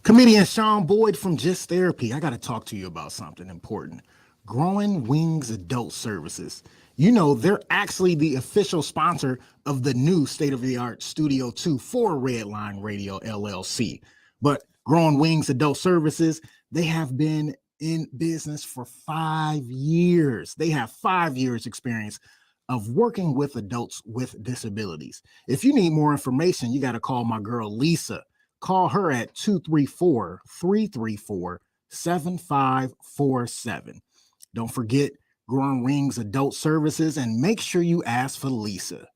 Comedian Sean Boyd from Just Therapy. I got to talk to you about something important. Growing Wings Adult Services. You know, they're actually the official sponsor of the new state of the art Studio 2 for Redline Radio LLC. But Growing Wings Adult Services, they have been in business for 5 years. They have 5 years experience of working with adults with disabilities. If you need more information, you got to call my girl Lisa. Call her at 234-334-7547. Don't forget Growing Wings Adult Services and make sure you ask for Lisa.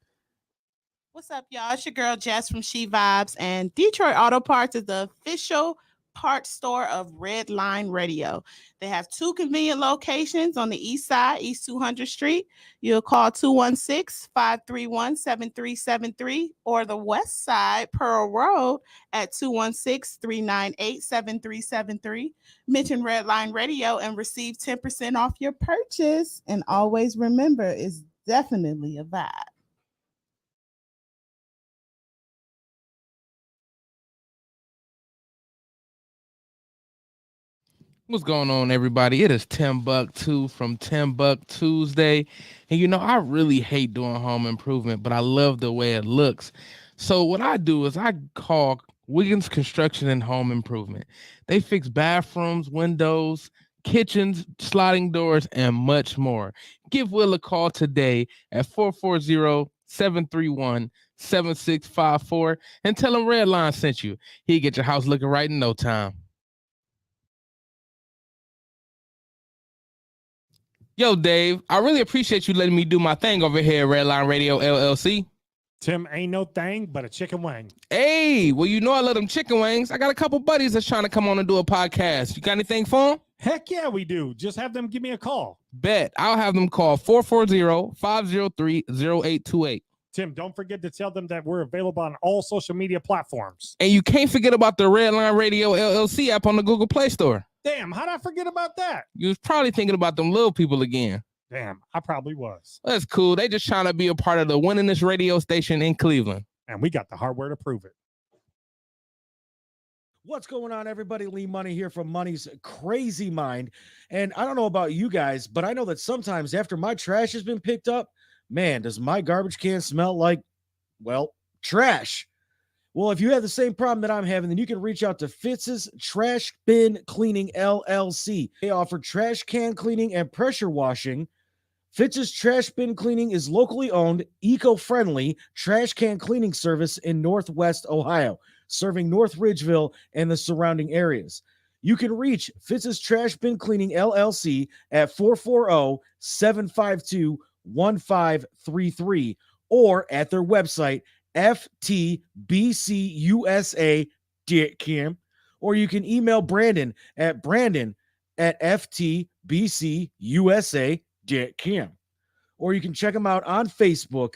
What's up, y'all? It's your girl Jess from She Vibes, and Detroit Auto Parts is the official parts store of Red Line Radio. They have two convenient locations on the east side, East 200th Street. You'll call 216-531-7373, or the west side, Pearl Road, at 216-398-7373. Mention Red Line Radio and receive 10% off your purchase. And always remember, it's definitely a vibe. What's going on, everybody? It is Timbuk2 from Timbuk Tuesday. And I really hate doing home improvement, but I love the way it looks. So what I do is I call Wiggins Construction and Home Improvement. They fix bathrooms, windows, kitchens, sliding doors, and much more. Give Will a call today at 440-731-7654 and tell him Redline sent you. He'll get your house looking right in no time. Yo, Dave, I really appreciate you letting me do my thing over here at Redline Radio LLC. Tim, ain't no thing but a chicken wing. Hey, well, I love them chicken wings. I got a couple buddies that's trying to come on and do a podcast. You got anything for them? Heck yeah, we do. Just have them give me a call. Bet. I'll have them call 440-503-0828. Tim, don't forget to tell them that we're available on all social media platforms. And you can't forget about the Redline Radio LLC app on the Google Play Store. Damn, how'd I forget about that? You was probably thinking about them little people again. Damn, I probably was. That's cool. They just trying to be a part of the winningest radio station in Cleveland. And we got the hardware to prove it. What's going on, everybody? Lee Money here from Money's Crazy Mind. And I don't know about you guys, but I know that sometimes after my trash has been picked up, man, does my garbage can smell like, well, trash. Well, if you have the same problem that I'm having, then you can reach out to Fitz's Trash Bin Cleaning LLC. They offer trash can cleaning and pressure washing. Fitz's Trash Bin Cleaning is locally owned, eco-friendly trash can cleaning service in Northwest Ohio, serving North Ridgeville and the surrounding areas. You can reach Fitz's Trash Bin Cleaning LLC at 440-752-1533 or at their website, ftbcusa.com, or you can email Brandon at ftbcusa.com, or you can check them out on Facebook,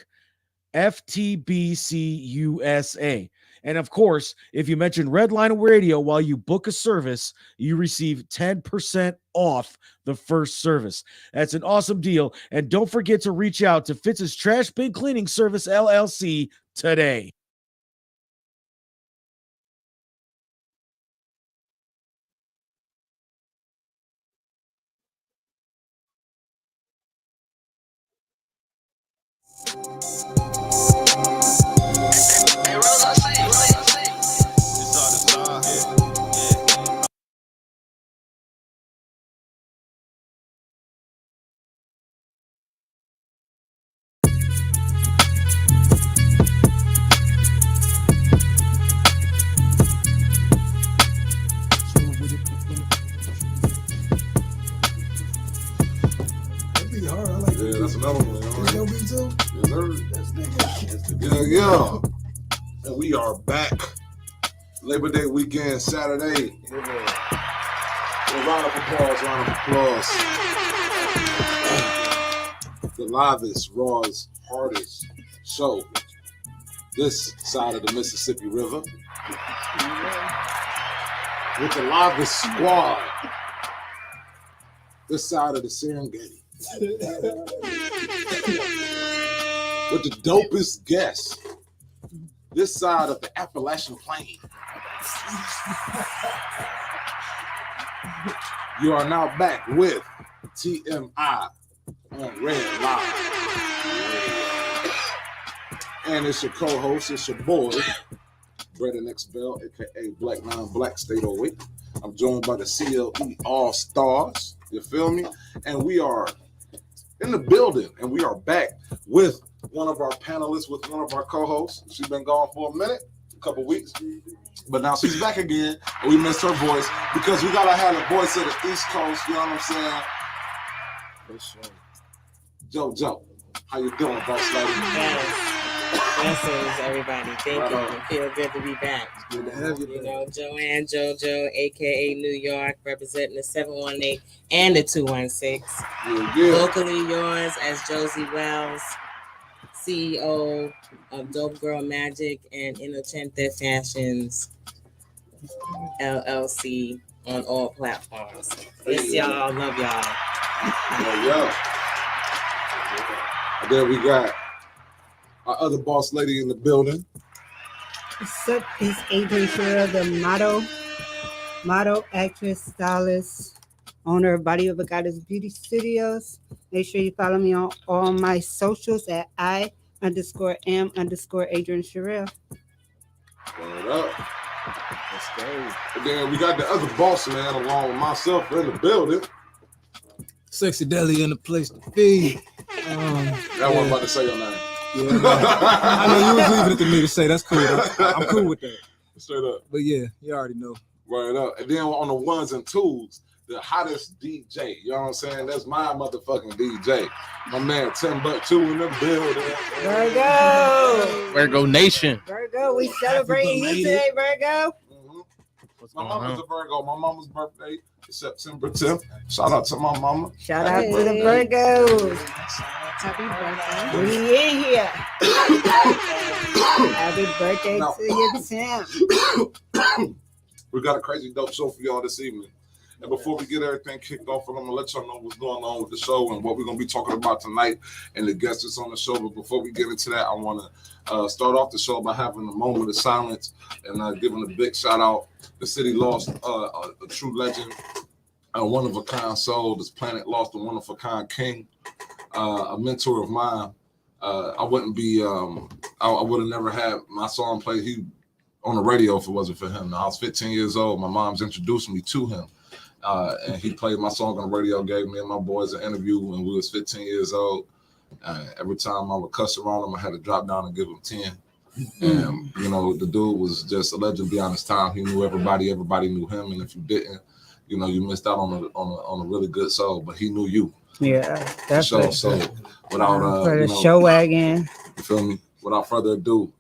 FTBCUSA. And of course, if you mention Redline Radio while you book a service, you receive 10% off the first service. That's an awesome deal. And don't forget to reach out to Fitz's Trash Bin Cleaning Service LLC today. Yeah. And we are back. Labor Day weekend, Saturday. Round of applause. The livest, rawest, hardest show this side of the Mississippi River. With the livest squad this side of the Serengeti. With the dopest guests this side of the Appalachian Plain. You are now back with TMI on Red Live. And it's your co-host, it's your boy, Brendan X Bell, aka Black 9 Black State 08. I'm joined by the CLE All Stars. You feel me? And we are in the building, and we are back with one of our panelists, with one of our co-hosts. She's been gone for a minute, a couple weeks, but now she's back again, and we missed her voice because we gotta have a voice of the East Coast. You know what I'm saying? For sure. JoJo, how you doing, boss lady? Blessings, everybody. Thank you. Right. Feel good to be back. Good to have you. You know, Joanne JoJo, aka New York, representing the 718 and the 216. Yeah. Locally yours as Josie Wells, CEO of Dope Girl Magic and Inocente Fashions LLC on all platforms. Yes, y'all. Love y'all. Yeah. And then we got our other boss lady in the building. What's up? It's Adrian Shira, the model, actress, stylist, owner of Body of a Goddess Beauty Studios. Make sure you follow me on all my socials at I_am_Adrian Shira. Word up. Let's go. And then we got the other boss man along with myself in the building. Sexy Deli in the place to feed. That one about to say your name. Yeah, I know you was leaving it to me to say. That's cool. I'm cool with that. Straight up. But yeah, you already know. Word up. And then on the ones and twos, the hottest DJ. You know what I'm saying? That's my motherfucking DJ. My man Timbuktu in the building. Virgo! Virgo Nation. Virgo, we celebrating you today, Virgo. What's My going mama's on? a Virgo. My mama's birthday is September 10th. Shout out to my mama. Shout out to the Virgos. Happy birthday. We in here. Happy birthday No. to you, Tim. We got a crazy dope show for y'all this evening. And before we get everything kicked off, I'm gonna let y'all know what's going on with the show and what we're gonna be talking about tonight and the guests that's on the show. But before we get into that, I want to start off the show by having a moment of silence and giving a big shout out. The city lost a true legend, a one of a kind soul. This planet lost a one of a kind king, a mentor of mine. I wouldn't be, I would have never had my song played on the radio if it wasn't for him. Now, I was 15 years old. My mom's introduced me to him. And he played my song on the radio, gave me and my boys an interview when we was 15 years old. Every time I would cuss around him, I had to drop down and give him 10. And, you know, the dude was just a legend beyond his time. He knew everybody knew him. And if you didn't, you know, you missed out on a really good soul, but he knew you. Yeah, So without, for you the know, show wagon. you feel me? Without further ado,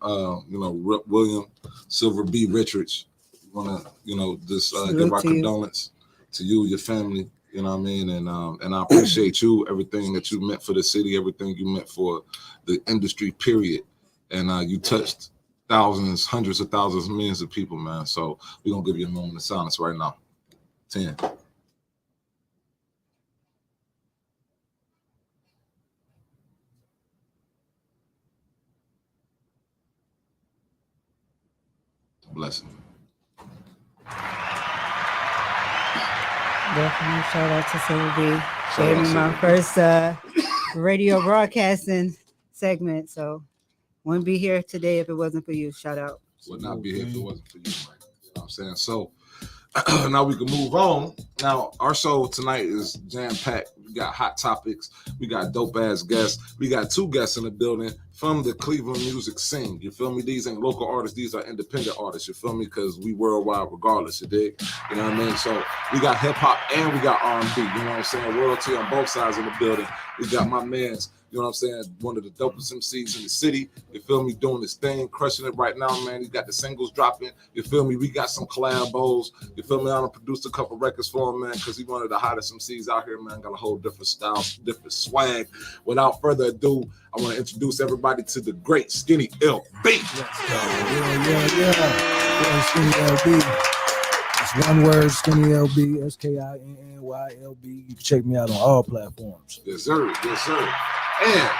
you know, Rip William Silver B. Richards, want to, you know, just give our condolence to you, your family, you know what I mean? And I appreciate you, everything that you meant for the city, everything you meant for the industry, period. And you touched thousands, hundreds of thousands, millions of people, man. So we're going to give you a moment of silence right now. 10. Blessing. Definitely shout out to Silver B. Shout Gave out me my Silver. first radio broadcasting segment, so wouldn't be here today if it wasn't for you. Shout out. Would not be here if it wasn't for you, man. You know what I'm saying? So now we can move on. Now, our show tonight is jam-packed. We got hot topics. We got dope-ass guests. We got 2 guests in the building from the Cleveland music scene. You feel me? These ain't local artists. These are independent artists. You feel me? Because we worldwide regardless, you dig? You know what I mean? So we got hip-hop and we got R&B. You know what I'm saying? Royalty on both sides of the building. We got my man's, you know what I'm saying, one of the dopest MCs in the city. You feel me? Doing his thing, crushing it right now, man. He got the singles dropping. You feel me? We got some collabos. You feel me? I done produced a couple records for him, man, because he's one of the hottest MCs out here, man. Got a whole different style, different swag. Without further ado, I want to introduce everybody to the great Skinny LB. Yeah. Skinny LB. It's one word, Skinny LB, SKINNYLB. You can check me out on all platforms. Yes, sir. Yes, sir. And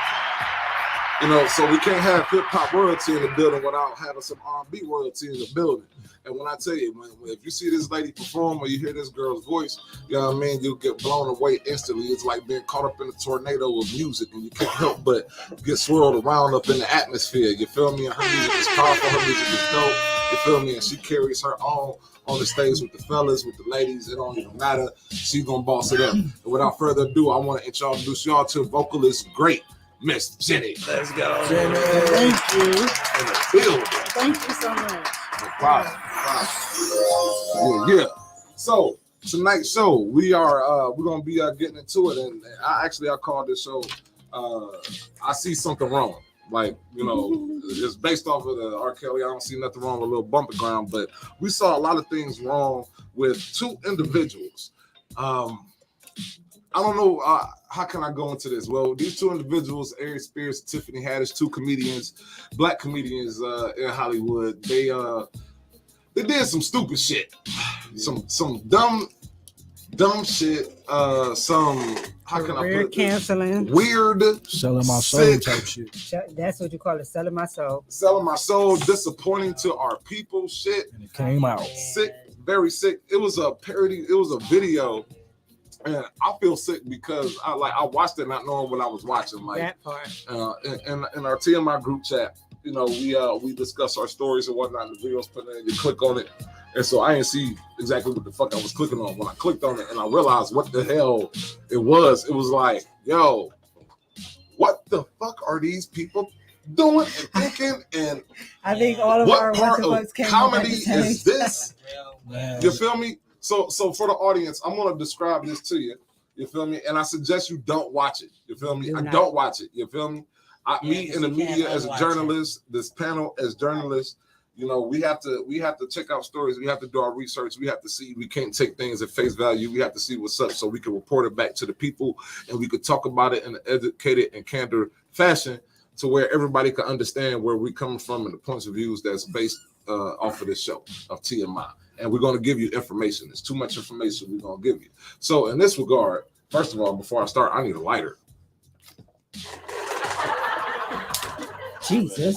You know, so we can't have hip hop royalty in the building without having some R&B royalty in the building. And when I tell you, if you see this lady perform or you hear this girl's voice, you know what I mean, you'll get blown away instantly. It's like being caught up in a tornado of music, and you can't help but get swirled around up in the atmosphere. You feel me? And her music is powerful, her music is dope. You feel me? And she carries her own on the stage with the fellas, with the ladies. It don't even matter. She's gonna boss it up. And without further ado, I want to introduce y'all to vocalist great Miss Jenny. Let's go. Jenny. Thank you. In the building. Thank you so much. No problem. Yeah. So tonight's show, we're gonna be getting into it, and I called this show I See Something Wrong. Like, you know, it's based off of the R. Kelly. I don't see nothing wrong with a little bumper ground, but we saw a lot of things wrong with two individuals. I don't know how can I go into this. Well, these two individuals, Aries Spears, Tiffany Haddish, two comedians, black comedians in Hollywood. They did some stupid shit, some dumb shit. How can I put it? Canceling. Weird. Selling my soul sick, type shit. That's what you call it, selling my soul. Selling my soul, disappointing to our people shit. And it came out. Sick, very sick. It was a parody, it was a video. And I feel sick because I watched it not knowing what I was watching. Like That part. in our TMI group chat, you know, we discuss our stories and whatnot, and the videos put in, you click on it. And so I didn't see exactly what the fuck I was clicking on. When I clicked on it and I realized what the hell it was like, yo, what the fuck are these people doing and thinking? And I think all of what our part of ones came comedy at the same is this? Man. You feel me? So for the audience, I'm gonna describe this to you. You feel me? And I suggest you don't watch it. You feel me? Do I not. don't watch it. You feel me? Me in the you can't media as a unwatch journalist, this panel as journalists, you know, we have to check out stories. We have to do our research. We have to see. We can't take things at face value. We have to see what's up so we can report it back to the people, and we could talk about it in an educated and candid fashion to where everybody can understand where we're coming from and the points of views that's based off of this show of TMI. And we're going to give you information. There's too much information we're going to give you. So in this regard, first of all, before I start, I need a lighter. Jesus.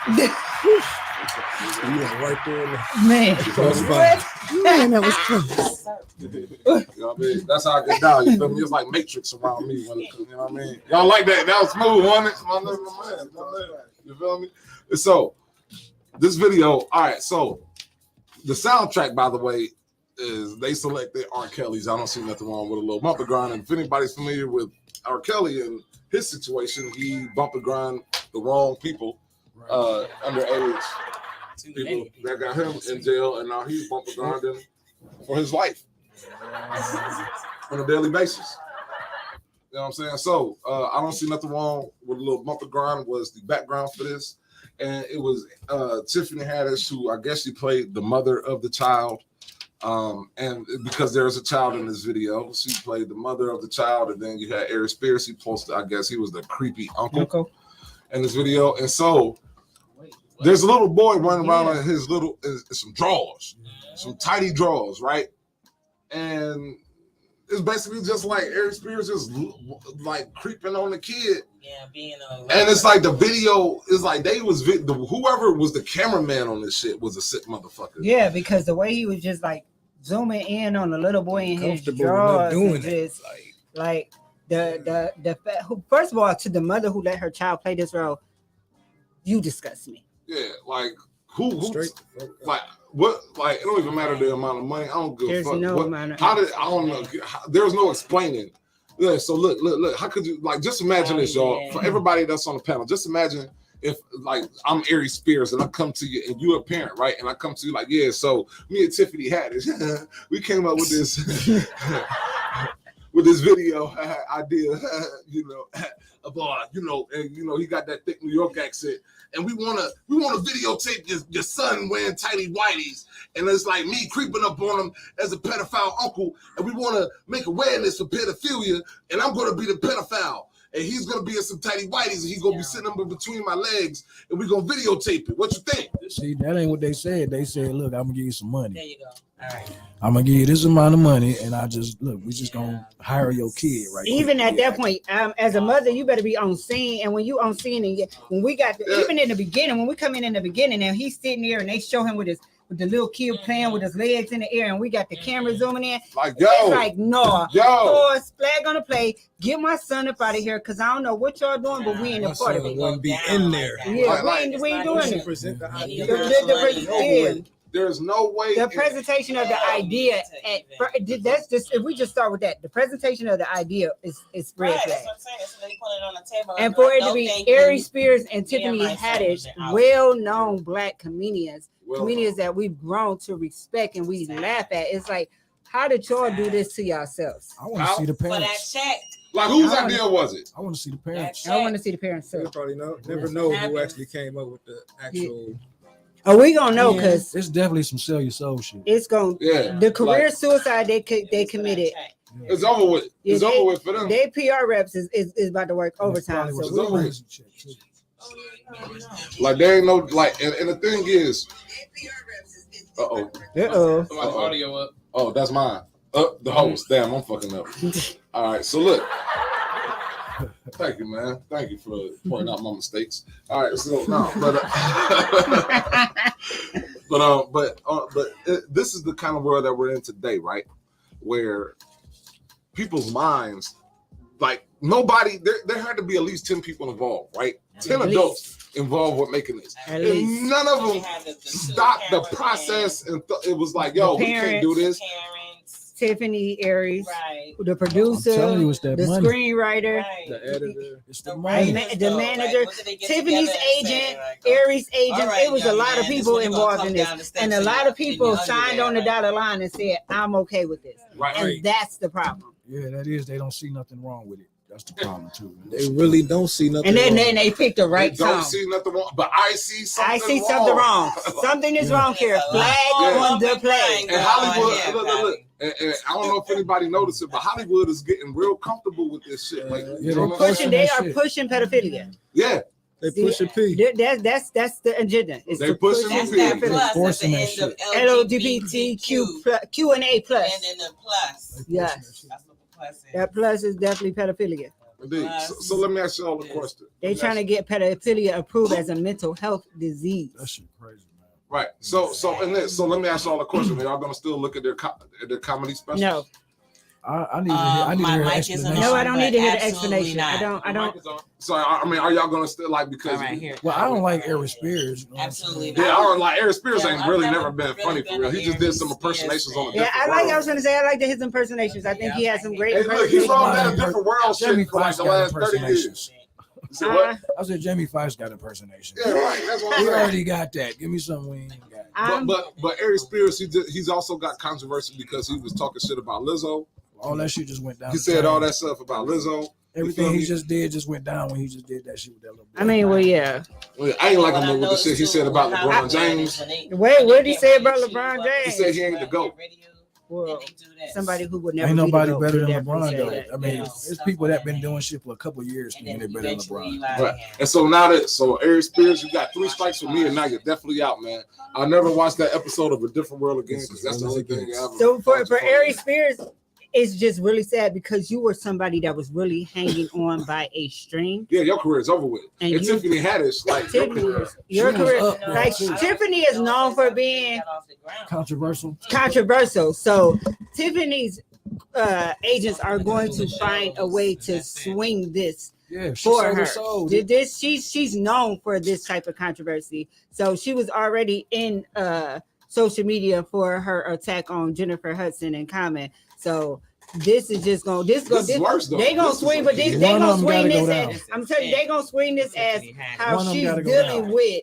You went right there. Man. Close by. Man, that was close. You know what I mean? That's how I get down. You feel me? It's like Matrix around me. When, you know what I mean? Y'all like that? That was smooth, wasn't it? My man. You feel me? And so this video, all right, so the soundtrack, by the way, is they selected R. Kelly's I Don't See Nothing Wrong with a Little Bumper Grind. And if anybody's familiar with R. Kelly and his situation, he bumper grind the wrong people, underage people that got him in jail, and now he's bumper grinding for his life on a daily basis. You know what I'm saying? So I Don't See Nothing Wrong with a Little Bumper Grind was the background for this. And it was Tiffany Haddish, who I guess she played the mother of the child. And because there's a child in this video, she played the mother of the child. And then you had Aries Spears. He posted, I guess he was the creepy uncle in this video. And so there's a little boy running around in his little, some drawers, some tidy drawers, right? And it's basically just like Aries Spears just like creeping on the kid. Yeah, being and it's like the video is like whoever was the cameraman on this shit was a sick motherfucker. Yeah, because the way he was just like zooming in on the little boy in his Comfortable drawers, doing and it. just like first of all, to the mother who let her child play this role, you disgust me. Yeah, like who Straight. like what, like it don't even matter the amount of money. I don't give a There's fuck. no What, amount of I don't know. There's no explaining. Yeah, so look. How could you like just imagine this, y'all? Yeah. For everybody that's on the panel, just imagine if like I'm Aries Spears and I come to you and you're a parent, right? And I come to you like, yeah, so me and Tiffany Haddish, we came up with this with this video idea, you know, about, you know, and you know he got that thick New York accent. And we wanna videotape your son wearing tidy whities, and it's like me creeping up on him as a pedophile uncle, and we wanna make awareness for pedophilia, and I'm gonna be the pedophile, and he's gonna be in some tighty whities, and he's gonna be sitting in between my legs, and we're gonna videotape it. What you think? See, that ain't what they said. They said, look, I'm gonna give you some money. There you go. All right. I'm gonna give you this amount of money, and I just look. We just gonna hire your kid, right? Even at that point, as a mother, you better be on scene. And when you on scene, and when we got even in the beginning, when we come in the beginning, and he's sitting there, and they show him with the little kid playing with his legs in the air, and we got the camera zooming in. Like, yo, it's like, no, yo, pause, flag on the play. Get my son up out of here, cause I don't know what y'all doing, but we ain't a part of it. Wouldn't be in there. Yeah, Like, we ain't doing it. Present the idea. There's no way. The presentation of the idea, that's just if we just start with that. The presentation of the idea is red Right, flag. that's what I'm saying. So they put it on the table. And for it to No, be thank you. Ari Spears and Tiffany my Haddish, son was well-known Black comedians Well, that we've grown to respect and we laugh at. It's like, how did y'all do this to yourselves? I want to see the For that parents. check. like, whose idea was it? I want to see the parents. I want to see the parents too. They probably never know who actually came up with the actual. Oh, we gonna know because It's definitely some sell your soul shit. it's gonna Yeah, the career like, suicide they committed. it's over with. Yeah, It's over with for them. Their PR reps is about to work overtime. Probably So was it's we, over. crazy shit, too. Like, there ain't no like, and the thing is, uh-oh. uh-oh. My audio up. Oh, that's mine. The host. Damn, I'm fucking up. All right, so look. Thank you, man. Thank you for pointing out my mistakes. All right, so no, but this is the kind of world that we're in today, right? Where people's minds, like nobody, there had to be at least 10 people involved, right? 10 At adults involved with making this, At and least. none of They them had the two stopped the cameras process, and it was like, yo, we can't do this. Parents. Tiffany Aries, Right. the producer, I'm telling you, it's that the money. screenwriter, Right. The editor. It's the the money. manager, What did they get Tiffany's together and say, agent, like, Aries' agent. all right, It was a young lot of man, this people one gonna involved come in down the this, steps and a in lot your- of people in your signed underwear, on the right? dotted line and said, "I'm okay with this," Right. and that's the problem. Yeah, that is. They don't see nothing wrong with it. That's the problem too. They really don't see nothing. And then wrong. they picked the right They don't song. see nothing wrong, but I see something. I see something wrong. Something is wrong here. Flag on the play. And Hollywood, look. And I don't know if anybody noticed it, but Hollywood is getting real comfortable with this shit. Like, Yeah, you know they what I'm Pushing, saying? they that are shit. pushing pedophilia. Yeah, They push a P. That's the agenda. It's They to pushing push the That's P. that plus at the Forcing that end of LGBTQ Q&A plus. And then the plus. Yes, That's what the plus is. that plus is definitely pedophilia. indeed. So let me ask you all a question. They trying to get pedophilia approved as a mental health disease. That shit crazy, man. Right. So let me ask you all a question. Are y'all gonna still look at their comedy specials? No, I need to hear. I need to My hear an mic isn't explanation. no, I don't need to hear the Absolutely explanation. I not. don't. So I mean, are y'all gonna still like because? All right, here. Well, I don't like Aries Spears. You know what I'm Absolutely saying? Yeah, I don't like Eric Spears. Yeah, Ain't I've really never never been really funny been for real. a He just did Eric some impersonations on a Spears Yeah, different I like. world. I was gonna say I like his impersonations. I think he has some great Hey, look, he's impersonations. on that different world Jamie shit for like Foxx the got last 30 years. impersonations. You said what? I said Jamie Foxx got impersonation. Yeah, right. That's what I'm He saying. already got that. Give me something we ain't got. But Eric Spears, he's also got controversy because he was talking shit about Lizzo. All that shit just went down. He the said drain. all that stuff about Lizzo. Everything You feel he me? just did just went down when he just did that shit with that little boy. I mean, well, yeah. Well, I ain't like him with the shit he said about LeBron James. Wait, what did he say about LeBron He James? said he ain't the GOAT. Well, somebody who would never Ain't be the nobody GOAT better would than definitely LeBron say though. that. I mean, Yeah. there's people that been doing shit for a couple of years thinking they're better than LeBron. Right. And so now Eric Spears, you got 3 strikes for me, and now you're definitely out, man. I'll never watch that episode of A Different World again because that's the only thing I ever. So for Ari Spears, it's just really sad because you were somebody that was really hanging on by a string. Yeah, your career is over with. And And you- Tiffany Haddish, like your Tiffany, career. your She was career, up there, like too. Tiffany is known for being Controversial. controversial. So Tiffany's agents are going to find a way to swing this Yeah, she for sold her. her soul. She's known for this type of controversy. So she was already in social media for her attack on Jennifer Hudson and Common. So this is just going. This is worse, though. They gonna This is swing, like- but they One gonna of them swing gotta go this. down. As, I'm telling you, they gonna swing this as how One of them she's gotta go dealing down. with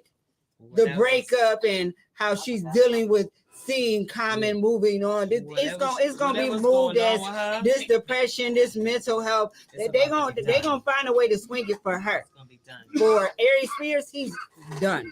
the breakup and how she's dealing with seeing Common moving on. It's gonna be moved as this depression, this mental health. They gonna find a way to swing it for her. For Ari Spears, he's done.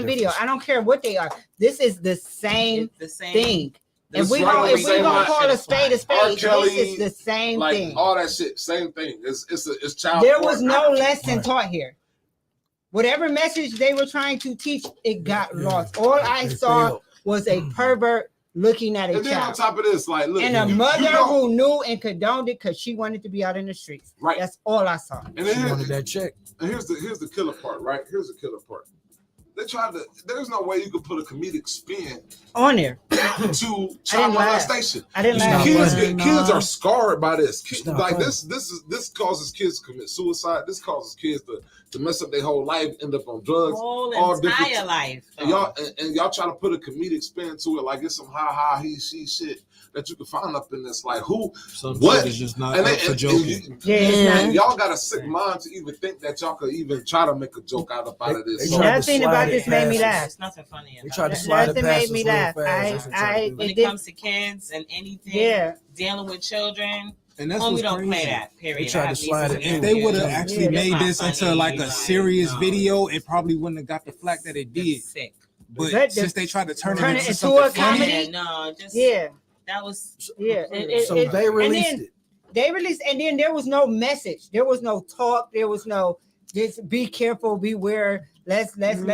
same video. I don't care what they are. This is the same It's the same thing. If It's we right on gonna the if we same gonna line. call a spade, R. Kelly, this is the same like thing. all that shit, same thing. It's child. There was no pornography. lesson taught here. Whatever message they were trying to teach, it got lost. All I saw was a pervert looking at a And then on child. top of this, like, look, And a you mother know- who knew and condoned it because she wanted to be out in the streets. Right. That's all I saw. And then She here- wanted that check. And here's the killer part, right? Here's the killer part. They tried to. There's no way you could put a comedic spin On there. to child laugh. molestation. I didn't It's laugh. not Kids are scarred by this. It's not Like funny. this causes kids to commit suicide. This causes kids to mess up their whole life, end up on drugs. Whole all entire different- life. And y'all try to put a comedic spin to it, like it's some ha he she shit that you can find up in this. Like who? Some What? shit is just not And, up they, for and, joking. Yeah, it's and not. y'all got a sick mind to even think that y'all could even try to make a joke out of They this. tried So, to Nothing slide about it this made me past laugh. There's nothing funny They about tried to it. slide it Nothing past made us me real laugh. fast. That's what they tried to do. When It it did- comes to kids and anything Yeah. dealing with children, And that's homie what's don't crazy. play that. Period. They I tried to have slide nieces it and in. nephews. They would have Yeah, actually that's made not this into funny, like a like, serious no. video. It probably wouldn't have got the flack that it did. It's sick. But But since the- they tried to turn turn it it into into something a funny, comedy? Yeah, no, just Yeah. that was Yeah. so it- they released then- it. They released, and then there was no message. There was no talk. There was no just be careful, beware. Let's try You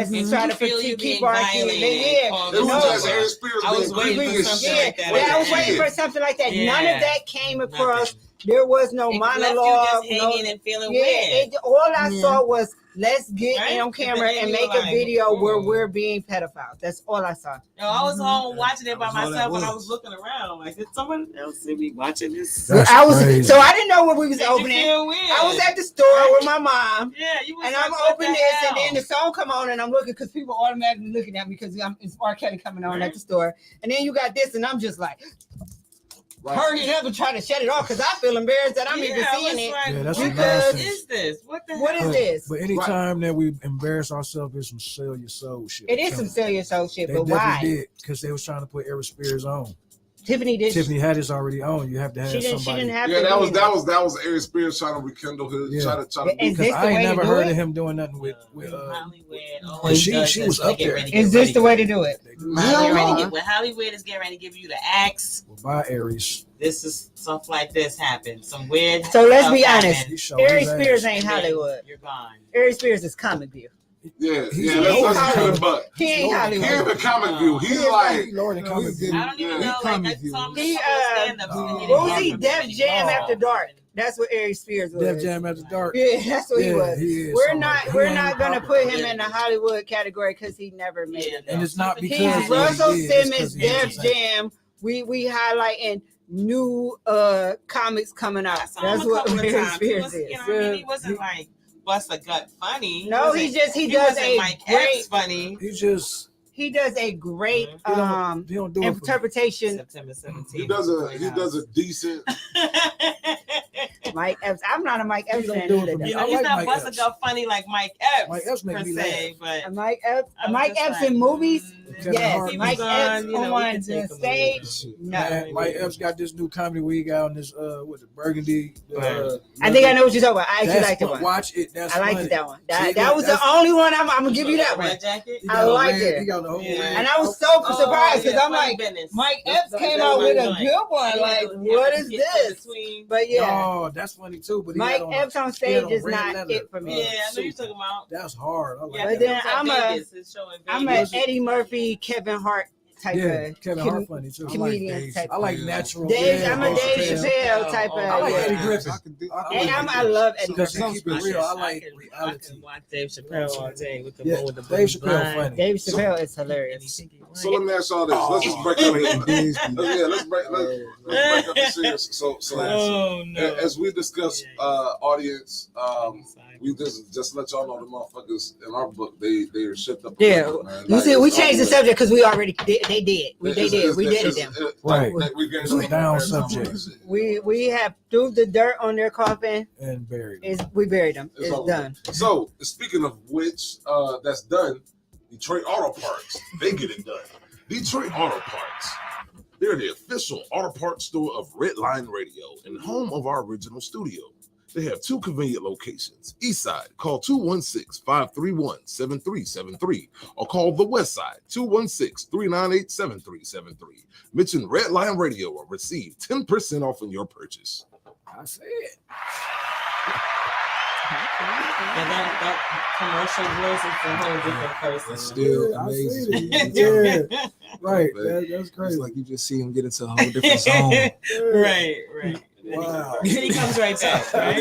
to feel you keep being our kids. violated, Yeah, called it was no. just Aaron Spears I was being waiting creepy for as something shit. like that. Yeah, I was Like, waiting shit. for something like that. None Yeah. of that came across. Nothing. There was no It left monologue. you just hanging and feeling Yeah, weird. all I saw was let's get Right? on camera And and you make were a like, video where "Ooh." we're being pedophiles. That's all I saw. No, I was home watching it by That's all that myself, and I was. was looking around like, did someone else see me watching this? That's I was crazy. so I didn't know when we was Did you opening. feel weird? I was at the store with my mom. Yeah, you was And like, I'm what opening the this, hell? and then the song come on, and I'm looking because people automatically looking at me because it's R. Kelly coming on at the store. And then you got this, and I'm just like, Right. hurry it up and try to shut it off because I feel embarrassed that I'm even I seeing was it. like, Yeah, that's what some the nonsense. is this? What the What hell? is this? But anytime that we embarrass ourselves, it's some sell your soul shit. It is some serious soul shit, They but definitely why? did because they was trying to put Aaron Spears on. Tiffany did. Tiffany Haddish already on. You have to have She didn't. She somebody. didn't have Yeah, to. that do was Aaron Spears trying to rekindle his Yeah. try to Is do. this Because the I way ain't to never do heard it? of him doing nothing with Hollywood but always she does was this. up They get there. ready to get Is this ready the to way go. to do it? they do. When Hollywood is getting ready to give you the axe, Well, bye, Aries. this is stuff like this happens. Some weird. So let's stuff be honest. happens, He showed Ari his ass. Spears ain't and then Hollywood. You're gone. Ari Spears is comic view. Yeah, He's yeah. a Let's Hollywood. get it, but He ain't Lord, he Hollywood. in the comic view. He's He like, He Lord and comic view. I don't even Yeah. know. Like, Comic I view. saw him He, stand-up. What was he? Def Jam After Dark. That's what Ari Spears was. Def Jam After Dark. Yeah, that's what he Yeah, was. he is We're somebody. not. He We're ain't not gonna popular. put him in the Hollywood category because he never made Yeah, it. And it's not because He's of what he Russell did, it's Simmons, 'cause he Def entertained. Jam. We highlighting new comics coming out. I saw That's him a what couple of Ari times. He Spears was, is. you know what I mean? He wasn't like bust a gut funny. No, he he does wasn't a Mike great. Epps funny. He just He does a great he don't do it for interpretation. September 17th. he does a decent. Mike Epps. I'm not a Mike Epps He don't fan do it either. for me. You though. know, I he's like not Mike bust a Epps. gut funny like Mike Epps, Mike Epps make per me se, laugh. but Mike Epps. I was Mike just Epps like, in movies. Kevin Yes, Hart. Mike He's Epps on, you know, we on can the take him stage. No, Man, Mike Epps got this new comedy where he got on this with the Burgundy. I think I know what you're talking about. I actually That's liked that fun. one. Watch it. That's I liked funny. that one. See, That was the that's- only one I'm gonna give you that one. Red jacket. He I got a like red- it. He got the whole Yeah. red And I was so Oh, surprised because yeah, I'm funny like, business. Mike That's- Epps that's came my out with a joint. good one. He Like, had the- what had is the hits in this? between. But yeah, Oh, that's funny too. But he Mike had on Epps on he had stage on is red not leather. it for me. Yeah, I know you're talking about. That's hard. I like Yeah, But that. then it was at I'm a- Vegas. His show in I'm Vegas. an Eddie Murphy, Kevin Hart type Yeah, of Kevin com- Hart funny too. comedian type. I like natural. Dave, yeah, I'm a Dave Chappelle type of. I like yeah. Eddie Griffin. And I love Eddie Because Griffin. he keep it real. I like I reality. can watch Dave Chappelle all day with the Yeah, one with the Dave blue Chappelle blind. funny. Dave Chappelle is hilarious. So let me ask y'all this. Let's just break up. Let's break up the series. So Oh no! as we discuss audience, we just let y'all know the motherfuckers in our book they are shit up. Yeah, man. you Like, see, we it's changed the all- subject because we already did. They did. We it's- did. We it's- did it. it's- Them. Right. We getting It's a some down comparison subject. on shit. We have threw the dirt on their coffin. And buried. Is we buried them. It's It's over. done. So speaking of which, that's done. Detroit Auto Parts, they get it done. Detroit Auto Parts. They're the official auto parts store of Red Line Radio and home of our original studio. They have 2 convenient locations. East Side, call 216-531-7373 or call the West Side, 216-398-7373. Mention Red Lion Radio or receive 10% off on your purchase. I see it. And that commercial voice is a whole different person. That's still I amazing. see Yeah, right. Man. That's crazy. It's like you just see him get into a whole different zone. Right. Wow. He comes right back, right?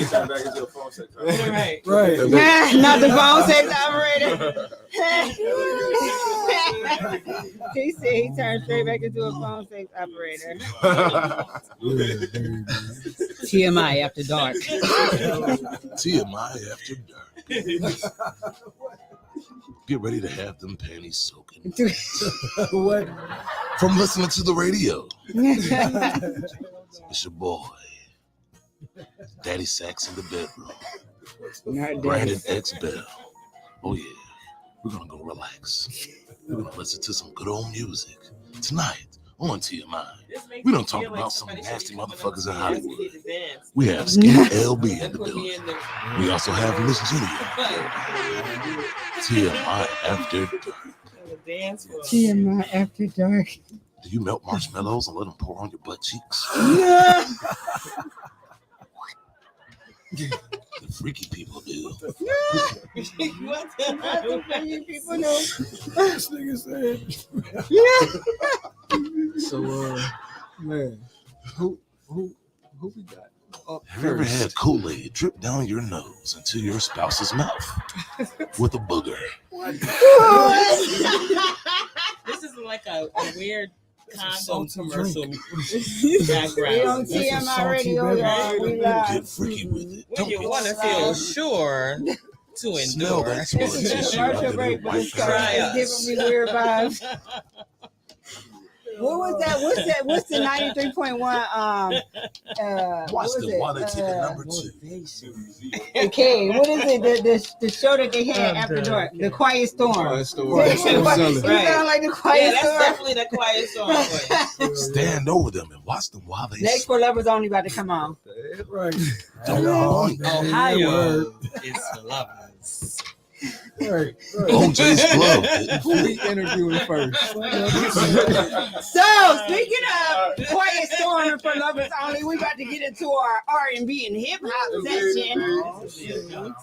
Right. Right. Not the phone sex operator. He said he turned straight back into a phone sex operator. TMI after dark. TMI after dark. Get ready to have them panties soaking. What? From listening to the radio. It's your boy, Daddy Sax in the bedroom. Brandon X Bell. Oh yeah, we're gonna go relax. We're gonna listen to some good old music tonight on TMI. We don't talk about some nasty motherfuckers in Hollywood. We have Skinny LB in the building. We also have Miss Jenny. TMI after dark. TMI after dark. Do you melt marshmallows and let them pour on your butt cheeks? Yeah. The freaky people do. What the freaky people do? This nigga said. So, man, who we got? Have you ever had Kool-Aid drip down your nose into your spouse's mouth with a booger? This is like a weird condom commercial We background. on TMI radio, y'all. We live. Get freaky with it. When you want to feel sure to Smell endure. that sweat This is tissue a commercial under the break, but white it's shirt. giving me weird vibes. What was that? What's the 93.1? Watch what was the it? water ticket number 2. Okay, what is it? The show that they had after dark, The Quiet Storm. Quiet Storm. You Right. sound like The Quiet Yeah, that's Storm. definitely the quiet storm. Stand over them and watch them while they Next for Lovers Only about to come on. Right. don't blink. Ohio is for lovers. Right. OJ's glove didn't Who we interviewing first? So speaking of Quiet Storm for Lovers Only, we about to get into our R&B and hip hop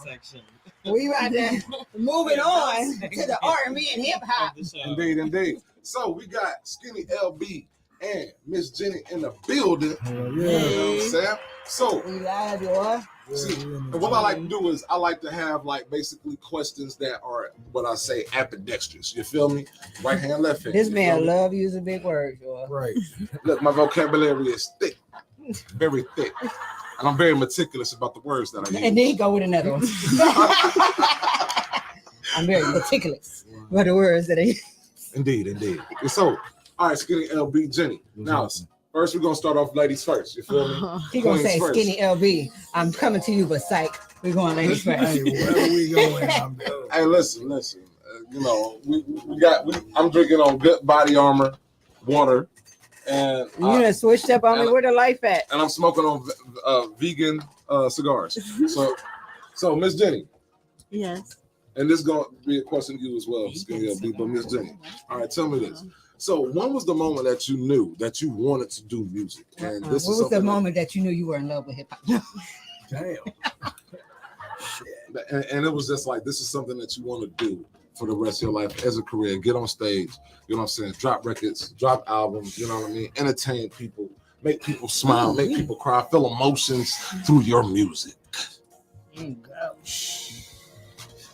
section. We about to moving on to the R&B and hip hop. Indeed. So we got Skinny LB and Miss Jenny in the building. You know what I'm saying? So We live, boy. see, and what I like to do is I like to have like basically questions that are what I say ambidextrous. You feel me? Right hand, left hand. This You man feel me? love using big words, boy. Right. Look, my vocabulary is thick, very thick, and I'm very meticulous about the words that I use. And then he go with another one. I'm very meticulous about the words that I Indeed. And so, all right, Skinny LB, Jenny. Now, first we're gonna start off ladies first. You feel me? He gonna Queens say first. Skinny LB. I'm coming to you, but psych. We're going ladies first. Hey, wherever we going, I'm going. Hey, listen. You know, I'm drinking on Good Body Armor water, and You done switched up on me. Where the life at? I'm smoking on vegan cigars. So Miss Jenny, Yes. and this is gonna be a question to you as well, Skinny LB. But Miss Jenny, all right, tell me this. So when was the moment that you knew that you wanted to do music? And this What is was the something moment that you knew you were in love with hip hop? Damn. and it was just like, this is something that you want to do for the rest of your life as a career. Get on stage, you know what I'm saying? Drop records, drop albums, you know what I mean? Entertain people, make people smile, make people cry, feel emotions through your music.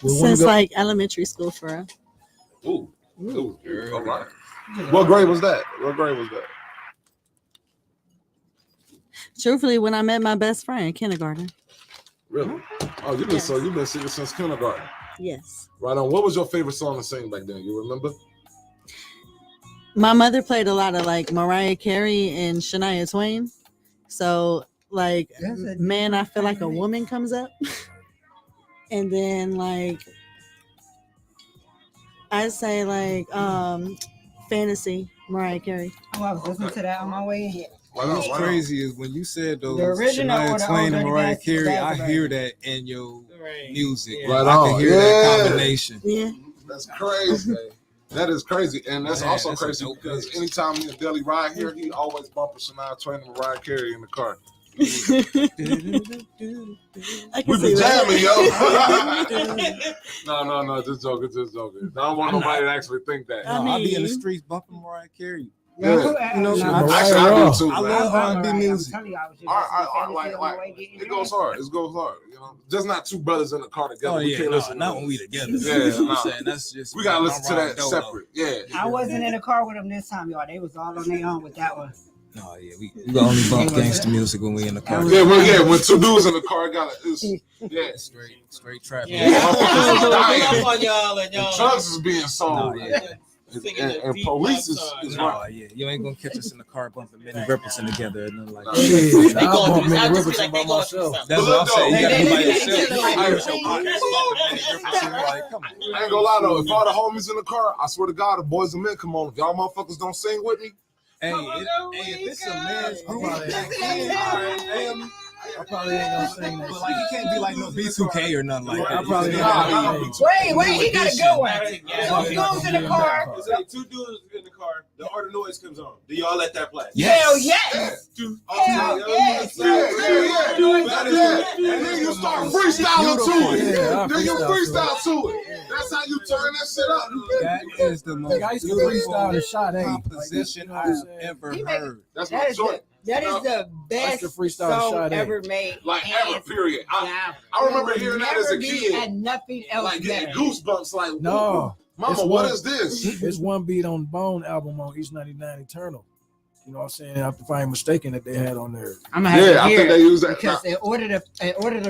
Since like elementary school for real. Ooh, all right. What grade was that? Truthfully, when I met my best friend, kindergarten. Really? Oh, you've been singing since kindergarten. Yes. Right on. What was your favorite song to sing back then? You remember? My mother played a lot of like Mariah Carey and Shania Twain. So like, Man, I Feel Like a Woman comes up. And then like, I say like Fantasy, Mariah Carey. Oh, I was listening to that on my way in here. What's crazy is when you said those The original or Shania the Twain and older Mariah dance Carey, I back hear that in your music. Right I on. can hear that combination. Yeah. That's crazy. That is crazy, and that's Man, also that's a crazy dope because mix. anytime me and Deli ride here, he always bumping Shania Twain and Mariah Carey in the car. I We can be see jamming, that. yo. No, just joking. I don't want nobody to actually think that. I I be in the mean- streets bumping Mariah Carey. Yeah. You know, Actually, I do too, I man. love R&B music. It goes hard. It goes hard. You know, just not two brothers in the car together. Oh We yeah, can't no, listen. not to when this. we together. Yeah, You know what nah. I'm saying? That's just We gotta listen to my that dolo. separate. Yeah. I wasn't in the car with them this time, y'all. They was all on their own with that one. No, yeah, we only bump gangster music when we in the car. When two dudes in the car, Straight trap. Yeah. Motherfuckers Dying. dying. Up on y'all and y'all. Drugs is being sold. No, yeah. And police is No, right. yeah, you ain't gonna catch us in the car bumping Minnie Riperton together and nothing like Nah. that. They I'll going bump through. Minnie I just be Riperton like by they going through myself. something. That's what I'm saying. You gotta be by They- yourself. they- You they- can't they- use your pockets bumping Minnie Riperton. Like, come on. I ain't gonna lie though, if all the homies in the car, I swear to God, the boys and men come on. If y'all motherfuckers don't sing with me, Hey, if it's a man's I probably ain't gonna sing that. But like, he can't be like no B2K or nothing like that. I probably Wait, he got a good one. Two dudes in the car. It's like two dudes in the car. The Art of Noise comes on. Do y'all let that play? Hell yes. Hell yes. and then you start freestyling to it. Yeah, I Then you freestyle freestyle to it. That's how you turn that shit up. That is the most I used to freestyle the shot, hey. composition I've ever heard. That's That my is joint. that is the best the freestyle song Sade. ever made. Like hands ever, period. down. I remember There hearing will that as a never be kid. And nothing else Like getting better. goosebumps, like, No. Mama, It's what one- is this? It's one beat on Bone album on East 99 Eternal. You know what I'm saying? If I'm mistaken that they had on there. I'm gonna have to I hear think they it use that. because in order to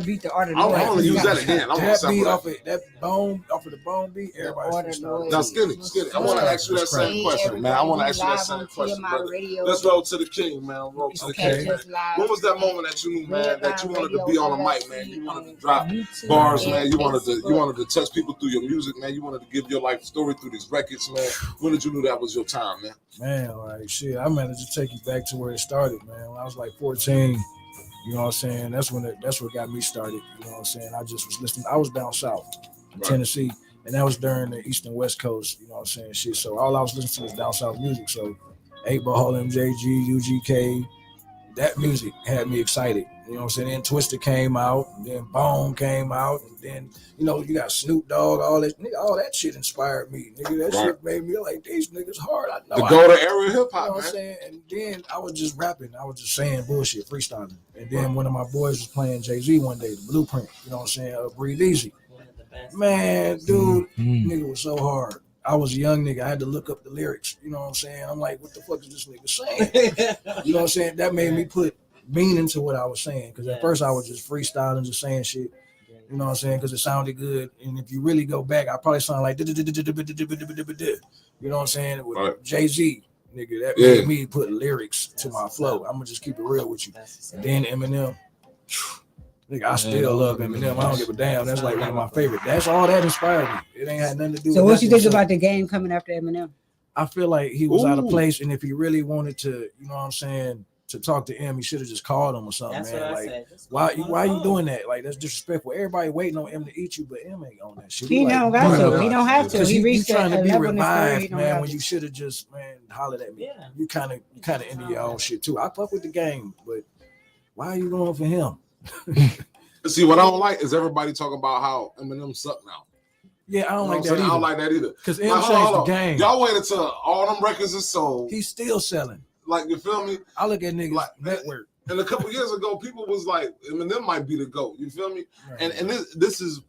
beat the Art of I Noise, want to you use gotta- that again. I want to That sample beat that. off of that Bone, off of the Bone beat, everybody's Order freestyling. Noise. Now, Skinny, I want to ask you that same question, man. I want to ask you that same question, brother. Let's roll to the king, man. Roll to the king. When was that moment that you knew, man, that you wanted to be on the mic, man? You wanted to drop bars, man. You wanted to touch people through your music, man. You wanted to give your life story through these records, man. When did you know that was your time, man? Man, like shit, I managed to take you back to where it started, man. When I was like 14, you know what I'm saying? That's what got me started. You know what I'm saying? I just was listening. I was down south in Tennessee, and that was during the East and West Coast, you know what I'm saying? Shit. So all I was listening to was down south music. So 8-Ball, MJG, UGK, that music had me excited. You know what I'm saying? Then Twister came out, and then Bone came out, and then, you know, you got Snoop Dogg, all that shit inspired me. Nigga, that shit made me like, these niggas hard. I know. The golden era of hip You know hop, what I'm man. saying? And then I was just rapping. I was just saying bullshit, freestyling. And then one of my boys was playing Jay-Z one day, the Blueprint. You know what I'm saying? Breathe Easy. Man, dude, nigga was so hard. I was a young nigga. I had to look up the lyrics. You know what I'm saying? I'm like, what the fuck is this nigga saying? You know what I'm saying? That made me put meaning to what I was saying. Because at first I was just freestyling, just saying shit. You know what I'm saying? Because it sounded good. And if you really go back, I probably sound like, you know what I'm saying? With Jay-Z, nigga, that made me put lyrics to my flow. I'm going to just keep it real with you. And then Eminem. Nigga, I still love Eminem. I don't give a damn. That's like one of my favorite. That's all that inspired me. It ain't had nothing to do So with what you think nothing. about the game coming after Eminem? I feel like he was out of Ooh. place, and if he really wanted to, you know what I'm saying, to talk to M, he should have just called him or something, That's man. what I Like, said. Just why you doing that? Like, that's disrespectful. Everybody waiting on M to eat you, but M ain't on that shit. He don't got to. He don't have to. 'Cause He you reached trying a to be level in his career he revived, don't man, have when to. you should have just, man, hollered at me. You kind of into your own shit too. I fuck with the game, but why are you going for him? See, what I don't like is everybody talking about how Eminem suck now. Yeah, I don't You know like what that I'm saying? either. I don't like that either. Because Like, M hold on, changed hold the on. game. Y'all waited till all them records is sold. He's still selling. Like, you feel me? I look at niggas like network. And a couple years ago, people was like, Eminem might be the GOAT. You feel me? Right. And this is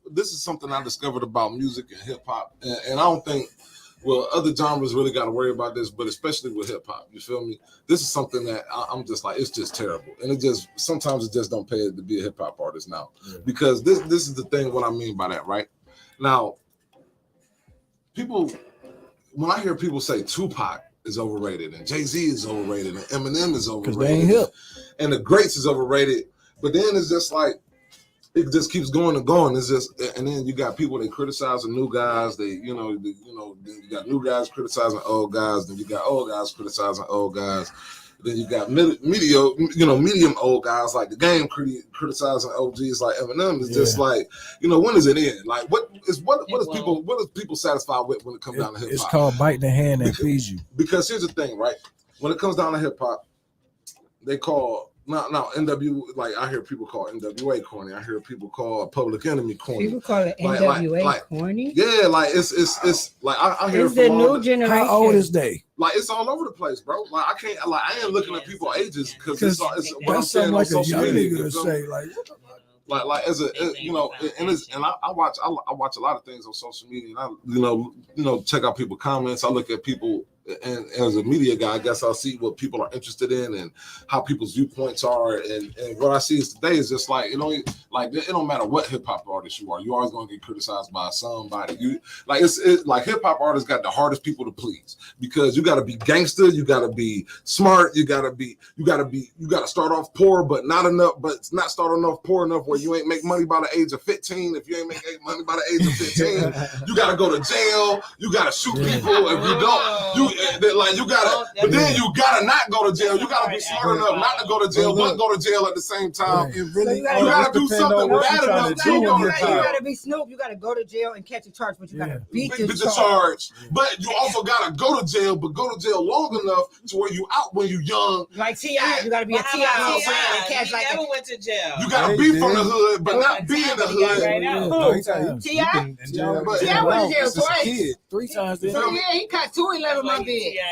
something I discovered about music and hip hop. And I don't think, well, other genres really got to worry about this, but especially with hip hop. You feel me? This is something that I'm just like, it's just terrible. And it just sometimes it just don't pay to be a hip hop artist now, because this is the thing. What I mean by that, right? Now, people, when I hear people say Tupac is overrated and Jay-Z is overrated and Eminem is overrated, they ain't hip. and the greats is overrated, but then it's just like it just keeps going and going. It's just, and then you got people that criticize the new guys. Then you got new guys criticizing old guys. Then you got old guys criticizing old guys. Then you got medium old guys like the game criticizing OGs like Eminem. It's just like, when is it end? Like, what is people satisfied with when it comes down to hip hop? It's called biting the hand that feeds you. Because here's the thing, right? When it comes down to hip hop, they call NW, I hear people call NWA corny. I hear people call Public Enemy corny. People call it NWA corny. Yeah, like it's like I hear it's the new generation. How old is they? Like it's all over the place, bro. Like I ain't looking at people's ages because it's what I'm That's saying something on like a social young media. nigga to say, like, like as a and I watch a lot of things on social media, and I check out people's comments. I look at people, and as a media guy, I guess I'll see what people are interested in and how people's viewpoints are. And what I see is today is just like, it don't matter what hip hop artist you are, you're always gonna get criticized by somebody. It's like hip hop artists got the hardest people to please because you gotta be gangster, you gotta be smart, you gotta start off poor, but not start enough poor enough where you ain't make money by the age of 15. If you ain't make money by the age of 15, you gotta go to jail, you gotta shoot people. If you don't, but then you gotta not go to jail. You gotta be smart enough not to go to jail, but go to jail at the same time. It really, you gotta do something bad enough to go to You jail. gotta be Snoop. You gotta go to jail and catch a charge, but you gotta beat the charge. charge. But you also gotta go to jail, but go to jail long enough to where you out when you young. Like T.I., you gotta be a T.I. He never went to jail. You gotta be from the hood, but not be in the hood. T.I. T.I. went to jail twice. Kid, 3 times. He caught 211 my bed.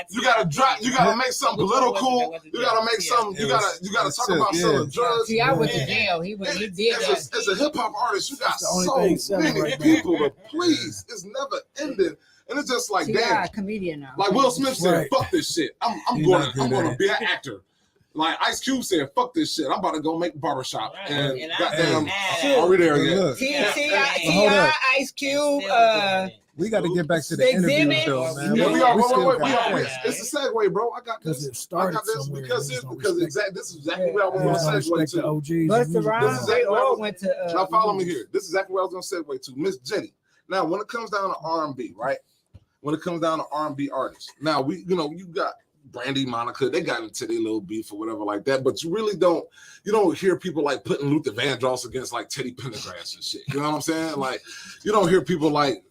You gotta make something political. You gotta make something. You gotta talk about selling drugs. T.I. went to jail. He did that. As a hip hop artist, you got so many people to please. It's never ending. And it's just like, damn, comedian now. Like Will Smith said, fuck this shit. I'm gonna be an actor. Like Ice Cube said, fuck this shit. I'm about to go make barbershop. And goddamn, are we there yet? T.I., Ice Cube, we got to get back to the interview, though, man. Yeah, we are. Wait. It's a segue, bro. I got this. It started because this is exactly where I was going to segue to. Busta Rhymes, they all went to. Now follow me here. This is exactly where I was going to segue to. Miss Jenny. Now, when it comes down to R&B, right? When it comes down to R&B artists, now you got Brandy, Monica, they got into their little beef or whatever like that, but you don't hear people like putting Luther Vandross against like Teddy Pendergrass and shit. You know what I'm saying? Like, you don't hear people like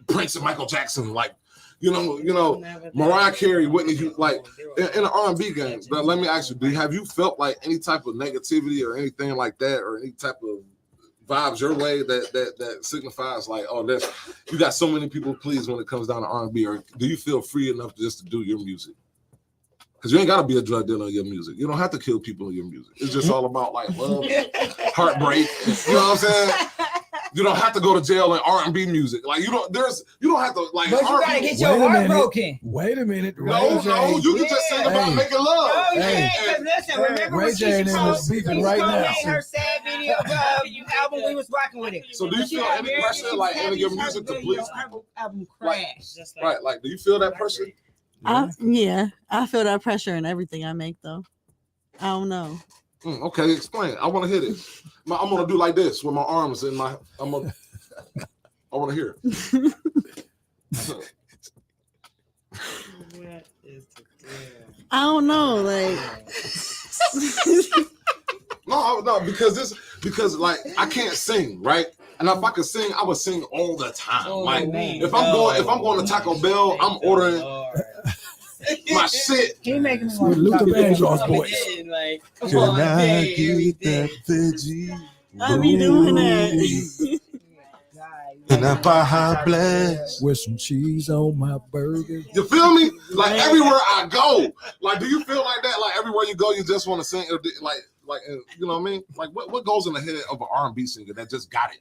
Prince and Michael Jackson, like, Mariah Carey, Whitney, like in the R&B game. But let me ask you, have you felt like any type of negativity or anything like that, or any type of vibes your way that signifies like, oh, you got so many people pleased when it comes down to R&B, or do you feel free enough just to do your music? Because you ain't got to be a drug dealer in your music. You don't have to kill people in your music. It's just all about like love, heartbreak. You know what I'm saying? You don't have to go to jail in R&B music. Like you don't have to like. But you gotta get your heart broken. Wait a minute. No, you can just sing about making love. Oh yeah, because listen, remember when she was beefing right now. Her sad video album, we was rocking with it. So do you feel any pressure like in your music to please people? Album crash. Right, like do you feel that pressure? Yeah, I feel that pressure in everything I make, though. I don't know. Okay, explain. I want to hear it. I'm gonna do like this with my arms in my. I want to hear it. I don't know, like. No, because like I can't sing, right? And if I could sing, I would sing all the time. If I'm going to Taco Bell, I'm ordering my shit. He making me want Luther Vandross voice. Can I get that veggie? I be doing that. And I Baja Blast with some cheese on my burger. You feel me? Like everywhere I go. Like, do you feel like that? Like everywhere you go, you just want to sing. Like you know what I mean? Like what goes in the head of an R&B singer that just got it?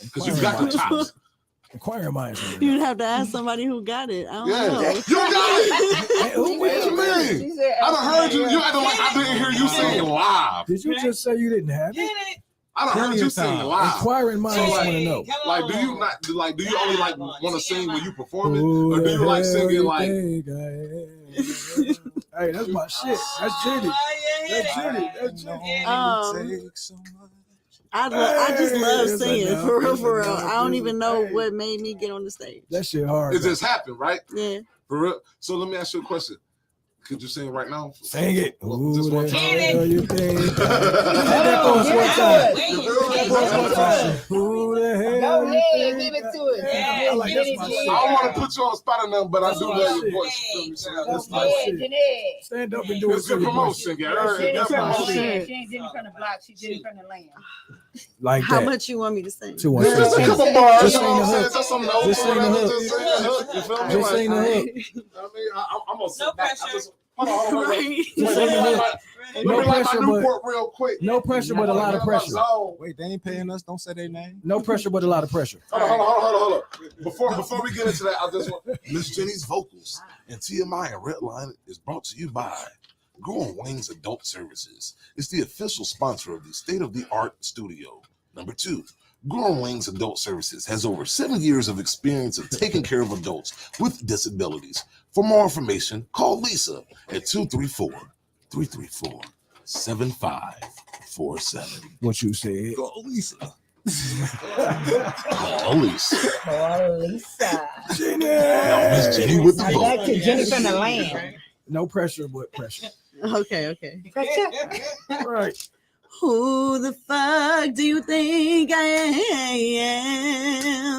Because you got the chops. Inquiring minds. You'd have to ask somebody who got it. I don't know. You got it. What you mean? I done heard you. You acting like I didn't hear you sing live. Did you just say you didn't have it? I done heard you sing live. Inquiring minds want to know. Like, do you not like? Do you only like want to sing when you perform it, or do you like singing like? Hey, that's my shit. That's Jenny. That's Jenny. I just love singing for real. I don't even know what made me get on the stage. That shit hard. It just happened, right? Yeah. For real. So let me ask you a question. Could you sing right now? Sing it. Well, just one time. Hell you think? Hit that for us one time. Who the hell? Go you ahead, think? give it to us. I like Give that's it my to shit. I don't want to put you on the spot or nothing, but I do That's love my your voice. You feel me? So That's Go my ahead, shit. Jeanette. Stand up and do it. It's good promotion, Gary. That's my She shit. ain't did it from the block. She did it from the land. Like How that. much you want me to sing? 216. Just a couple bars. Just You know sing the what I'm saying? hook. Just something Just sing the hook. Just sing the hook. You feel me? Just sing the hook. I mean, I'm gonna sit back. I just hold on, wait. Just sing the hook. Let No me light pressure, my but Newport real quick. no pressure, but a lot of pressure. Wait, they ain't paying us. Don't say their name. No pressure, but a lot of pressure. Hold on. Before we get into that, I just want Miss Jenny's vocals and TMI and Redline is brought to you by Growing Wings Adult Services. It's the official sponsor of the state-of-the-art studio. Number 2, Growing Wings Adult Services has over 7 years of experience of taking care of adults with disabilities. For more information, call Lisa at 234-334-7547. What you said. Call Lisa. Call Lisa. Oh, Lisa. Now, Miss Jenny with the Back vote. to Jenny from the land. No pressure, but pressure. Okay. Right. Who the fuck do you think I am?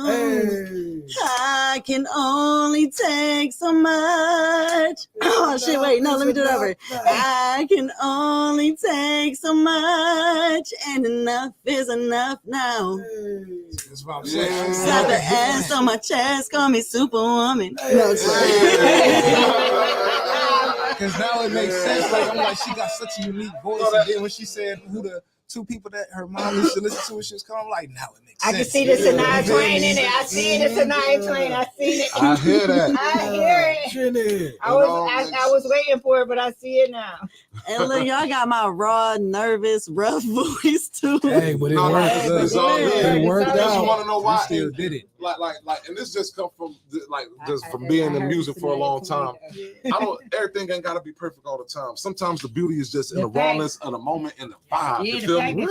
Hey. I can only take so much. Oh shit, wait, no, let me do it over. I can only take so much, and enough is enough now. That's what I'm saying. Slap the ass on my chest, call me Superwoman. No, Because now it makes sense. Like I'm like, she got such a unique voice. And then when she said who the 2 people that her mom used to listen to when she was coming, I'm like, now it makes sense. I can see the Sanaa Twain in it. I see the Sanaa Twain. I see it. I hear that. I hear it. Jenny. I was waiting for it, but I see it now. and look, y'all got my raw, nervous, rough voice too. Hey, but it No, worked. it's all good. It worked I just out. want to know You why. still did it. Like, and this just come from from being in music for a long time. Everything ain't gotta be perfect all the time. Sometimes the beauty is just in the rawness of the moment and the vibe. You feel me?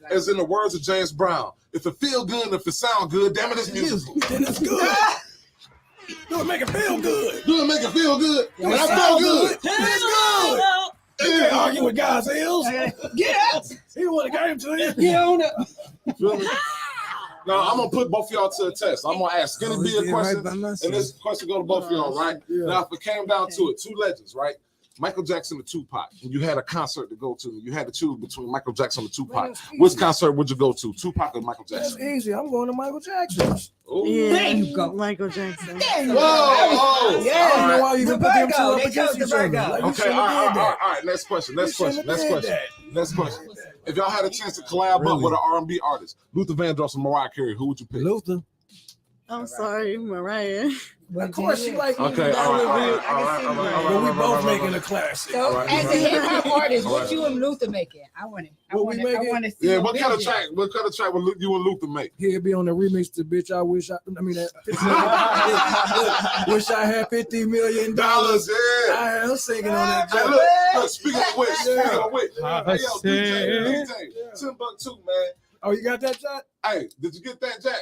As in the words of James Brown, if it feel good and if it sound good, damn it, it's musical. Then it's good. Do it make it feel good. Do it make it feel good? Do it And I sound feel good. Then it's good. You can't argue with God's heels. Get up. He would have gave to you. Get on up. Feel me? Now I'm gonna put both of y'all to a test. I'm gonna ask Skinny B a question, and this question go to both of y'all, right? Yeah. Now, if it came down to it, 2 legends, right? Michael Jackson and Tupac. And you had a concert to go to. You had to choose between Michael Jackson and Tupac. Which concert would you go to, Tupac or Michael That's Jackson? easy. I'm going to Michael Jackson's. Ooh. Yeah, There you go. Michael Jackson. There you Whoa, go. whoa. I don't know why you even put them two up They chose against the each other. Virgo. Like, you Okay, shouldn't all have did that. right. Next question. You shouldn't have did that. Next question. If y'all had a chance to collab up Really? with an R&B artist, Luther Vandross and Mariah Carey, who would you pick? Luther. I'm sorry, Mariah. Of course, she like me. Okay, all right. But we both making a classic. So, All right, as all a right. hip hop artist, All what right. you and Luther making? I want it. I What want we it. I making? want to see. Yeah, the what kind of video. track? What kind of track would you and Luther make? He'll be on the remix to Bitch I Wish I mean that Wish I Had $50 million. Dollars, yeah. I am singing on that Hey, joint. look, speaking of which, hey, yo, DJ, Timbuktu, man. Oh, you got that shot? Hey, did you get that, Jack?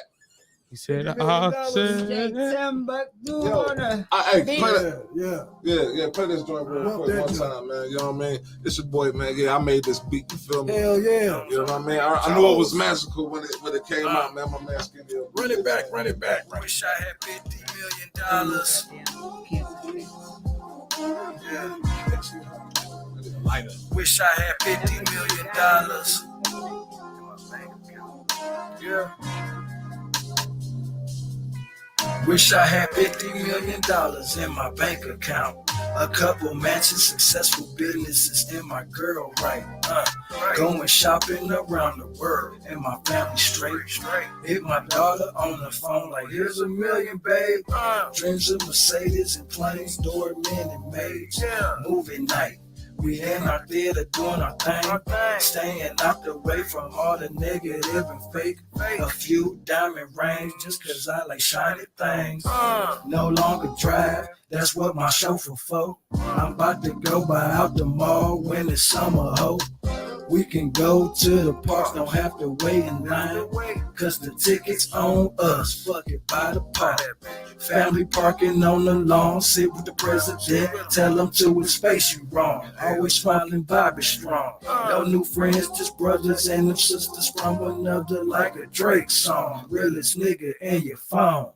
He said, $50 said, Timbuktu Yo. on a Hey, play that. Yeah. Play this joint real Love quick that one joint. time, man. You know what I mean? It's your boy, man. Yeah, I made this beat. You feel me? Hell yeah. You know what I mean? I knew it was magical when it came out, man. My man Skinny. Run it back. Wish I had $50 million. Wish I had $50 million. Yeah. Wish I had $50 million in my bank account. A couple mansions, successful businesses, and my girl right. Going shopping around the world, and my family straight. Hit my daughter on the phone like, here's $1 million, babe. Dreams of Mercedes and planes, doormen and maids. Movie night. We in our theater doing our thing, staying out the way from all the negative and fake. A few diamond rings just cause I like shiny things. No longer drive, that's what my chauffeur for. I'm about to go buy out the mall when it's summer, ho. We can go to the parks, don't have to wait in line. Cause the tickets on us, fuck it by the park. Family parking on the lawn, sit with the president, tell them to his face you wrong. Always smiling, Bobby strong. No new friends, just brothers and them sisters from another like a Drake song. Realest nigga in your phone.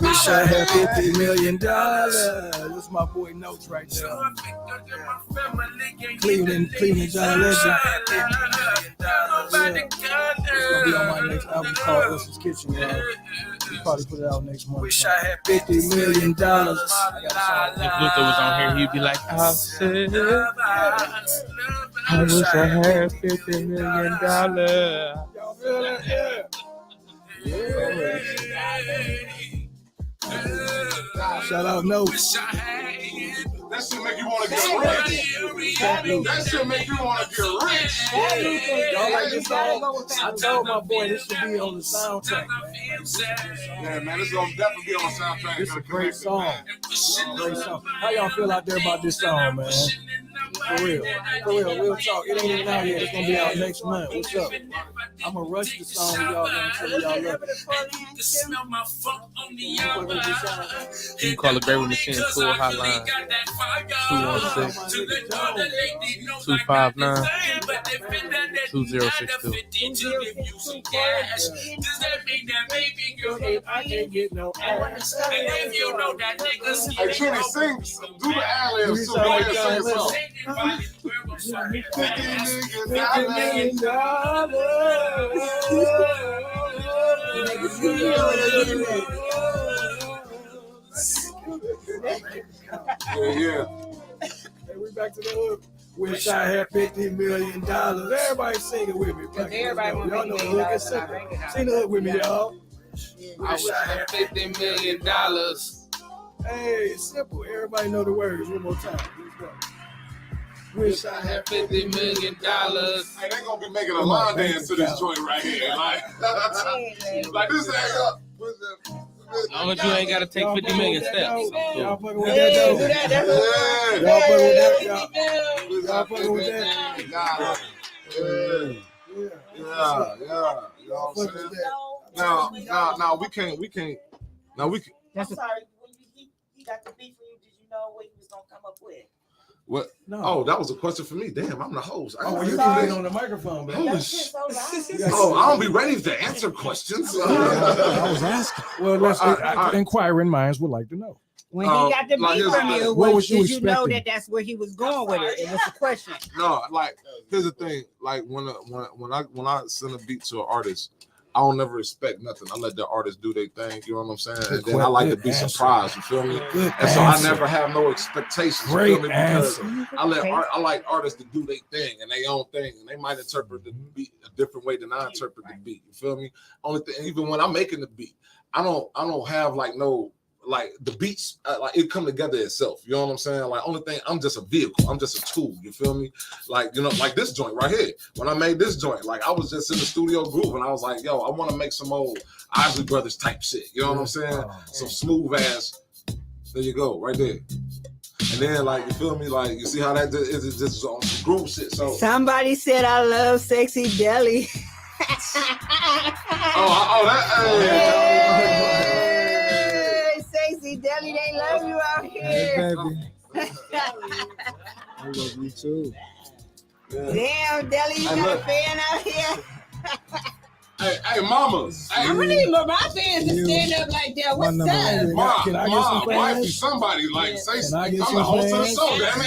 Wish I had $50 million. That's my boy Notes right there. Cleveland John Legend. It's gonna be on my next album called Wilson's Kitchen. We'll probably put it out next month. Wish I had $50 million. If Luther was on here, he'd be like, I said, I wish I had $50 million. Y'all feel that? Yeah. Shout out Notes. That shit make you want to get rich. That shit make you want to get rich. Y'all like this song? I told my boy this should be on the soundtrack. Yeah, man, this is gonna definitely be on the soundtrack. This is a great song. Great song. How y'all feel out there about this song, man? For real, real talk. It ain't even out yet. It's gonna be out next month. What's up? I'm gonna rush the song. Y'all gonna tell y'all love it. You can call the Gravy Machine Tool Hotline 216-259-2062. I can't get no ass. Hey, Trini, sing, do the ad-libs too. Go ahead, sing a song. $50 million. Yeah. Hey, we back to the hook. Wish I had $50 million. Everybody sing it with me. Everybody want y'all know the hook. Sing the hook with me, y'all. I wish I had $50 million. Hey, it's simple. Everybody know the words. One more time. Let's go. Wish I had $50 million. Hey, they gonna be making a line dance to this joint right here. Like this ain't up. As long as you ain't got to take 50 million steps. Y'all fucking with that, though. Y'all fucking with that. Y'all fucking with that. Yeah. You know what I'm saying? Now we can't. Now we can. I'm sorry. When he got the beat for you, did you know what he was gonna come up with? What? No. Oh, that was a question for me. Damn, I'm the host. Oh, you can on the microphone, man. Holy shit. Oh, I don't be ready to answer questions. I was asking. Well, let's inquiring minds would like to know. When he got the beat from you, what was you did you know expecting? that's where he was going with it? It was a question. No, like here's the thing. Like when I send a beat to an artist, I don't never expect nothing. I let the artist do their thing. You know what I'm saying? And then I like to be surprised. You feel me? And so I never have no expectations. You feel me? Because I like artists to do their thing and their own thing, and they might interpret the beat a different way than I interpret the beat. You feel me? Only thing, even when I'm making the beat, I don't have like no. Like the beats, like it come together itself. You know what I'm saying? Like only thing, I'm just a vehicle. I'm just a tool. You feel me? Like like this joint right here. When I made this joint, like I was just in the studio groove, and I was like, yo, I want to make some old Isley Brothers type shit. You know what I'm saying? Some smooth ass. There you go, right there. And then like you feel me? Like you see how that is just on some groove shit. So somebody said I love Sexy Deli. Sexy Deli, they love you out here. Hey, baby. I love you too. Damn, Deli, you got a fan out here? Hey, mama. I'm gonna need my fans to stand up like that. What's up? Can I get some fans? Somebody like say something. I'm the host of the show, damn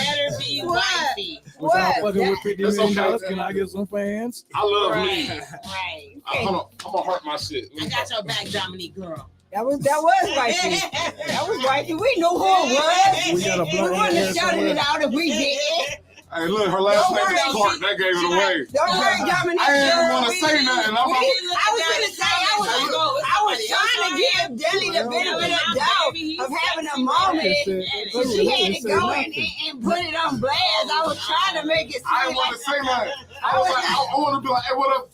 it. Without fucking with $50 million, can I get some fans? I love me. Right. Hold on, I'm gonna heart my shit. I got your back, Dominique girl. That was wifey. That was wifey. We knew who it was. We got a We wouldn't have shouted it out if we did. Hey, look, her last name is Clark. That gave it away. Don't worry, Dominique. I didn't even want to say nothing. I was gonna say I was trying to give Deli the benefit of the doubt of having a moment, but she had to go and put it on blast. I was trying to make it. I didn't want to say nothing. I was like, I want to be like, hey, what up?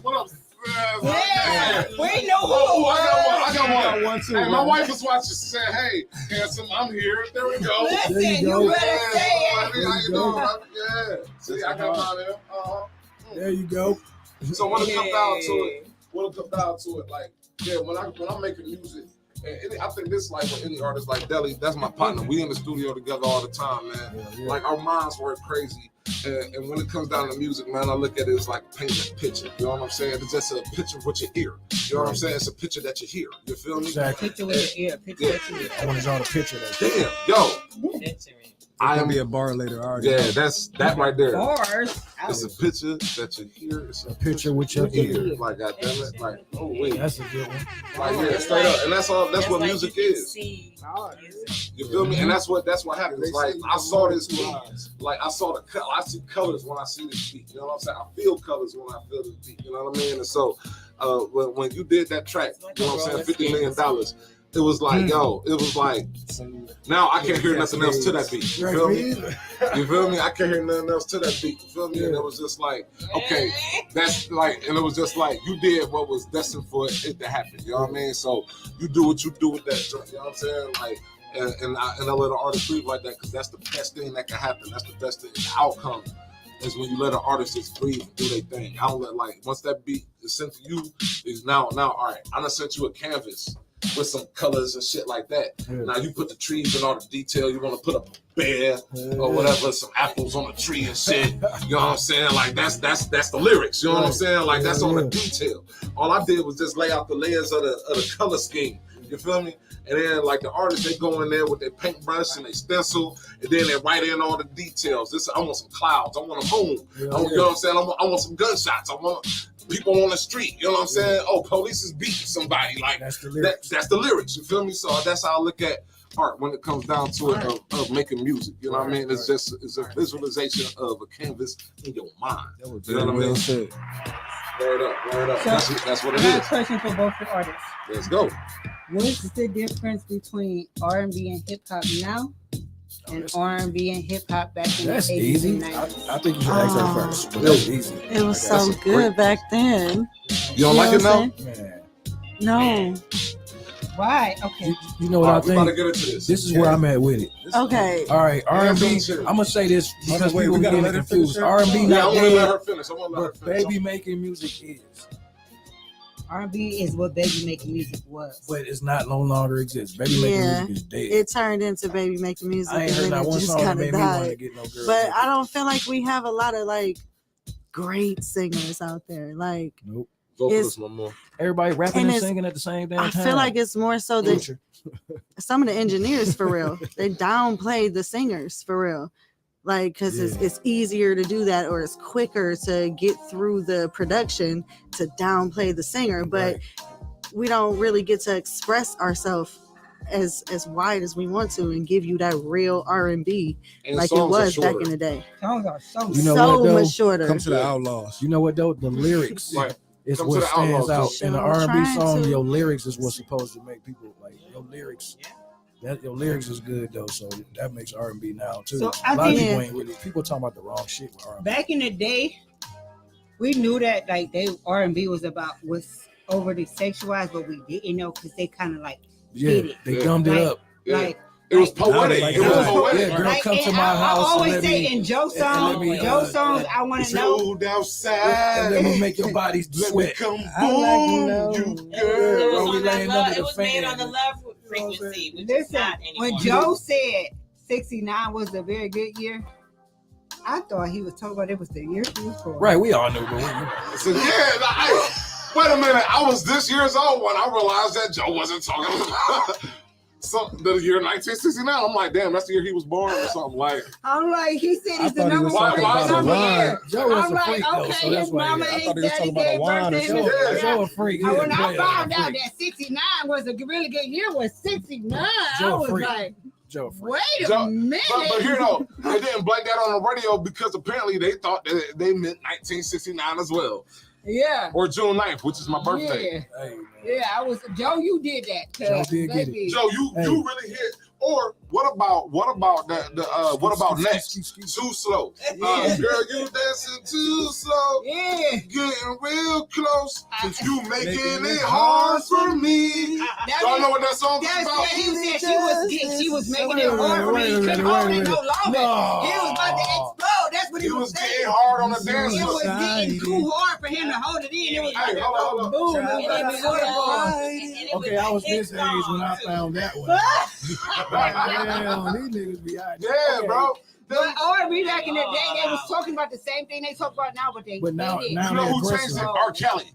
What up? Yeah, we know who Oh, it I got one too. Hey, my wife was watching. She said, "Hey, handsome, I'm here." There we go. Listen, There you you go. better say it. How you doing, brother? Yeah. See, I got mine there. There you go. So when it come down to it, like, yeah, when I'm making music, and I think this like with any artist like Deli, that's my partner. We in the studio together all the time, man. Yeah. Like our minds work crazy. And when it comes down to music, man, I look at it as like painting a picture. You know what I'm saying? It's just a picture with your ear. You know what I'm saying? It's a picture that you hear. You feel me? Exactly. Picture with your ear. Picture with your ear. I want to draw the picture. That Damn, yo. I am be a bar later. Already. Yeah, that's that right there. Bars. It's a picture that you hear. It's a picture with your ear. Like, goddamn it. Like, oh wait. That's a good one. Like, yeah, straight up. And that's all. That's what music is. You feel me? And that's what happens. Like, I saw this beat. Like, I saw the color. I see colors when I see this beat. You know what I'm saying? I feel colors when I feel this beat. You know what I mean? And so, when you did that track, you know what I'm saying? $50 million. It was like, yo, it was like, now I can't hear nothing else to that beat. You feel me? You feel me? I can't hear nothing else to that beat. You feel me? And it was just like, okay, that's like, and it was just like, you did what was destined for it to happen. You know what I mean? So you do what you do with that joint. You know what I'm saying? Like, and I let an artist breathe like that because that's the best thing that can happen. That's the best thing. The outcome is when you let an artist just breathe and do their thing. I don't let, like, once that beat is sent to you, is now, all right, I done sent you a canvas with some colors and shit like that. Now you put the trees and all the detail. You want to put a bear or whatever, some apples on the tree and shit. You know what I'm saying? Like that's the lyrics. You know what I'm saying? Like that's all the detail. All I did was just lay out the layers of the color scheme. You feel me? And then like the artists, they go in there with their paintbrush and they stencil, and then they write in all the details. I want some clouds. I want a moon. You know what I'm saying? I want some gunshots. I want people on the street. You know what I'm saying? Oh, police is beating somebody. Like that's the lyrics. You feel me? So that's how I look at art when it comes down to it of making music. You know what I mean? It's a visualization of a canvas in your mind. You know what I mean? Word up. So, that's what it I got is. a question for both the artists. Let's go. What's the difference between R&B and hip hop now and R&B and hip hop back in That's the 80s easy. and 90s? I think you should ask that first. But that's easy. It was so good back then. You don't like it now? Man. No. Why? Okay. You know what I We about to think? get into this. This is where I'm at with it. Okay. All right, R&B. I'm gonna say this because people get confused. R&B not I want to let her dead, finish. but baby making music is. R&B is what baby making music was. But it's not no longer exists. Baby making Yeah, music is dead. it turned into baby making music, I ain't and heard then not it one just song that kind of made me want to died. get no girl. But I don't feel like we have a lot of like great singers out there. Like, nope. Vocalists no more. Everybody rapping and and it's- singing at the same damn I time. feel like it's more so that some of the engineers, for real, they downplay the singers for real. Like, because it's easier to do that, or it's quicker to get through the production to downplay the singer. But we don't really get to express ourselves as wide as we want to and give you that real R&B And like it songs are was back shorter. in the day. Songs are so You know so what, though? much shorter. Come to the Outlaws. You know what though? The lyrics is Come to what the stands Outlaws, out. In an I'm R&B trying song, to. your lyrics is what's supposed to make people like your lyrics. Your lyrics is good though, so that makes R&B now too. So A I lot of think- people ain't really people talking about the wrong shit with R&B. Back in the day, we knew that like R&B was overly sexualized, but we didn't know because they kind of like hid it. They dumbed it up. Like It was poetic. Like, It was yeah, poetic. girl, come to and my I house. always and let say me- in Joe and let me, songs, I want to know. Cold outside. And let me make your body sweat. Come I like to boom, know. you It girl. was, we on that laying love, under it the was made fan. on the love frequency, which is Listen, not anymore. when Joe said 69 was a very good year, I thought he was talking about it was the year he was born. Right, we all knew, but I said, wait a minute. I was this year's old when I realized that Joe wasn't talking about the year 1969. I'm like, damn, that's the year he was born or something. Like, I'm like, he said I he's the thought he number was one talking about a number wine. here. Joe was I'm a like, freak though, okay, so that's his why mama I and thought he his was talking daddy about a gave wine or birth to something. him. Joe a freak. And Yeah, when I player, found out freak. that 69 was a really good year was 69, Joe I was freak. like, Joe a freak. wait a Joe- minute. but here though, they didn't blame that on the radio because apparently they thought that they meant 1969 as well, Yeah. or June 9th, which is my birthday. Yeah. Hey, man. Yeah, I was Joe. You did that. Joe did get it. baby. Joe, you really hit Or what about what about next? Too slow. Girl, you dancing too slow. Yeah. Getting real close. You making it hard for me. Y'all know what that song is That's about? what he said. She was making it hard for me. He couldn't hold it no longer. He was about to explode. That's what he was saying. Getting hard on the dance It floor. was getting too hard for him to hold it in. It was like hold on. boom. Okay, I was this age when I found that one. Damn, these niggas be out. Yeah, Okay. bro. But R&B back in the day, they was talking about the same thing they talk about now, but they Now You know who changed it? R. Kelly.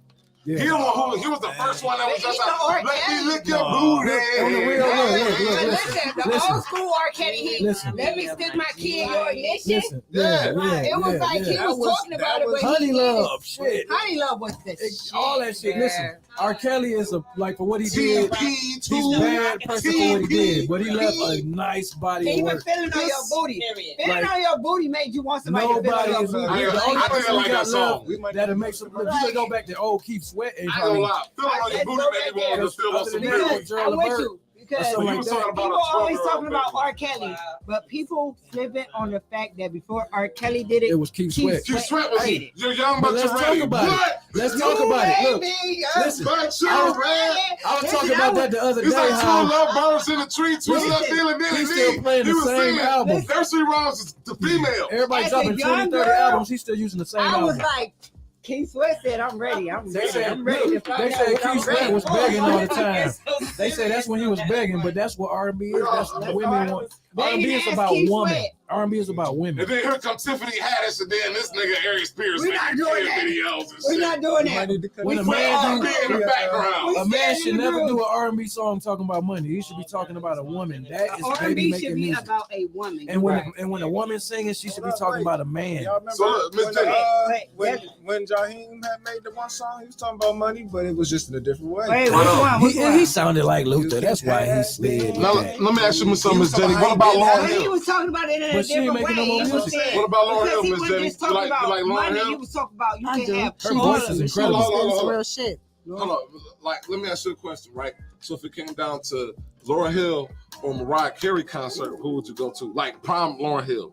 Yeah. He was the first one that was just R. like, let Kelly. me lick your No. booty. On the real, look. Listen, the old school R. Kelly hit. Listen. Let me stick my key in your ignition. Listen, yeah. It was like he was talking about it, but Honey he Love, shit. Honey Love was the shit. All that shit. Listen, R. Kelly is like for what he did. He's TP2. bad person for what he did, but he left a nice body of Even work. feeling on your booty. Feeling Like, on your booty made you want somebody to feel Nobody on is your the booty. only I person didn't like who got that song. love that'll make some. You can go back to old Keith Sweat and I ain't gonna lie. Feeling on your booty made me want to feel on some Because real. I'm with you. Because something You like was that. talking about people a always 12-year-old talking about baby. R. Kelly, but people slipping on the fact that before R. Kelly did it, It was Keith Sweat. Keith Sweat was Hey, you're young But but let's you're talk ready. about it. What? Let's talk about it. Look, baby, listen, But you're I was ready. talking about that the other It's day. like two How love birds in the tree, twiddling up, feeling he's still playing the same album. Nursery rhymes to female. Everybody As a dropping young 20, 30 girl, albums. He's still using the same I was album. like, Keith Sweat said, I'm ready. I'm They ready. said, I'm ready to look, find they out said what I'm Keith Sweat ready was for. begging all the time. They say that's when he was begging, but that's what R&B is. That's what women want. R&B is about women. R&B is about women. And then here comes Tiffany Haddish, and then this nigga Aries Spears We're not making doing kid that. videos and We're shit. not doing that. When a With man R&B in the background. a man should in the never group. do an R&B song talking about money. He should be talking about a woman. That is baby R&B should making be music. about a woman. And when Right. and when a woman's singing, she should be talking about a man. Y'all remember So look, Miss when, Jenny. when Jaheim had made the one song, he was talking about money, but it was just in a different way. Wait, which one? Which one? He sounded like Luther. That's why he slid. with Now, that. let me ask you something, Miss Jenny. What about Lauryn He Hill? was talking about it in a But she ain't different making way. no more He was music. saying- What about Lauryn because Hill, he Miss wasn't Jenny? just talking You about like Lauryn money. Hill? He was talking about you I can do. have Her voice is children. incredible. Hold on. It's real shit. Hold on. Like, let me ask you a question, right? So if it came down to Lauryn Hill or Mariah Carey concert, who would you go to? Like prime Lauryn Hill.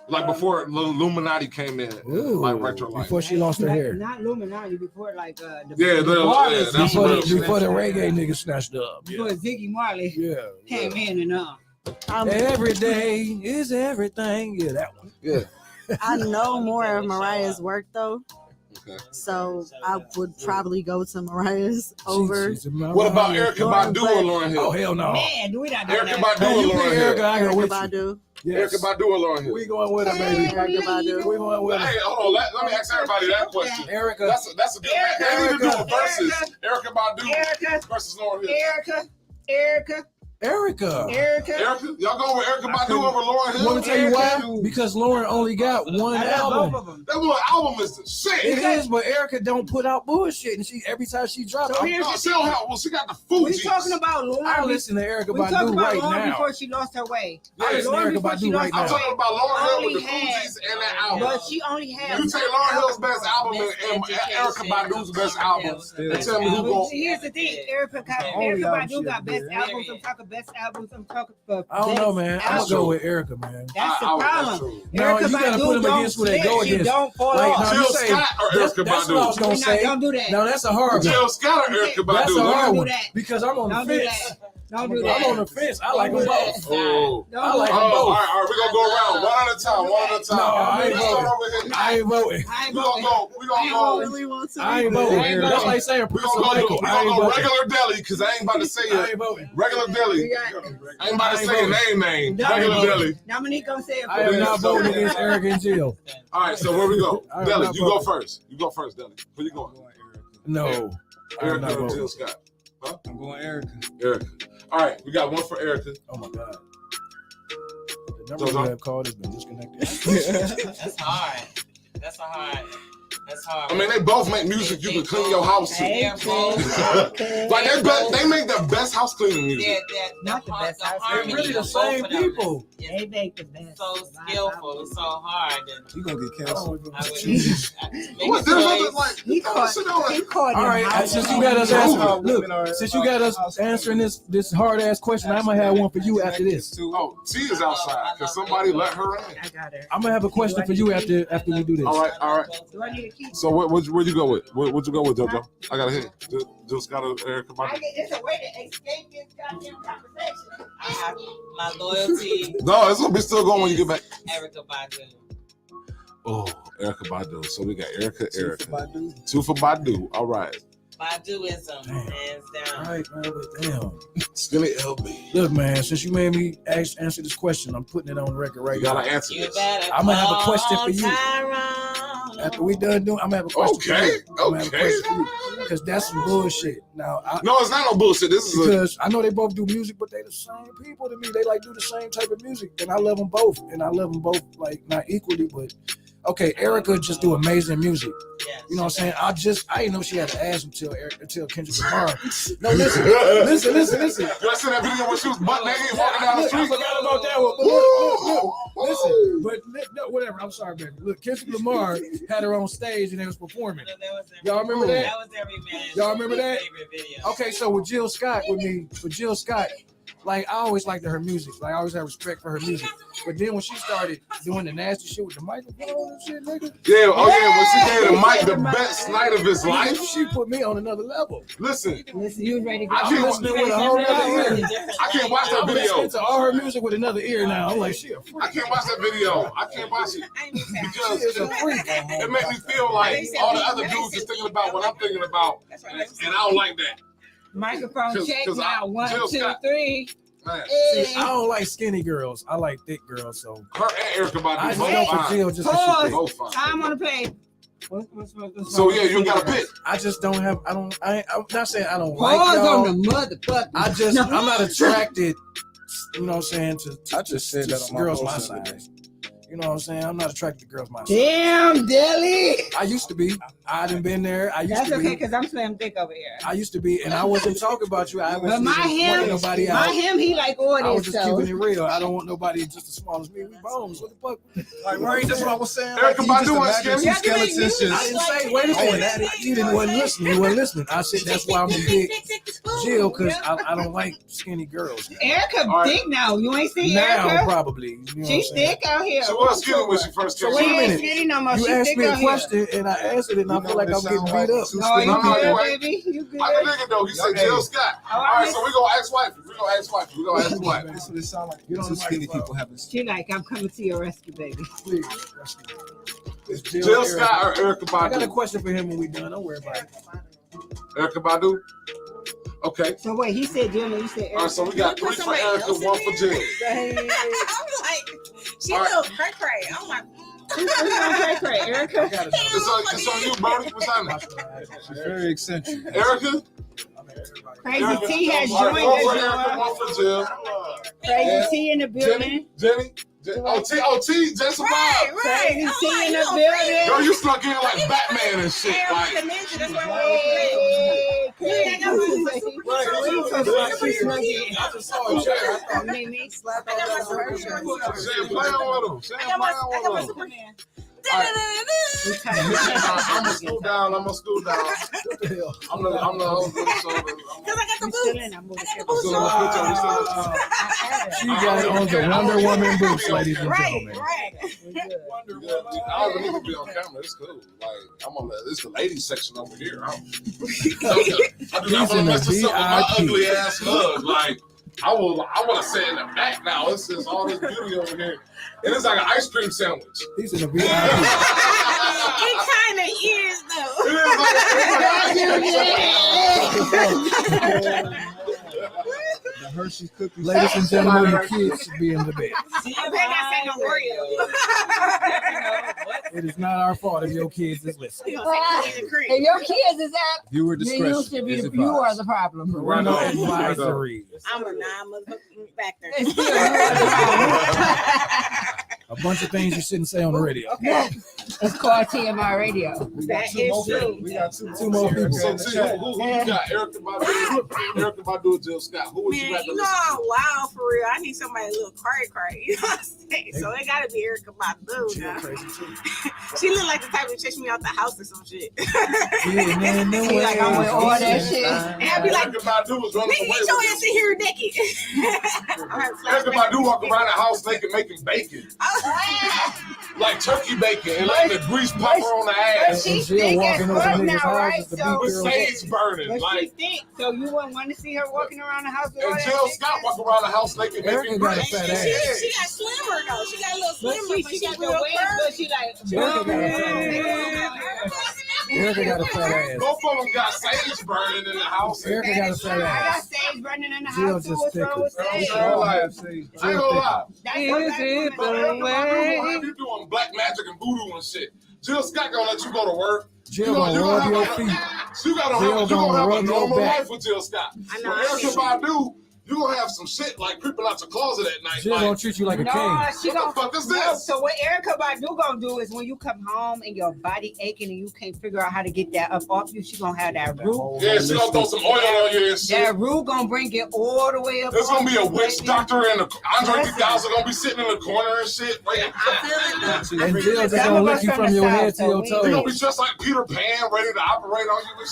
Like before Illuminati came in, Ooh, like right to life. before she lost her hair. Not Illuminati, before like the Yeah, Marley that's Before real the, shit. before the reggae nigga snatched up. before Ziggy Marley Yeah. came in and Every day is everything. Yeah, that one. Yeah. I know more of Mariah's work though, Okay. so I would probably go to Mariah's over. What about Erykah Badu or Lauryn Hill? Oh hell no. man, we not doing Erykah that. Badu or You pick Lauryn Erykah, Hill? I go Erykah with you. Badu. Yes. Erykah Badu or Lauryn Hill? We going with her, baby. Erykah Badu. We going with Hey, her. hold on. Let me ask everybody that question. Erica. That's a good. They need to do a versus. Erykah Badu Erica, versus Lauryn Hill. Erica, Erica. Erykah, y'all going with Erykah Badu over Lauryn Hill? Want to tell you why? Because Lauren only got one album. That one album is the shit. It is, but Erica don't put out bullshit, and she every time she drops, So here's No, the she don't thing. have. Well, she got the We Fugees. talking about Lauren. I listen to Erykah We talking Badu about right Lauren now. before she lost her way. I listen to Lauren Erykah before she Badu lost right her I'm now. talking way. about Lauryn Hill with the Only had- Fugees and that album. But she only had. You take Lauryn Hill's best album and Erykah Badu's best album, and tell me who But going. here's the thing, Erykah only album Badu she got ever best did. albums. I'm talking best albums. I'm talking for. I don't know, best man. I'm gonna albums. go with Erica, man. That's the I would- that's problem. true. No, Erykah you gotta Badu put them don't against who they slip. go She against. don't fall Like, off. no, Jill you say Scott or that's Erykah what I was Badu? gonna We're not- say. don't do that. No, that's a hard one. Jill Scott or Erykah That's a Badu? hard Don't do one that. because I'm on the Don't do fence. that. Don't do I'm that. on the fence. I like them both. Oh. I like them All both. right, we're gonna go around one at a time. One at a time. No, I ain't Let's start voting. over here. I ain't voting. I ain't We gonna voting. go. We gonna go. Really want to. I ain't voting. I ain't That's voting. like saying We Prince gonna go. Michael. We I gonna ain't go voting. regular deli because I ain't about to say I it. ain't voting. Regular deli. We got- I ain't about to I ain't say voting. name. Dominique- Regular deli. Dominique gonna say it I am first. not voting against Erica and Jill. All right, so where we go? I am Deli, not you go voting. first. You go first, Deli. Where you going? No, I'm Erykah not or voting. Jill Scott? Huh? I'm going Erica. Erykah. All right, we got one for Erykah. Oh my god. The number you have called has been disconnected. That's hard. That's a hard. That's hard. I mean, they both make music you can clean your house to. They're both. Like they make the best house cleaning music. Not the best house. They're really the same people. They make the best. So skillful. It's so hard. You gonna get canceled. What? There's other like. He caught All right, since you got us answering, look, since you got us answering this hard ass question, I'm gonna have one for you after this. Oh, T is outside. Can somebody let her in? I got her. I'm gonna have a question for you after we do this. All right. Do I need a key? So where'd you go with? Where'd you go with, JoJo? I gotta hit. Just gotta Erica. It's a way to escape this goddamn conversation. I have my loyalty. No, it's gonna be still going when you get back. Erica Badu. Oh, Erica Badu. So we got Erica. Two for Badu. All right. Baduism, hands down. All right, man, but damn. Skinny LB. Look, man, since you made me answer this question, I'm putting it on the record right You now. gotta answer this. I'm gonna have a question for you. Tyrone. After we done doing, I'm gonna have a question for you. Okay. Because that's some bullshit. Now, No, it's not no bullshit. This is because I know they both do music, but they the same people to me. They like do the same type of music, and I love them both. And I love them both like not equally, but okay. Erica just do amazing music. Yes. You know what I'm saying? I didn't know she had an ass until Kendrick Lamar. No, listen. You seen that video when she was butt naked walking down the street? I forgot about that one. But listen, but whatever. I'm sorry, baby. Look, Kendrick Lamar had her on stage and they was performing. Y'all remember that? That was every man. Y'all remember that? Favorite video. Okay, so with Jill Scott, like I always liked her music. Like I always had respect for her music. But then when she started doing the nasty shit with the microphone and shit, nigga. Yeah, when she gave the Mike the best night of his life. She put me on another level. Listen, you ready to I'm listening with a whole other ear. I can't watch that I'm video. listening to all her music with another ear now. I'm like, she a freak. I can't watch that video. I can't watch it because She is a freak. it made me feel like all the other dudes is thinking about what I'm thinking about, and I don't like that. Microphone check now. 1, Jill 2, Scott. 3. Man, See, I don't like skinny girls. I like thick girls. So her and Erica I Badu just both go for fine. Jill just 'cause she thick. Both fine. Time on the play. So yeah, you got a pick. I just don't have. I'm not saying I don't Pause like y'all. on the motherfucker. I'm not attracted. You know what I'm saying? I just said that on my girls my post the other size. You know what I'm saying? I'm not attracted to girls my size. Damn, Dilly. I used to be. I done been there. I used That's to okay, be. because I'm slim thick over here. I used to be, and I wasn't talking about you. I But wasn't my him, nobody out. he like I was orders, just so. keeping it real. I don't want nobody just as small as me. We bones. What the fuck? Like, right, that's what I was saying. Erica Like, you Badu just and imagine Skinny. two skeletons just. I didn't say. Wait a minute. You didn't wasn't listening. You wasn't listening. I said that's why I'm a big Jill because I don't like skinny girls. Erica All right. thick now. You ain't see Now Erica? probably. You know what I'm She's saying? thick out here. So what skinny when she first came? So wait a She ain't minute. skinny no more. You She asked thick me a out here. question and I answered it, and I feel like I'm getting beat up. No, you No, good, you ain't. baby. You good. I can dig it though. He said Jill Scott. All right, so we gonna ask wifey. We gonna ask wifey. That's what it sounds like. You don't Two like skinny it, people having. She like, I'm coming to your rescue, baby. Please. It's Jill Scott or Erica I got a Badu? question for him when we done. Don't worry about it. Erica Badu. Okay. So wait, he said Jill, and you said Erica. All right, so we got 3 for Erica, 1 for Jill. I'm like, she All right. little cray cray. I'm like, Erica. It's on you, Bernie. What's happening? She's very eccentric. Erica? Crazy T has All right, joined 1 for us, Erica, y'all. 1 for Jill. Crazy T in the building. Jenny? T, Jason Bob. Crazy I'm T like, in you the don't building. Yo, you stuck in like Batman and shit. Erica Like, the ninja. That's why we're Hey, I just saw a chair. Mimi. Shane playing with him. Shane I got my playing with him. Superman. I'm gonna school down. I'm the host of the show. Because I got the boots. I got the boots So on. She got on the Wonder Woman boots, ladies and Right, gentlemen. right. I don't even need to be on camera. It's cool. Like it's the ladies section over here. I do not want to mess this up with my ugly ass hug. Like I want to sit in the back now. It's just all this beauty over here. And it's like an ice cream sandwich. He's in the VIP. It kind of is, though. It is like The Hershey's cookies. Ladies and gentlemen, the kids should be in the bed. I better not say no Oreo. It is not our fault if your kids is listening. If your kids is up, Viewer then you discretion should be. is You are advised. the problem. Parental advisory. I'm a non-Muslim back there. It's still you are the problem. A bunch of things you shouldn't say on the radio. Okay. It's called TMI Radio. That is true. We got two more people. So, T, who you got? Erica Badu, Jill Scott. Who would you Man, rather you know listen I'm wild for real. I need somebody a little cray. You know what I'm saying? So it gotta be Erica Badu. She Now. crazy too. She look like the type to chase me out the house or some shit. Yeah, man, no She like I'm with all that shit. And I'd be like, Erica Badu was running nigga, away get your with ass in here naked. Erica Badu walk around the house naked making bacon. Like turkey bacon and letting the grease pop her on the ass. She's Jill thick as walking over fuck niggas' now, right? houses to So, beat With girls. sage burning. but she Like, thick. So you wouldn't want to see her walking around the house with all and that Jill thick Scott shit? walk around the house naked Erica making got a grits. fat And ass. she got slimmer though. She got a little But slimmer, but she she got the real waist, firm. but she like. Erica got a fat ass. Erica got a fat ass. Both of them got sage burning in the house. Erica got a fat I got ass. sage burning in the Jill house too. just What's wrong with thicker. sage? I ain't gonna lie. That's what black women do. Erica Badu have you doing black magic and voodoo and shit. Jill Scott gonna let you go to work. Jill gonna rub your feet. You Jill gonna gonna have a rub your normal back. life with Jill Scott. I know, But I Erica see. Badu, you gonna have some shit like creeping out your closet at night. Jill Like, gonna treat you like a No, king. she what the gonna. fuck is No, this? so what Erica Badu gonna do is when you come home and your body aching and you can't figure out how to get that up off you, she gonna have that root. Yeah, she gonna throw some oil on you and shit. That root gonna bring it all the way up. There's gonna be a off you, witch baby. doctor and Andre 3000 gonna be sitting in the corner and shit. Waiting. I feel it though. And Jill just Some gonna of lick us you from from the your South, head to so your we- You gonna be toes. just like Peter Pan, ready to operate on you and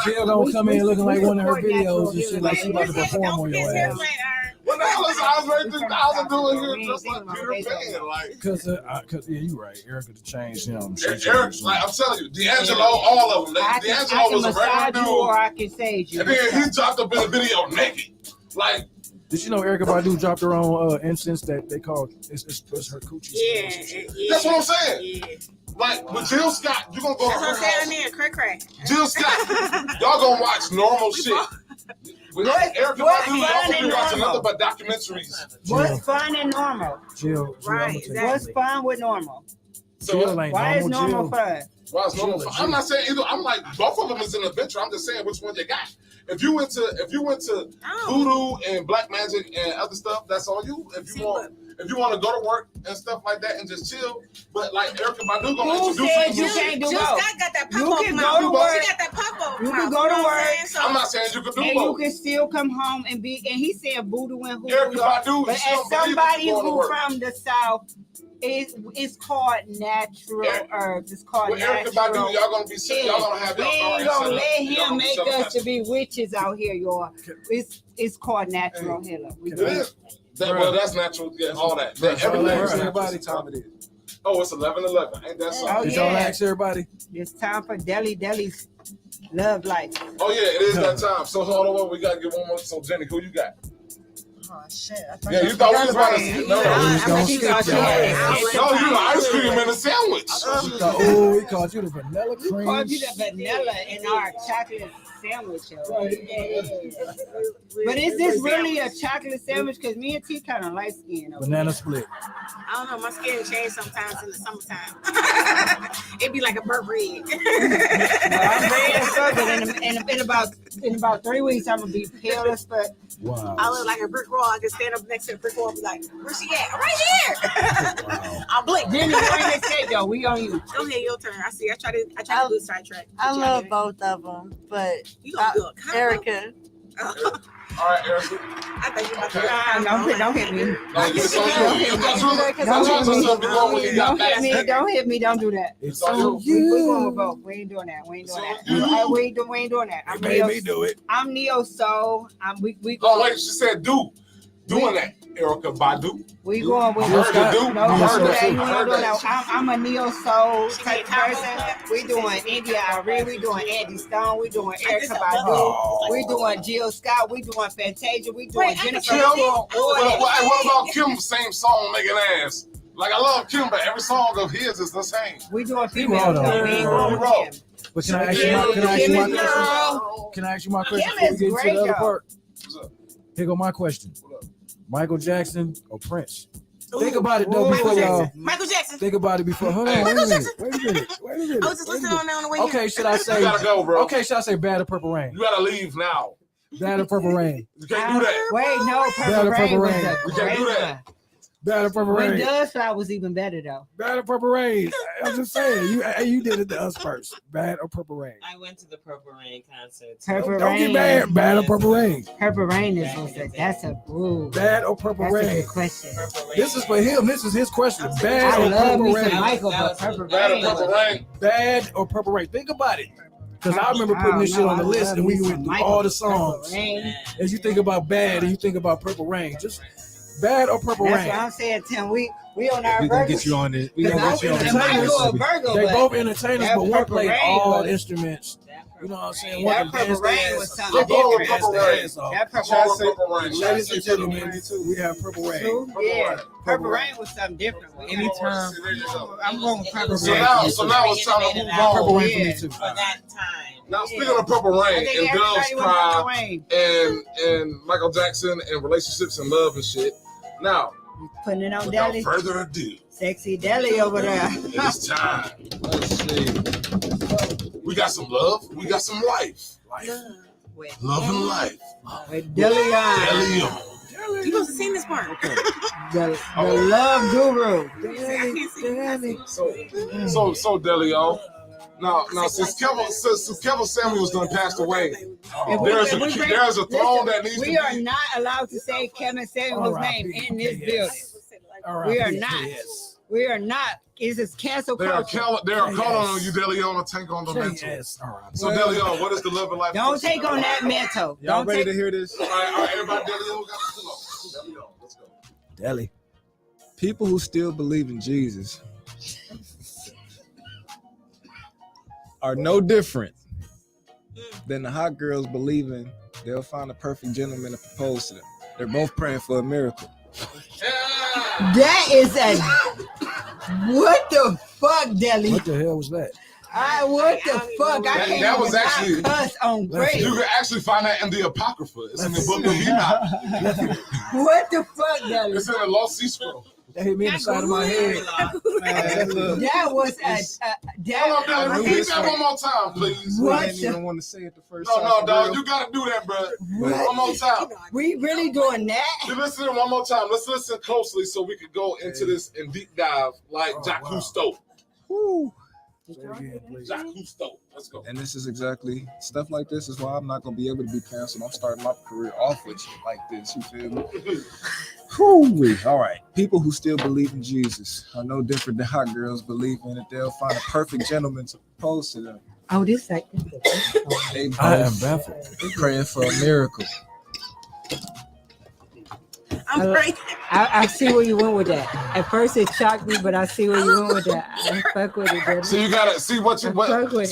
shit. Jill gonna come in looking like one of her support natural videos and shit healing. like she about to perform on your ass. What the hell is Andre We from the 3000 South, doing so here we just ain't like thinking Peter about they Pan? Like, Cause yeah, you right. Erica to change him. and Eric, like I'm telling you, D'Angelo, all of them. I D'Angelo can was a massage regular you or dude, I can sage you. and then he dropped up in the video naked. Like, Did you know Erica Badu dropped her own incense that they call it's her coochie? Yeah. that's what I'm saying. Yeah. Like with Jill Scott, you gonna go to That's what her I'm saying house. there, cray. Jill Scott, y'all gonna watch normal shit. With Erica what's Badu, y'all fun gonna and be watching normal? nothing but documentaries. What's fun and normal? Jill, Right, exactly. What's fun with normal? So Jill ain't Why is normal. normal Jill. fun? well, it's normal. Jill. I'm not saying either. I'm like both of them is an adventure. I'm just saying which one you got. If you went to voodoo and black magic and other stuff, that's on you. If you want to go to work and stuff like that and just chill, but like Erica Badu gonna Who introduce said you. you can't do Jill both? Scott got that You pop can up go to mouth. work. She got that pop up You mouth. can go to know what I'm work. saying? So- I'm not saying you could do And you both. can still come home and be. And he said voodoo and hoodoo. Erica y'all. Badu, But she as don't believe somebody you going to who work. from the South, it's called natural herbs. It's called With Erica natural. Badu, y'all gonna be sick. Y'all gonna have We y'all ain't already gonna set let up. Y'all him gonna make set up us to be witches out here, y'all. It's called natural healing. It is. Well, that's natural. Yeah, all that. Everybody time it is. Oh, it's 11:11. Ain't that something? Oh, Did y'all yeah. ask everybody? It's time for Deli's love life. Oh yeah, it is that time. So hold on, we gotta get one more. So Jenny, who you got? Oh shit! Yeah, you thought we was about to. No, gonna skip y'all. no, you the ice cream and a sandwich. Oh, he called you the vanilla We cream. called you the vanilla in our chocolate sandwich. Yo. But is this really a chocolate sandwich? Because me and T kind of light skin. Banana split. I don't know. My skin changes sometimes in the summertime. It'd be like a burnt red. I'm red as fuck, but in about 3 weeks, I'm gonna be pale as fuck. Wow. I look like a brick wall. I can stand up next to the brick wall and be like, "Where's she at? Right here." I'll blink. Then the one that said, "Yo, we on you." Go ahead, your turn. I see. I try to do a sidetrack. I love both of them, but You gonna do a combo? Erica. All right, Erica. I think you about to. Don't hit me. No, it's on you. Don't hit me. Don't do that. It's on you. We going with both. We ain't doing that. We ain't doing that. We ain't doing that. It made me do it. I'm Neo Soul. We Oh wait, she said doing that. Erica Badu. We going with You heard it, dude. No, You don't heard do that. that. You You don't heard do that. that. I'm a Neo Soul type person. We doing India Ari. We doing Andy Stone. We doing Erica Badu. We doing Jill Scott. We doing Fantasia. We doing Jennifer. Kim, We doing all that what about Kim? Same song making ass. Like I love Kim, but every song of his is the same. We doing Raw, female. though. We ain't going with Raw. Kim. But can I ask you my question? Can I ask you my question Kim before we get to is great, the other though. part? What's up? Here go my question. What up? Michael Jackson or Prince? Ooh. Think about it though Ooh. before y'all. Michael Jackson. Think about it before. Hold on, Hey, wait a Michael minute. Wait a minute. I was just listening on the way here. Okay, should I say? You gotta go, bro. Okay, should I say Bad or Purple Rain? You gotta leave now. Bad or Purple Rain? You can't do that. Wait, no, Bad Purple or Purple Rain was Rain? a We can't do great that. Bad or Purple When Rain. Does Fly was even better though. Bad or Purple Rain. I'm just saying, you did it to us first. Bad or Purple Rain. I went to the Purple Rain concert. Purple Don't get Rain. mad. Bad or Purple Rain. Purple Rain is that's a ooh. Bad or Purple That's a Rain. good question. This is for him. This is his question. Bad I or love Purple me some Rain. Michael, but Purple Bad Rain. or Purple Rain. Bad or Purple Rain. Think about it. Because I remember putting this shit on the list and we went through all the songs. As you think about Bad and you think about Purple Rain, just Bad or Purple That's Rain. what I'm saying, Tim. We on our We gonna Virgo. get you on this. We 'Cause gonna I get you on was this. in Michael a Virgo, They but both entertainers, that but one Purple played Rain all was- instruments. You know what I'm saying? That One can dance Purple Rain their was ass something off. different. Dance their ass off. That Purple Purple Rain. Ladies and gentlemen, we have Purple Rain. Yeah, Purple Rain was something different. Anytime. I'm going with Purple So Rain. now it's time to move on. Purple Rain for me Yeah. too. For that time. Now speaking of Purple I Rain think and Doves everybody was Purple Cry Rain. and Michael Jackson and relationships and love and shit. Now, Putting it on without Deli. further ado, Sexy Deli over there. it's time. Let's see. We got some love. We got some life. Love and life. With Deli on. Deli on. You supposed to sing this part. The love guru. So Delio. Now since Kevin Samuels done passed away, there's a throne that needs to We be. are not allowed to say Kevin Samuel's name in this building. We are not. We are not. It's just cancel They are culture. calling on you, Delio, to take on the mental. So Delio, what is the love and life? Don't take on that mental. Y'all Don't ready take. to hear this? All right, everybody, Delio got to go. Delio, let's go. Deli. People who still believe in Jesus are no different than the hot girls believing they'll find a perfect gentleman to propose to them. They're both praying for a miracle. That is a. What the fuck, Deli? What the hell was that? What the fuck? I can't That was even actually- cuss on grace. You can actually find that in the Apocrypha. It's in the book of Enoch. What the fuck, Deli? It's in the Lost Sea Scroll. That hit me in the side of my head. Man, look, That was a. Hold on, Delio, repeat that one more time, please. I What didn't the- even want to say it the first No, time. for dog, real. you gotta do that, bro. What? One more time. We really doing that? You listen one more time. Let's listen closely so we could go into this in deep dive like Jacques Cousteau. Woo. Say it again, please. Jacques Cousteau. Let's go. And this is exactly stuff like this is why I'm not gonna be able to be canceled. I'm starting my career off with shit like this. You feel me? Whew-wee. All right. People who still believe in Jesus are no different than hot girls believing that they'll find a perfect gentleman to propose to them. Oh, this like. They I am both baffled. praying for a miracle. I'm praying. I see where you went with that. At first it shocked me, but I see where you went with that. I fuck with it, Deli. So you gotta see what fuck with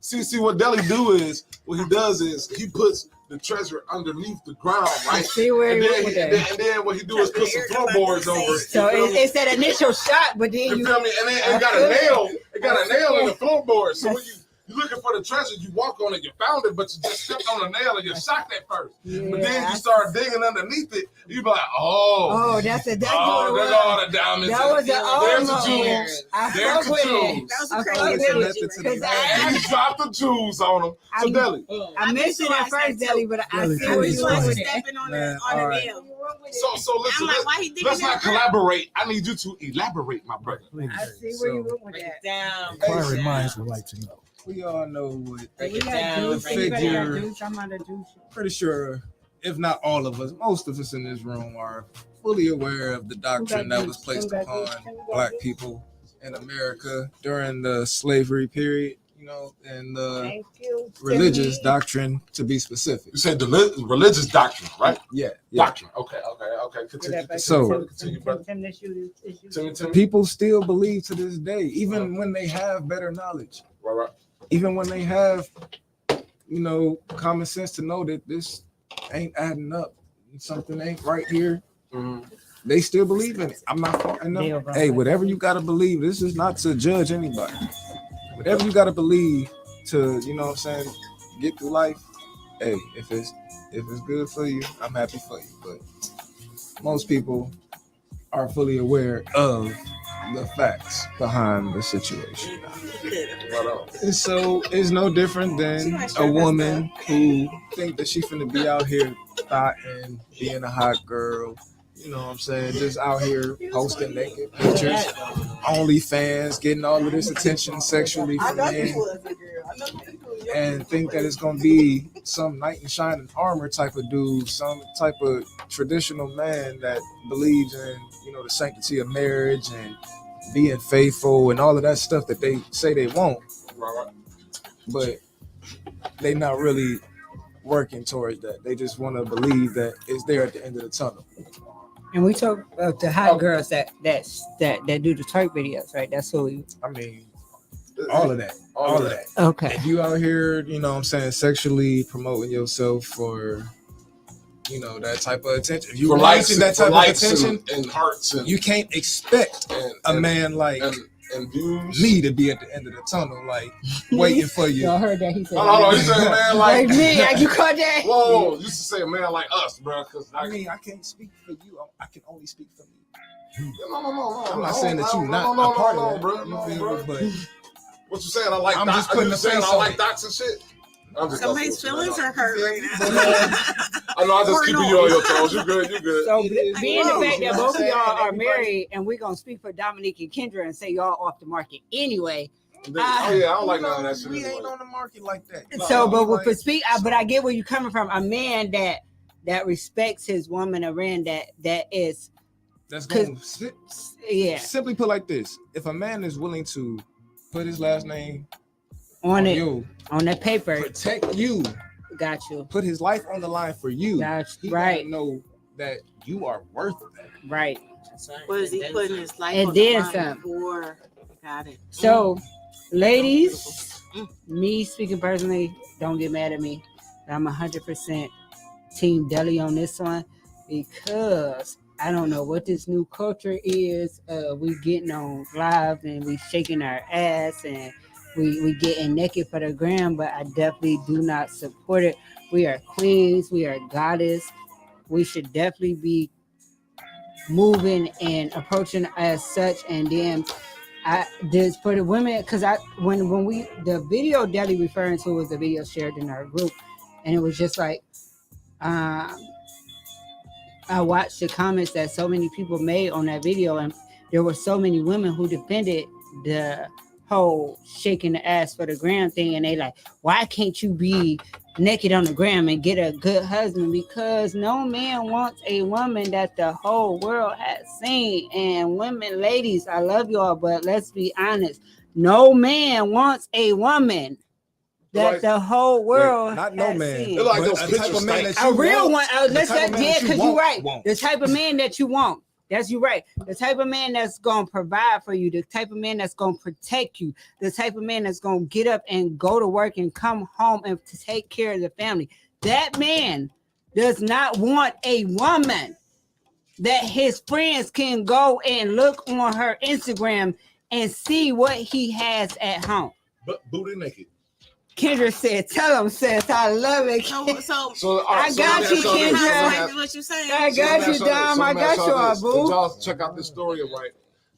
see what Deli do is what he does is he puts the treasure underneath the ground, I right? see where And you then, went with and, that. then, and then what he do is put some floorboards over it. So it's that initial shot, but then You you. feel me? And then it got a nail. It got a nail in the floorboard. So when you're looking for the treasure, you walk on it, you found it, but you just stepped on the nail and you're shocked at first. But then you start digging underneath it, you be like, Oh, that's there's what it all was. the diamonds. That was an There's the almost. jewels. I There's fuck the with jewels. it. That was I crazy fuck with energy it. right 'Cause there. And you drop the jewels on them. So I'm- Deli. I mentioned it first, Deli, but I Deli, see where please you go went ahead. with it. Stepping on Man, the all right. nail. So listen, I'm like, why he digging let's that not up? collaborate. I need you to elaborate, my brother. I see where you went with Break that. it down. Inquiring minds would like to know. We all know what Break We it got down. juice. Break it Anybody got figure. juice? I'm out of juice. pretty sure, if not all of us, most of us in this room are fully aware of the doctrine that was placed upon Black people in America during the slavery period, you know, and the Thank you. religious Timmy. doctrine, to be specific. You said the religious doctrine, right? Yeah. Doctrine. Okay. Continue. So- Continue, brother. Tim, this you- this you- Timmy. People still believe to this day, even when they have better knowledge, Right. even when they have, you know, common sense to know that this ain't adding up, something ain't right here. Mhm. They still believe in it. I'm not fucking Deal, up. bro. Hey, whatever you gotta believe, this is not to judge anybody. Whatever you gotta believe to, you know what I'm saying, get through life. Hey, if it's good for you, I'm happy for you. But most people are fully aware of the facts behind the situation. And so it's no different than a woman who think that she finna be out here thotting, being a hot girl, you know what I'm saying, just out here posting naked pictures, OnlyFans, getting all of this attention sexually from men, and think that it's gonna be some knight in shining armor type of dude, some type of traditional man that believes in, you know, the sanctity of marriage and being faithful and all of that stuff that they say they want, but they not really working towards that. They just want to believe that it's there at the end of the tunnel. And we talk about the hot girls that do the twerk videos, right? That's who we. I mean, all of that. Okay. If you out here, you know what I'm saying, sexually promoting yourself for, you know, that type of attention. If you For likes that type of likes attention and hearts, and you can't expect a man like and views. me to be at the end of the tunnel, like waiting for you. Y'all heard that? He said, Hold on, you said a man like me. Like you caught that? Whoa, you used to say a man like us, bro. Because I mean, I can't speak for you. I can only speak for me. No. I'm not saying that you're not a part of that, bro. You feel me? But what you saying? I like. I'm doc- just putting you the saying face I on like it. docs and shit. I'm just Somebody's feelings are hurt right now. I know. I just keeping you on your toes. You good? You good? So being the fact that both of y'all are Everybody- married, and we're gonna speak for Dominique and Kendra and say y'all off the market anyway. Oh yeah, I don't like none of that shit. We ain't anyway. on the market like that. So, but for speak, but I get where you're coming from. A man that respects his woman, a man that is, That's going yeah, simply put like this: if a man is willing to put his last name on it, you, on that paper, protect you, got you, put his life on the line for you, got he you, right, gotta know that you are worth that. right. That's right. What is he putting his life And on the then line some. for? Got it. So, ladies, me speaking personally, don't get mad at me. I'm 100% Team Deli on this one because I don't know what this new culture is. We getting on live and we shaking our ass and we getting naked for the gram, but I definitely do not support it. We are queens. We are goddess. We should definitely be moving and approaching as such. And then I did for the women, because when we the video Deli referring to was a video shared in our group, and it was just like I watched the comments that so many people made on that video, and there were so many women who defended the whole shaking the ass for the gram thing, and they like, why can't you be naked on the gram and get a good husband? Because no man wants a woman that the whole world has seen. And women, ladies, I love y'all, but let's be honest, no man wants a woman that Like- the whole world not no has man. seen. They're like But those a type pictures of man stank. that A you real want, one. the Let's type of say, man yeah, that you because you're want, right. won't. The type of man that you want. That's you right. The type of man that's gonna provide for you, the type of man that's gonna protect you, the type of man that's gonna get up and go to work and come home and to take care of the family. That man does not want a woman that his friends can go and look on her Instagram and see what he has at home. But booty naked. Kendra said, "Tell him, sis, I love it." So So I got you, Kendra. What you saying? I got you, Dom. I got you, Did boo. y'all check out this story, right?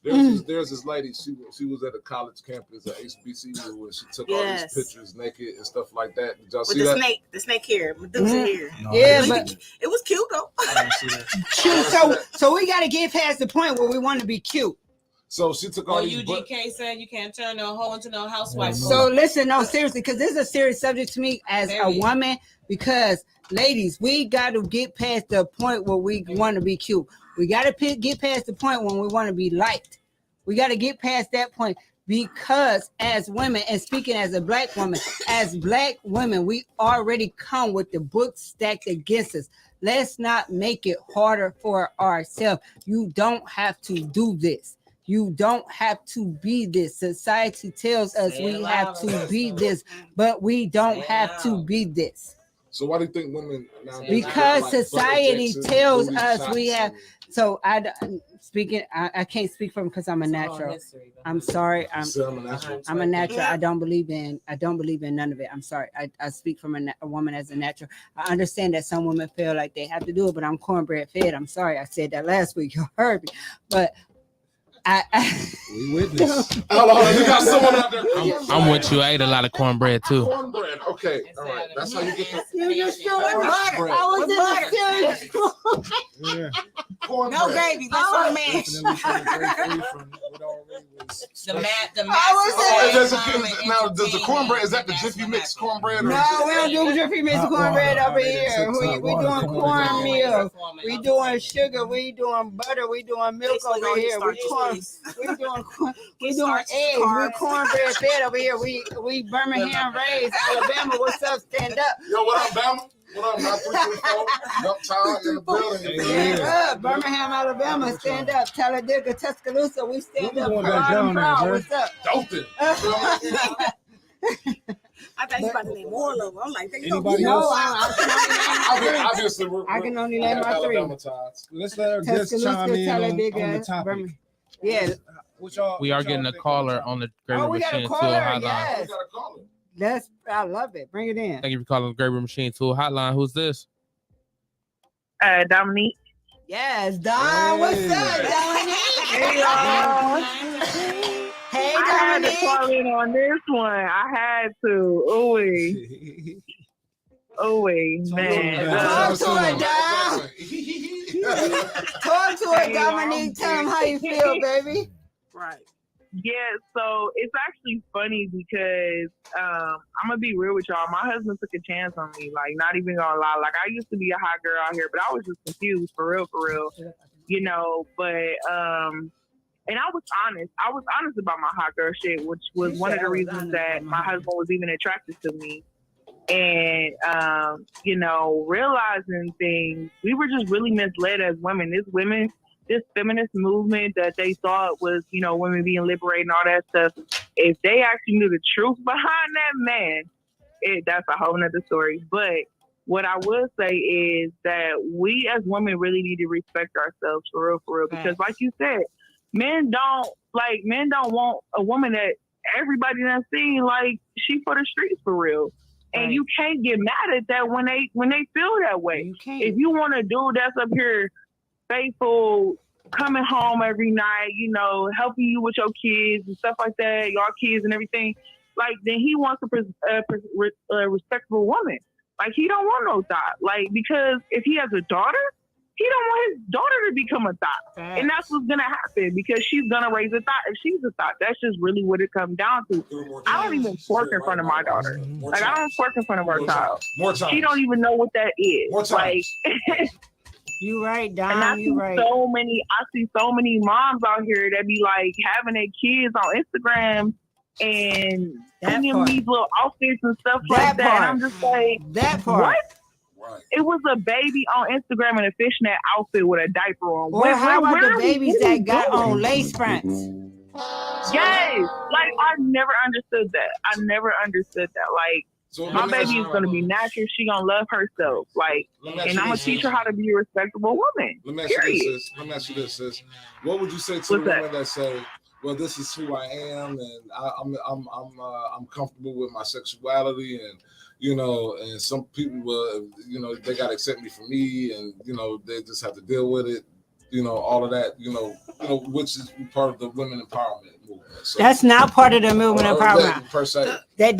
There's this lady. She was at a college campus at HBCU where she took all Yes. these pictures naked and stuff like that. Did y'all With see the that? snake hair, Medusa Mhm. hair. Yeah, but It was cute though. cute. So we got to get past the point where we want to be cute. So she took all Well, these. UGK said you can't turn a hoe into no housewife. So listen, no, seriously, because this is a serious subject to me as a Very. woman. Because ladies, we got to get past the point where we want to be cute. We got to get past the point when we want to be liked. We got to get past that point because as women, and speaking as a black woman, as black women, we already come with the book stacked against us. Let's not make it harder for ourselves. You don't have to do this. You don't have to be this. Society tells us Say it we have louder. to be this, but we don't Say it have to loud. be this. So why do you think women nowadays Because like butt society injections, tells booty us shots we have. and- So I can't speak from because I'm a natural. I'm sorry. So I'm a natural. I'm a natural. I don't believe in none of it. I'm sorry. I speak from a woman as a natural. I understand that some women feel like they have to do it, but I'm cornbread fed. I'm sorry. I said that last week. You heard me. But We witness. Hold on, you got someone out there. I'm with you. I ate a lot of cornbread too. Cornbread. Okay, all right. That's how you get the You just do it. butter. I was in a serious. Yeah. cornbread. No gravy. Let's go to mash. Definitely trying to break free from what already was. The mat, the Oh, mass. now, does the cornbread, is that the Jiffy Mix cornbread? Or No, we don't do Jiffy Mix cornbread over here. We doing cornmeal. We doing sugar. We doing butter. We doing milk over here. We doing eggs. We cornbread fed over here. We Birmingham raised, Alabama. What's up? Stand up. Yo, what up, Bama? What up, 9334? Yup, child in the building. Stand up. Birmingham, Alabama. Stand up. Talladega, Tuscaloosa. We stand up. going back down there, sir. What's up? Dothan. I thought you about to name more of them. I'm like, Anybody No, else? Obviously, I can only name my three. Alabama ties. Let's let her just Tuscaloosa, chime in on Talladega, the topic. Birmingham. Yeah. What y'all, We are what y'all getting a think caller about on the Great Oh, we got a Machine Tool caller. Hotline. Yes. You gotta call it. That's, I love it. Bring it in. Thank you for calling the Great Machine Tool Hotline. Who's this? Dominique. Yes, Don. What's up, Dominique? Hey, y'all. Hey, I had to Dominique. call in on this one. I had to. Ooh-wee. Ooh-wee, man. Talk to her, Dom. Talk to her, Hey, Dominique. Tell him how you feel, baby. Right. Yeah, so it's actually funny because I'm gonna be real with y'all. My husband took a chance on me, like not even gonna lie. Like I used to be a hot girl out here, but I was just confused for real, you know. But and I was honest. I was honest about my hot girl shit, which was one of the reasons that my husband was even attracted to me. And you know, realizing things, we were just really misled as women. This feminist movement that they thought was, you know, women being liberated and all that stuff. If they actually knew the truth behind that, man, that's a whole nother story. But what I will say is that we as women really need to respect ourselves for real. Because like you said, men don't want a woman that everybody done seen like she for the streets for real. And you can't get mad at that when they feel that way. If you want a dude that's up here faithful, coming home every night, you know, helping you with your kids and stuff like that, your kids and everything, like then he wants a respectable woman. Like he don't want no thought. Like because if he has a daughter, he don't want his daughter to become a thought. And that's what's gonna happen because she's gonna raise a thought. If she's a thought, that's just really what it comes down to. I don't even twerk in front of my daughter. Like I don't twerk in front of our child. She don't even know what that is. Like you right, Dom. And I see so many moms out here that be like having their kids on Instagram and sending them these little outfits and stuff like that. And I'm just like, what? It was a baby on Instagram in a fishnet outfit with a diaper on. Or how about the babies that got on lace fronts? Yes, like I never understood that. Like my baby is gonna be natural. She gonna love herself. Like, and I'm gonna teach her how to be a respectable woman. Let me ask you this, sis. What would you say to the women that say, "Well, this is who I am, and I'm comfortable with my sexuality, and you know, and some people will, you know, they gotta accept me for me, and you know, they just have to deal with it, you know, all of that, you know, which is part of the women empowerment movement." So, that's not part of the movement empowerment per se. They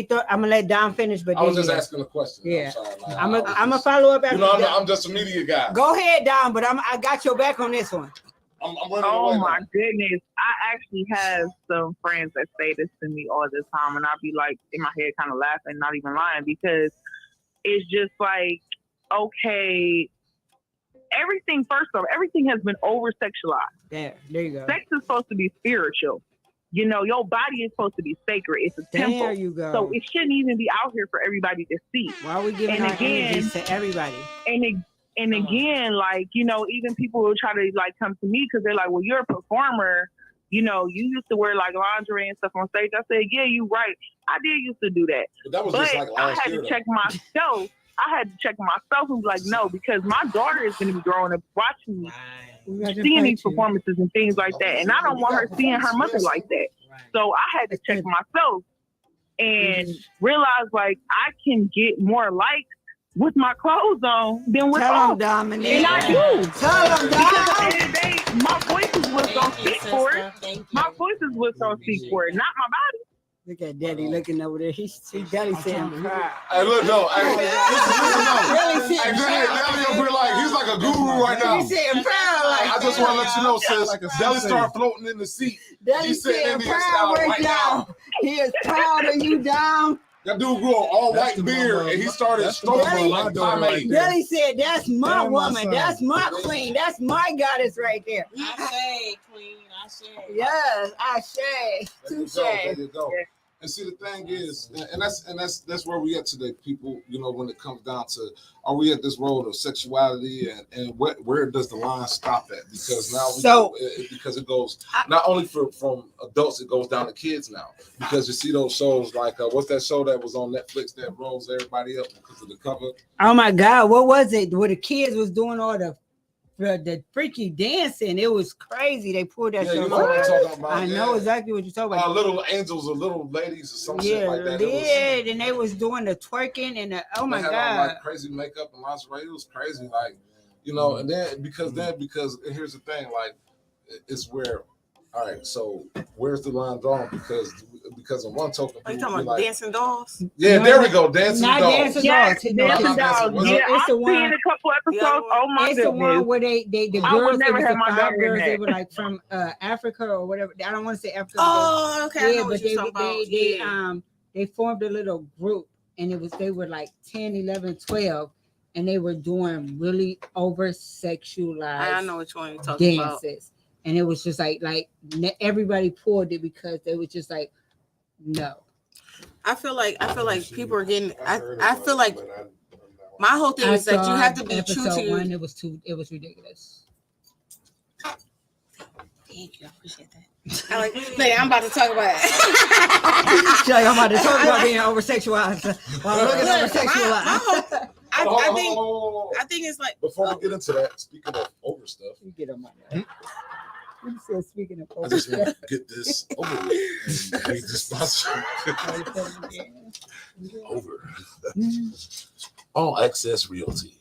thought. I'm gonna let Don finish, but I was just asking a question. Yeah, I'm gonna follow up after. You know, I'm just a media guy. Go ahead, Don, but I got your back on this one. I'm oh my goodness. I actually have some friends that say this to me all the time, and I'll be like in my head kind of laughing, not even lying, because it's just like, okay, everything has been over sexualized. There you go. Sex is supposed to be spiritual. You know, your body is supposed to be sacred. It's a temple. There you go. So it shouldn't even be out here for everybody to see. Why are we giving our energies to everybody? And again, like, you know, even people will try to like come to me because they're like, well, you're a performer. You know, you used to wear like lingerie and stuff on stage. I said, yeah, you're right. I did used to do that. But that was just like last I had year, to check myself. I had to check myself and be like, no, because my daughter is going to be growing up watching me, seeing these performances and things like that. And I don't want her seeing her mother like that. So I had to check myself and realize like I can get more likes with my clothes on than with Tell off. them, Dominique. And I do. Tell them, because at the end of the day, my voice is what's going to speak was gonna speak for it, not my body. Look at Daddy looking over there. He Daddy saying proud. Hey, look, no. Hey, listen, Daddy no. saying Hey, proud. Daddy, like, he's like a guru right now. He saying proud like I just that. want to let you know, sis. Like a Daddy sensei. start floating in the seat. Daddy He's sitting saying in the proud style right now. He is proud of you, down. That dude grew an all That's white the beard mama- and he started that's the stroking mama her of my like daughter pomade. right there. Daddy said, "That's my Damn, my woman. son. That's my queen. That's my goddess right there." I say, queen. I say. Yes, I say. Touche. There you go. And see, the thing is, and that's where we at today, people. You know, when it comes down to, are we at this road of sexuality, and where does the line stop at? Because now because it goes not only from adults, it goes down to kids now. Because you see those shows like what's that show that was on Netflix that rolls everybody up because of the cover? Oh my God, what was it? Where the kids was doing all the freaky dancing. It was crazy. They pulled that Yeah, show. you know what I'm talking about. I know yeah. exactly what you're talking about. Little angels or little ladies or some shit Yeah, like that. they It was- did, and they was doing the twerking and the oh my they had God. on, like crazy makeup and lingerie. It was crazy, like and then because here's the thing, like it's where, all right, so where's the line drawn? Because in one token, Are you people talking be about like, dancing dolls? yeah, No, there we go, dancing not dolls. dancing Yes, dolls. No, dancing not dancing. dolls. What's Yeah, it? it's the I've one. seen a couple episodes. Oh my It's the goodness. one where the I would girls, never it was have the my five daughter in girls, they that. were like from Africa or whatever. I don't want to say Africa. Oh, okay. I Yeah, know what but you're talking about. they formed a little group, and they were like 10, 11, 12, and they were doing really over sexualized I know which one you're talking about. dances. And it was just like everybody pulled it because they was just like, no. I feel like people are getting. I feel like my whole thing is that you have to be true to episode you. one. It was ridiculous. Thank you. I appreciate that. I like. Like, I'm about to talk about it. She's like, I'm about to talk about being over sexualized. Well, look at over My whole, sexualized. I think it's like Before we get into that, speaking of over stuff, You get on my nerve. You said speaking of I over just want stuff. to get this over with and make this sponsor over. All Access Realty.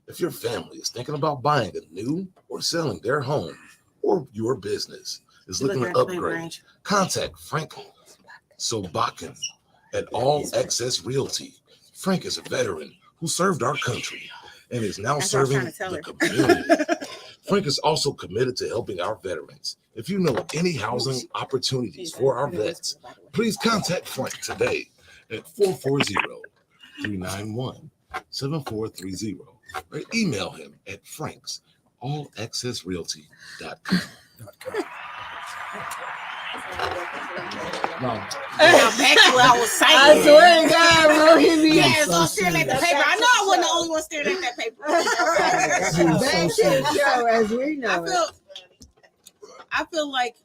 If your family is thinking about buying a new or selling their home, or your business is looking to upgrade, contact Frank Sobakin at All Access Realty. Frank is a veteran who served our country and is now That's what I was serving trying to the tell her. community. Frank is also committed to helping our veterans. If you know any housing opportunities for our vets, please contact Frank today at 440-391-7430 or email him at franksallaccessrealty.com. No. back to what I was saying. I swear to God, bro, he be Yeah, so staring at the paper. I know I wasn't the only one staring at that paper. back to the show as we know. I feel like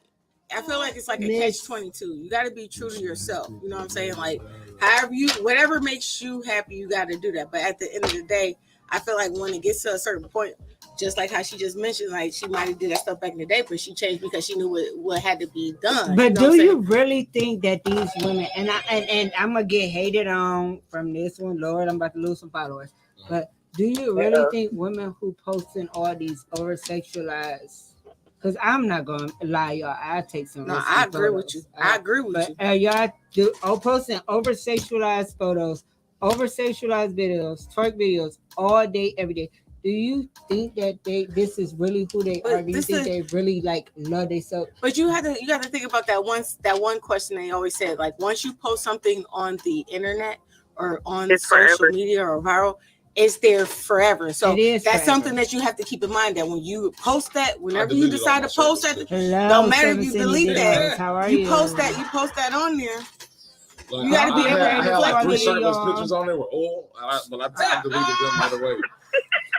it's like a catch-22. You got to be true to yourself. You know what I'm saying? Like, whatever makes you happy, you got to do that. But at the end of the day, I feel like when it gets to a certain point, just like how she just mentioned, like she might have did that stuff back in the day, but she changed because she knew what had to be done. But you know do what I'm you saying? really think that these women and I'm gonna get hated on from this one, Lord, I'm about to lose some followers. But do you really think women who posting all these over sexualized? Because I'm not gonna lie, y'all. I take some. No, risky I agree with photos. you. I agree with But y'all posting over sexualized photos, over sexualized videos, twerk videos all day, every day. Do you think that this is really who they are? Do you think they really like love themselves? But you got to think about that one question they always said, like once you post something on the internet or on social media or viral, it's there forever. So that's forever. something that you have to keep in mind, that when you post that, whenever you decide to post that, don't matter if you delete that. You post that on there. Like, You gotta be able to I had like 3 reflect shirtless on pictures on there were old, but I deleted them right away.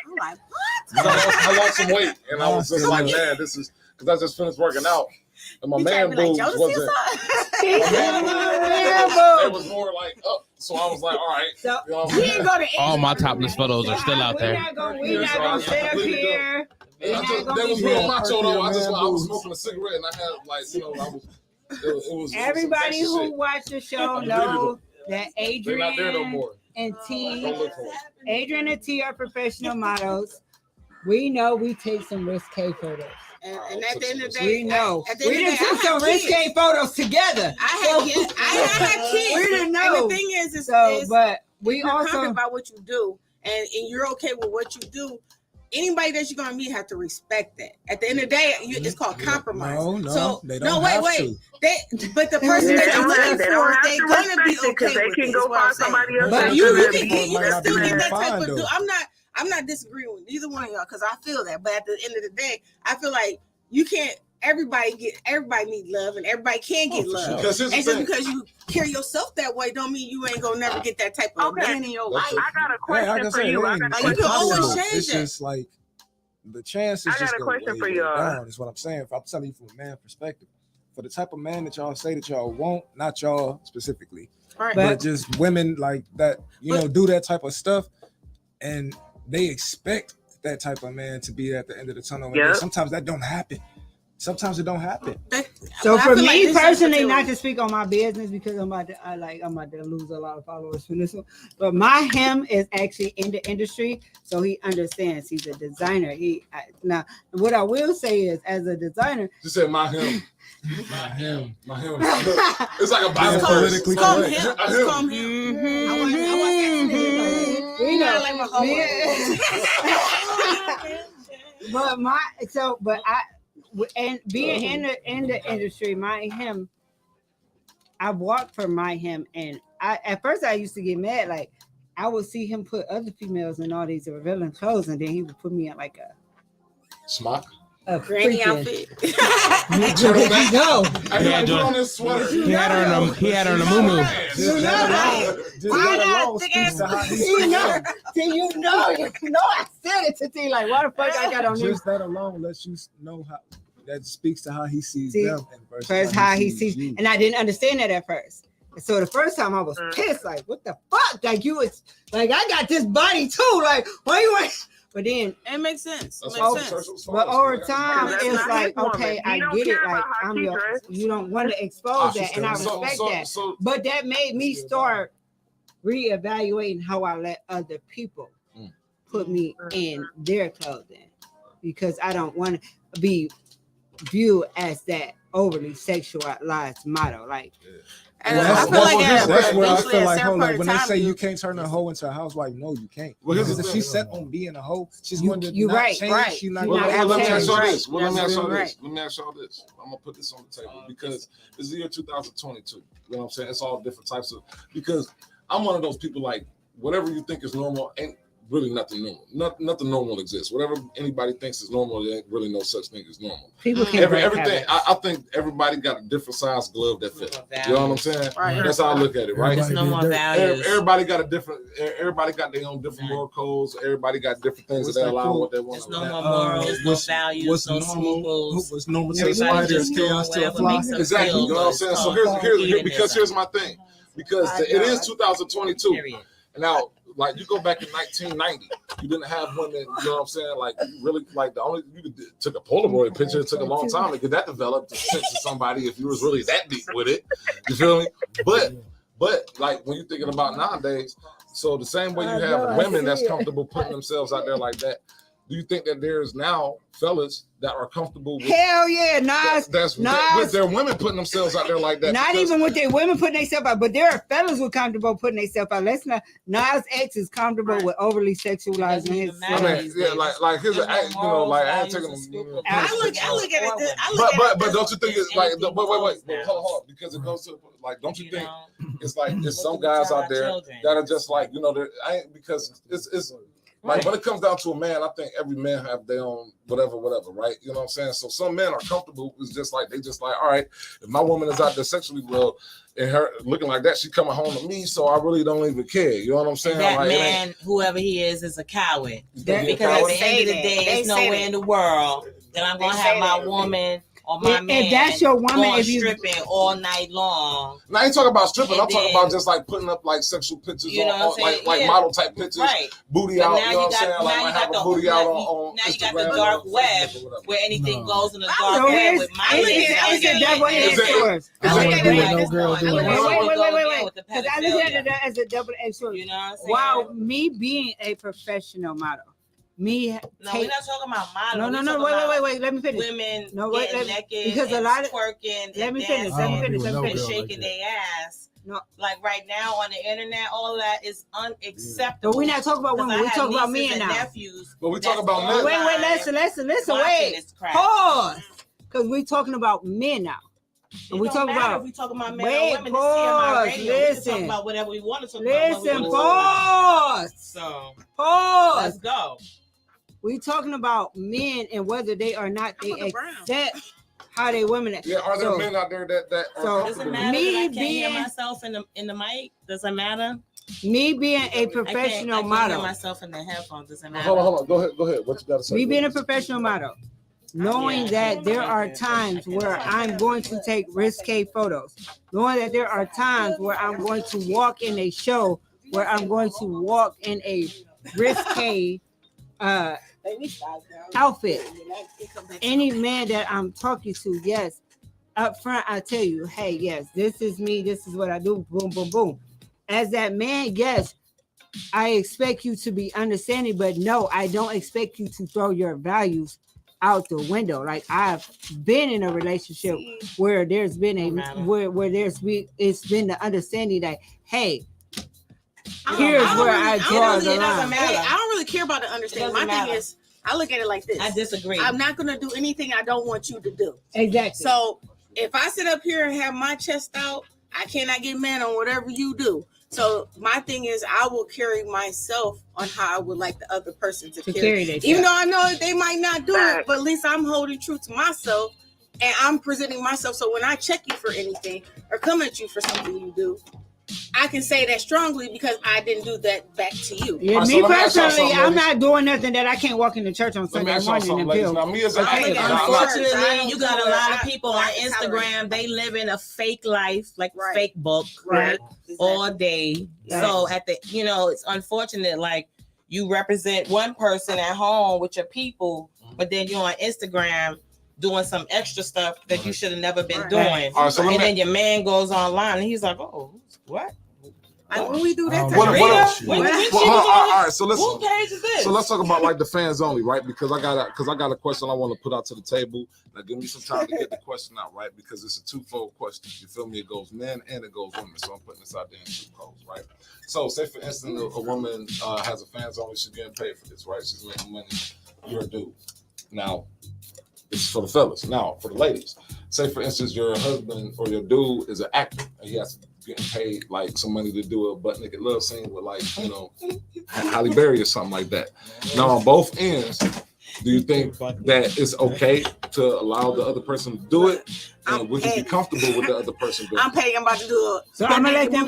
I'm like, I lost some weight, and I was just like, man, this is because I just finished working out, and my man boobs wasn't. It was more like up, so I was like, all right. So you know what I'm saying? All my topless photos are still out there. We're not gonna stay up here. That was real macho though. I was smoking a cigarette, and I had like, it was Everybody some sexy who shit. watch the show I deleted know them. that They're not there no Adrian more. and T, Don't look for them. Adrian and T are professional models. We know we take some risque photos. And at the end of the day, We know. At the end We of the done day, took some risque photos together. I had kids. I had kids. We didn't know. And the thing is but we if you're also confident about what you do, and you're okay with what you do. Anybody that you're gonna meet have to respect that. At the end of the day, it's called compromise. No, they don't have to. But the person that you're looking for, they're gonna be okay they with can it, go is what I'm find saying. somebody else. But that's you gonna can be- you can still get that type fine, of though. dude. I'm not disagreeing with either one of y'all because I feel that. But at the end of the day, I feel like you can't. Everybody need love, and everybody can get love. Sure. Because here's the And just thing. because you carry yourself that way, don't mean you ain't gonna never get that type of man in your life. I got a Hey, question like I for said, you. it I ain't got a you can question. always impossible. change It's it. just like the chances I got just a go question way, for way y'all. down. Is what I'm saying. If I'm telling you from a man perspective, for the type of man that y'all say that y'all want, not y'all specifically, Right. but just women like that, do that type of stuff, and they expect that type of man to be at the end of the tunnel. And then Yep. sometimes that don't happen. Sometimes it don't happen. So But I for feel like me this is personally, not fertility. to speak on my business because I'm about to lose a lot of followers for this one. But my him is actually in the industry, so he understands. He's a designer. Now what I will say is, as a designer, Just said my him. My him. It's like a Bible politically verse. correct. It's called him. I want we know. like my whole And being in the industry, I walked for my him, and at first I used to get mad. Like I would see him put other females in all these revealing clothes, and then he would put me in like Smock. a granny freaking- outfit. No. I had put on this sweater. He had her on a muumuu. Just that alone speaks to how he sees them. You know, I said it to T. Like, why the fuck I got on this? Just that alone lets you know how that speaks to how he sees See, them and First, how he sees, you. and I didn't understand that at first. And so the first time I was pissed, like, what the fuck? Like you was like, I got this body too. Like, why you ain't? But then It makes sense. That's Makes what sense. church was for. But over time, That's it's not like, his woman. okay, He I don't get it. care Like, about how I'm she your, dressed. you don't want to Ah, expose she's that, and I still- respect that. so But that made me start reevaluating how I let other people put me in their clothing, because I don't want to be viewed as that overly sexualized model. Like, And Well, I that's, feel like that's where I eventually feel a like, certain hold part on, of when they time say you can't turn a hoe into a housewife, no, you can't. Well, here's Because the if thing. she's set on being a hoe, she's You- going to you not right, change. right. She's not You're Well, going not let me change, ask y'all right. this. Well, let me ask y'all Right. this. Let me ask y'all this. I'm gonna put this on the table because it's the year 2022. You know what I'm saying? It's all different types of, because I'm one of those people, like, whatever you think is normal ain't really nothing normal. Nothing normal exists. Whatever anybody thinks is normal, there ain't really no such thing as normal. people can't break Everything. habits. I think everybody got a different size glove that fit. You know what I'm saying? Right. That's how I look at it, right? There's no more values. Everybody got a different. Everybody got their own different moral codes. Everybody got different things What's that they that allow quote? what they want. There's no more morals, no values, what's no normal? scruples. What's normal to a Everybody spider just is doing chaos to a whatever fly. makes them Exactly. feel You know what I'm good. saying? So It's here's because hedonism. here's my thing. Because it is 2022. Period. Now, like, you go back in 1990, you didn't have women. You know what I'm saying? Like, you really, like, the only you took a Polaroid picture. It took a long time to get that developed to send to somebody if you was really that deep with it. You feel me? But like, when you're thinking about nowadays, so the same way you have women that's comfortable putting themselves out there like that, do you think that there's now fellas that are comfortable with Hell yeah, Nas. that's Nas- with their women putting themselves out there like that? Not Because- even with their women putting themselves out, but there are fellas who are comfortable putting themselves out. Let's not. Nas X is comfortable with overly sexualizing his. I mean, yeah, like here's I ain't taking them. I look at it. But don't you think it's like wait, hold on, because it goes to like, don't you think it's like there's some guys out there that are just like, because it's like when it comes down to a man, I think every man have their own whatever, right? You know what I'm saying? So some men are comfortable. It's just like they just like, all right, if my woman is out there sexually well and her looking like that, she coming home to me, so I really don't even care. You know what I'm saying? That like, man, whoever he is a coward. That- Because at the They end of the say day, that. there's They say nowhere that. in the world that I'm gonna They have say my that. woman or my If man that's your woman, going if you- stripping all night long. Now I ain't talking about stripping. And I'm talking then- about just like putting up like sexual pictures You know what I'm saying? like Yeah. model type pictures, Right. booty But out. now You know you what I'm got- saying? now Like you might got have a the- booty out now on you got Instagram the or dark Facebook web or whatever. where anything goes in the I dark don't know, web here's- with my I look at double edged Is it- sword. is I it- wouldn't do it, no girl doing Wait, that. wait. Because I look at it as a double edged sword. You know what I'm saying? While me being a professional model, me. No, we're not talking about model. No. Wait. Let me finish. Women getting naked because a and lot of twerking. Let and me finish. dancing Let me finish. And shaking their ass. No. Like right now on the internet, all that is unacceptable. But we're not talking about women. We're talking about men now. Nephews. But we talking about men. Wait. Listen. Wait. Pause. Because we're talking about men now. And we talking about. If we talking about men wait, or women, pause. radio. We can Listen. talk about whatever we want to talk Listen. about. Pause. So pause. Let's go. We talking about men and whether they are not they accept how they women. Yeah, are there men out there that are does it matter me that I can't being hear myself in the mic? Does it matter? Me being a professional I can't model. hear myself in the headphones. Does it matter? Hold on. Go ahead. What you got to say? Me being a professional model, knowing that there are times where I'm going to take risque photos, knowing that there are times where I'm going to walk in a show, where I'm going to walk in a risque outfit. Any man that I'm talking to, yes, up front, I tell you, hey, yes, this is me. This is what I do. Boom, boom, boom. As that man, yes, I expect you to be understanding, but no, I don't expect you to throw your values out the window. Like I've been in a relationship where there's been it's been the understanding that, hey, here's where I draw the line. I don't really care about the understanding. My thing is, I look at it like this. I disagree. I'm not going to do anything I don't want you to do. Exactly. So if I sit up here and have my chest out, I cannot get mad on whatever you do. So my thing is, I will carry myself on how I would like the other person to carry themselves. Even though I know that they might not do it, but at least I'm holding true to myself and I'm presenting myself. So when I check you for anything or come at you for something you do, I can say that strongly because I didn't do that back to you. Yeah, me personally, I'm not doing nothing that I can't walk into church on Sunday morning and build. Unfortunately, you got a lot of people on Instagram. They live in a fake life, like fake book, all day. So at the, it's unfortunate. Like you represent one person at home with your people, but then you're on Instagram doing some extra stuff that you should have never been doing. And then your man goes online and he's like, oh, what? When we do that, all right. So listen. Who page is this? So let's talk about like the fans only, right? Because I got a question I want to put out to the table. Now give me some time to get the question out, right? Because it's a twofold question. You feel me? It goes men and it goes women. So I'm putting this out there in two codes, right? So say for instance, a woman has a fans only. She's getting paid for this, right? She's making money. You're a dude. Now, this is for the fellas. Now, for the ladies, say for instance, your husband or your dude is an actor and he has to getting paid like some money to do a butt naked love scene with like, Halle Berry or something like that. Now, on both ends, do you think that it's okay to allow the other person to do it? And would you be comfortable with the other person doing it? I'm paying. I'm about to do it. So I'm gonna let them.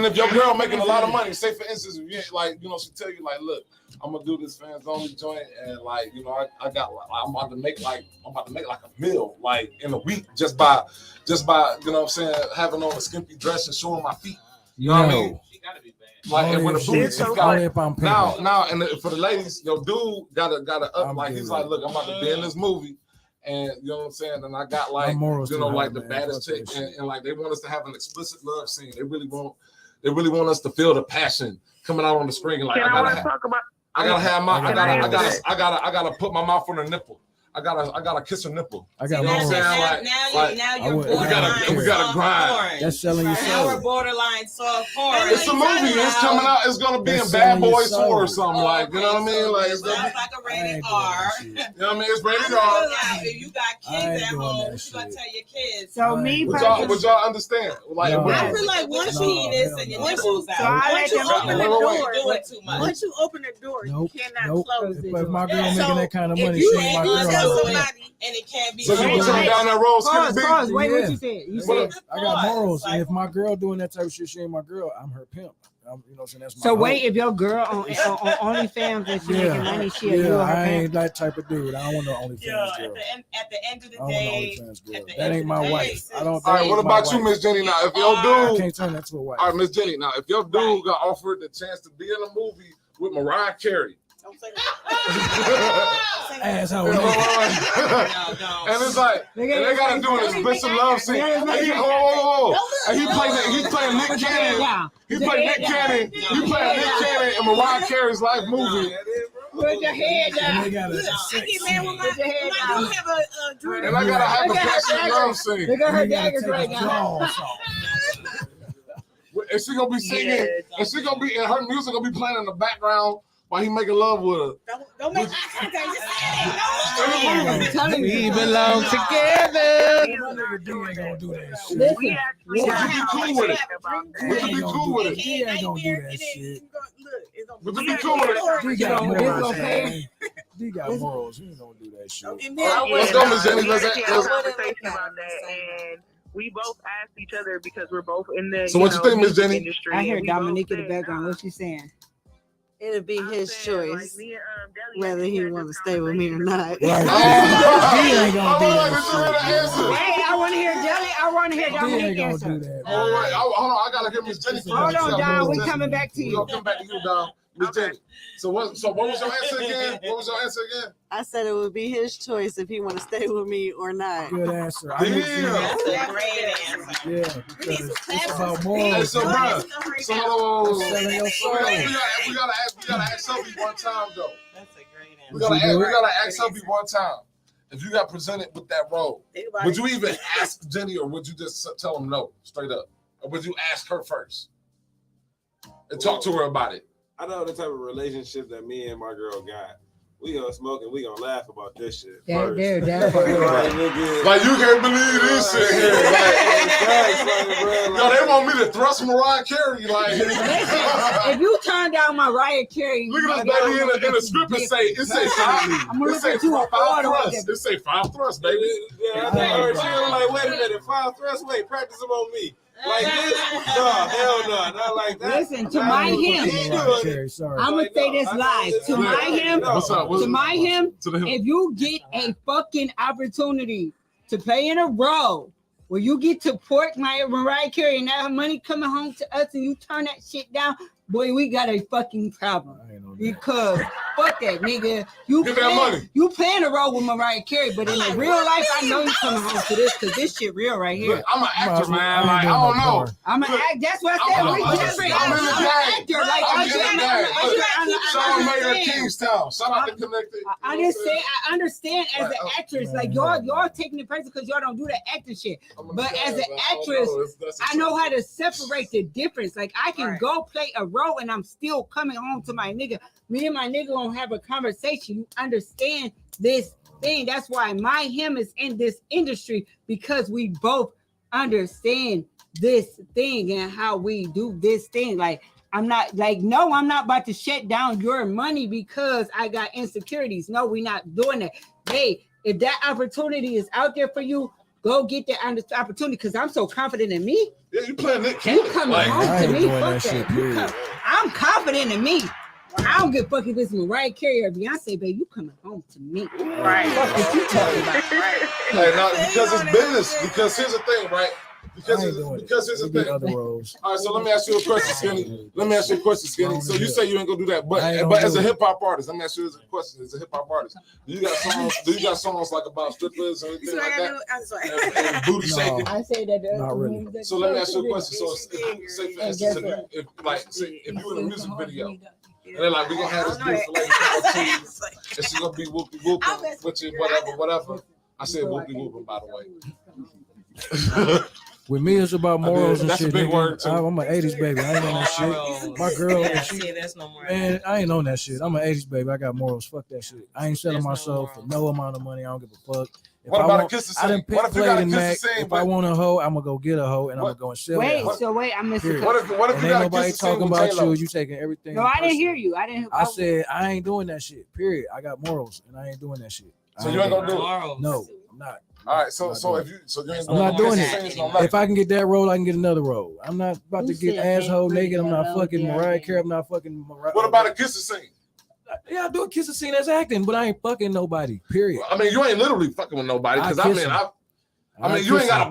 If your girl making a lot of money, say for instance, if you she tell you like, look, I'm gonna do this fans only joint, and like, I'm about to make like a meal like in a week just by having on a skimpy dress and showing my feet. You know what I mean? Like, and when the boots now, and for the ladies, your dude gotta up like he's like, look, I'm about to be in this movie. And you know what I'm saying? And I got like, like the baddest chick, and like they want us to have an explicit love scene. They really want us to feel the passion coming out on the screen. Like I gotta put my mouth on her nipple. I gotta kiss her nipple. Now you're borderline. We gotta grind. That's selling Now yourself. we're borderline soft porn. It's a movie. It's coming out. It's gonna be in Bad Boys 4 or something like. You know what I mean? Like it's gonna be like a rated R. You know what I mean? It's rated R. If you got kids at home, what you gonna tell your kids? So me, would y'all understand? Like, I feel like once you open the door, you cannot close it. If my girl making that kind of money, you she ain't my girl. And it can't be. So you can come down that road, Pause. Wait, what you said? You said I got morals. And if my girl doing that type of shit, she ain't my girl. I'm her pimp. That's my so hope. wait, if your girl on OnlyFans and she making money, I ain't that type of dude. I don't want no OnlyFans girl. At the end of the day, that ain't my wife. I don't. All right, what about you, Miss Jenny? Now, if your dude, I can't turn that to a wife. All right, Miss Jenny. Now, if your dude got offered the chance to be in a movie with Mariah Carey, Asshole. And it's like, and they gotta do an expensive love scene. And he, and he playing Nick Cannon. He playing Nick Cannon. He playing Nick Cannon in Mariah Carey's life movie. Put your head down. They gotta Put your head down. And I gotta have a passionate love scene. Look at her daggers right now. And she gonna be singing, and she gonna be, and her music gonna be playing in the background while he making love with her. Don't make eye contact. Just say it. We belong together. D ain't gonna do that shit. Would you be cool with it? Would you be cool with it? D ain't gonna do that shit. Would you be cool with it? D got morals, man. D got morals. He ain't gonna do that shit. Let's go, Miss Jenny. Let's conversation about that, and we both asked each other because we're both in the. So what you think, Miss Jenny? Industry, I hear and we both Dominique in the said, background. What's she saying? It'll be his choice like, me and, Deli whether he want to stay with me or not. Right. D ain't gonna do that shit. Hey, I want to hear Jelly. I want to hear D ain't Dominique gonna answer. do that. Hold on, I gotta get Miss Jenny. Hold on, Don. We coming back to We you. gonna come back to you, Don. Miss Jenny. So what was your answer again? What was your answer again? I said it would be his choice if he want to stay with me or not. Good answer. Damn. That's a great answer. Yeah, because it's about Hey, morals. so bro, so hold on. Selling your soul. We gotta ask Sophie one time though. That's a great answer. We gotta ask Sophie one time. If you got presented with that role, would you even ask Jenny, or would you just tell him no straight up, or would you ask her first and talk to her about it? I know the type of relationship that me and my girl got. We gonna smoke and we gonna laugh about this shit. That Like, Like you can't believe this shit here. Yo, they want me to thrust Mariah Carey. Like, If you turn down Mariah Carey, look at this baby in the script and say it say five. I'm gonna It look say at you five order with thrusts. It say 5 thrusts, baby. Yeah, I think her, she was like, wait a minute, 5 thrusts, wait, practice them on me. Like this? No, hell no, not like that. Listen, to my him, I'm gonna say this live. To my him, What's up? to my him, To the him. if you get a fucking opportunity to play in a role where you get to port my Mariah Carey and that money coming home to us and you turn that shit down, boy, we got a fucking problem. Because fuck that nigga. Get that money. You playing a role with Mariah Carey, but in the real life, I know you coming home to this because this shit real right here. Look, I'm an actor, man. Like, I don't know. I'm an actor. That's what I said. I'm We different. I'm an actor. Like Sean Mayer, Kingstown. Shout out to Connected. I understand as an actress, like y'all taking it personal because y'all don't do that acting shit. But as an actress, I know how to separate the difference. Like I can go play a role and I'm still coming home to my nigga. Me and my nigga gonna have a conversation. You understand this thing. That's why him is in this industry because we both understand this thing and how we do this thing. Like I'm not about to shut down your money because I got insecurities. No, we're not doing that. Hey, if that opportunity is out there for you, go get that opportunity because I'm so confident in me. Yeah, you playing Nick You Cannon. coming Like, home to me. Fuck shit, that. I'm confident in me. I don't give a fuck if it's Mariah Carey or Beyonce, baby. You coming home to me. Right. Fuck what you talking about. Hey, no, because it's business. Because here's the thing, right? Because here's the thing. Other roles. All right, so let me ask you a question, Skinny. So you say you ain't gonna do that, but I ain't as gonna a do it. hip hop artist, let me ask you a question. As a hip hop artist, do you got songs like about strippers or anything like that? And booty shaking. I say that. Not really. So let me ask you a question. So say for instance, if you in a music video, and they're like, we gonna have this beautiful lady come up to you, and she's gonna be whoopie whooping with you, whatever. I said whoopie whooping, by the way. With me, it's about morals and That's a shit. big nigga. word, too. I'm an 80s baby. I ain't on that shit. My girl, That's no more. man, I ain't on that shit. I'm an 80s baby. I got morals. Fuck that shit. I ain't selling myself for no amount of money. I don't give a fuck. If What I about want, a kiss the I done scene? pick What if you played got a in kiss the Mac. scene, If I want a hoe, I'm gonna go get a hoe and I'm gonna go and sell that hoe. Wait, I'm missing. What if And you ain't got a nobody kiss the scene talking with about J-Lo? you. You taking everything. No, I didn't personal. hear you. I didn't. I said I ain't doing that shit. Period. I got morals and I ain't doing that shit. So you ain't gonna do it? No, I'm not. All right, so you ain't I'm not doing kiss the it. scenes, no nothing. If I can get that role, I can get another role. I'm not about to get asshole naked. I'm not fucking Mariah Carey. I'm not fucking Mariah. What about a kiss the scene? Yeah, I do a kiss the scene as acting, but I ain't fucking nobody. Period. I mean, you ain't literally fucking with nobody because I I kiss mean, her.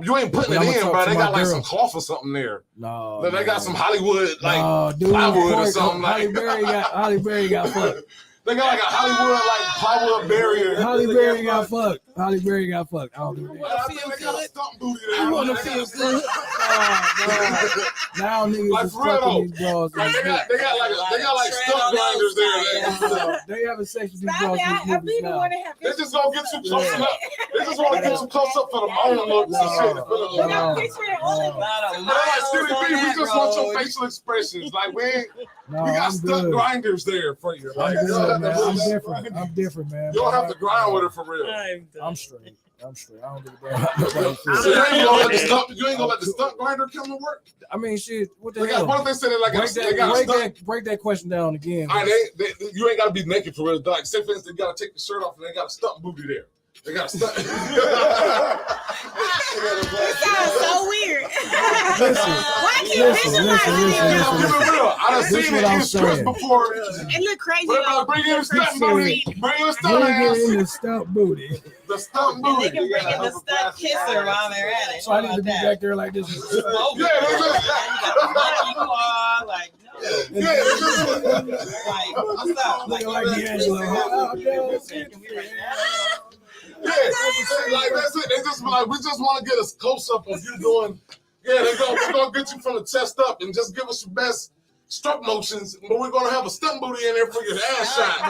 you ain't putting But it I'ma in, talk bro. to They my got like girl. some cloth or something there. No, They got some Hollywood like no, dude, plywood or something Holly like. Berry got fucked. They got like a Hollywood like plywood barrier. Holly Berry got fucked. Holly Berry got fucked. I don't do that. I think they got a stump booty there. I want to feel good. Now niggas Like is for real fucking these bras. Like they got like stump grinders there. They having sex with these Stop bras. it. I really want to have They just gonna get you close up. They just want to get you close up for the moan looks and shit. You know, picturing all of us. Like City B, we just want your facial expressions. Like we got I'm stunt good. grinders there for you. I'm Like, good, man. I'm different. I'm different, man. you don't have to grind with it for real. I'm straight. I'm straight. I don't give a damn how nobody feels. So you ain't gonna let the stunt grinder come to work? I mean, shit. What the They hell? got, what if they said it like break that question down again. All right, you ain't gotta be naked for real. Like, say for instance, they gotta take the shirt off and they got a stunt booty there. They got a stunt. It sounds so weird. Why can't you visualize it? I done seen it in scripts before. It look crazy. Bring in the stunt booty. Bring in the stunt Bring ass. in the stunt booty. The stunt They booty. can bring in the stunt kisser while they're at it. So I need to be back there like this. What's up? Looking like D'Angelo. Like that's it. They just be like, we just want to get a close up of you doing. Yeah, they're gonna get you from the chest up and just give us your best stroke motions, but we're gonna have a stunt booty in there for your ass shot.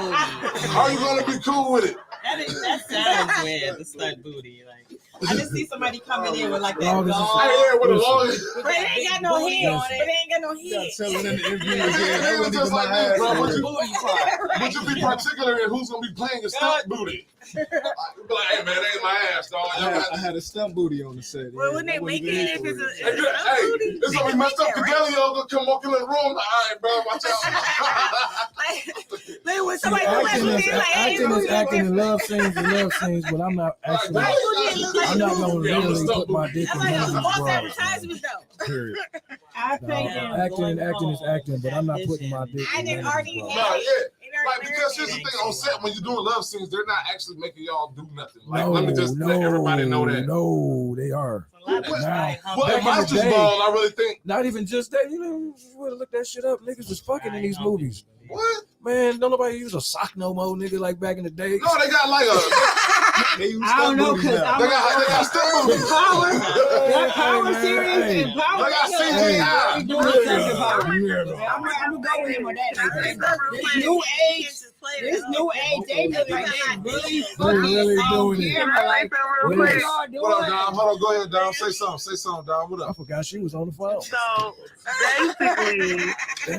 Are you gonna be cool with it? That sounds weird, the stunt booty. Like I just see somebody coming in with like that long. Yeah, with a long. But it ain't got no head. But it ain't got no head. Would you be particular in who's gonna be playing your stunt booty? Be like, hey man, that ain't my ass, dog. I had a stunt booty on the set. Well, when they make it, if it's a Hey, it's gonna be messed up. Fidelio gonna come walking in the room. All right, bro, watch out. Like when somebody Acting is acting in love scenes, but I'm not actually. I'm not gonna literally put my dick in one of these false bras. advertisements though. Period. I think Acting is acting, but I'm not putting my dick I in didn't one of already these No, bras. yeah. Like, because here's the thing on set, when you're doing love scenes, they're not actually making y'all do nothing. Like, let me just let everybody know that. No, they are. Well, Back in in Monsters the day, Ball, I really think. Not even just that. You know, you would have looked that shit up. Niggas was fucking in these movies. What? Man, don't nobody use a sock no more, nigga, like back in the day. No, they got like a. I don't know, because they got stunt booties. That Power series and Power. They got CGI. I'm gonna go with him on that. This new age, they really doing it. Like, What up, Dom? Hold on, go ahead, Dom. Say something, Dom. What I up? forgot she was on the phone. So basically,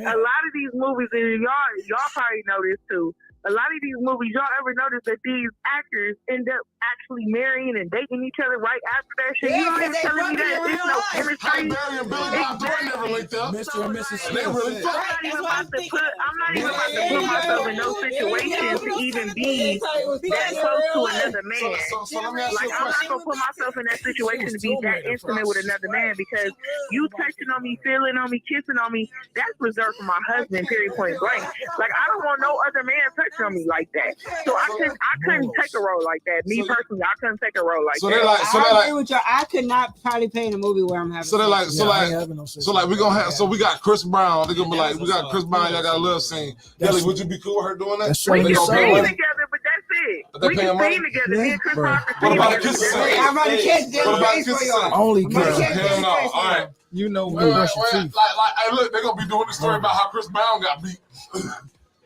a lot of these movies, and y'all probably know this too. A lot of these movies, y'all ever notice that these actors end up actually marrying and dating each other right after that shit? Yeah, You know what I'm telling me that there's no Halle chemistry. Berry and Billy Bob Thornton never linked up. Mr. and Mrs. They really Smith. fucked. I'm not even about to put myself in no situation to even be that close to another man. So let me ask Like, you a I'm not question. gonna put myself in that situation to be that intimate with another man because you touching on me, feeling on me, kissing on me, that's reserved for my husband, period, point blank. Like, I don't want no other man touching on me like that. So I couldn't take a role like that. Me personally, I couldn't take a role like So that. they're like, I agree with you. I could not probably play in a movie where I'm having. so they're like, we gonna have. Yeah. So we got Chris Brown. They're gonna be like, we got Chris Brown. Y'all got a love scene. Kelly, would you be cool with her doing that? That's We what can they sing say. together, but that's it. But they We paying can money? sing together. Me and Chris Bro. Rock What can about sing the kiss together. scene? I'm about to catch What Dylan about face kiss for scene? y'all. Only I'm gonna girl. catch Hell Dylan no. face for All right. y'all. You know Wait, me. brush your teeth. Like, hey, look, they're gonna be doing the story about how Chris Brown got beat.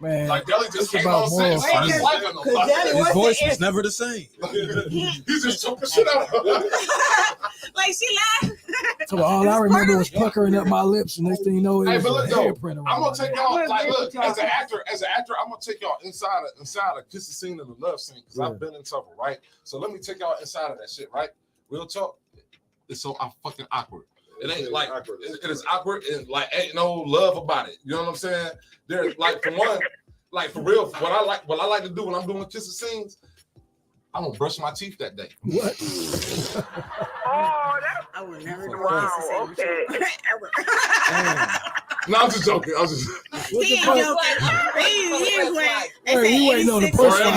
Man, Like Deli just it's came about on set. morals. Started slapping Cause them. Daddy, His what's voice the was never the same. He's just choking shit out. Like she laughed. So all I remember was puckering up my lips, and next thing you know, it Hey, was but a look though, handprint around I'm my gonna take neck. y'all. Like, look, as an actor, I'm gonna take y'all inside a kissing scene and a love scene because I've been in trouble, right? So let me take y'all inside of that shit, right? Real talk. It's so fucking awkward. It ain't like it is awkward and like ain't no love about it. You know what I'm saying? There's like for one, like for real, what I like to do when I'm doing kissing scenes, I'm gonna brush my teeth that day. What? Oh, that's I would never do wow. this. Okay. Ever. No, I'm just joking. I'm just. He ain't joking. He is playing. Wait, you ain't know the person.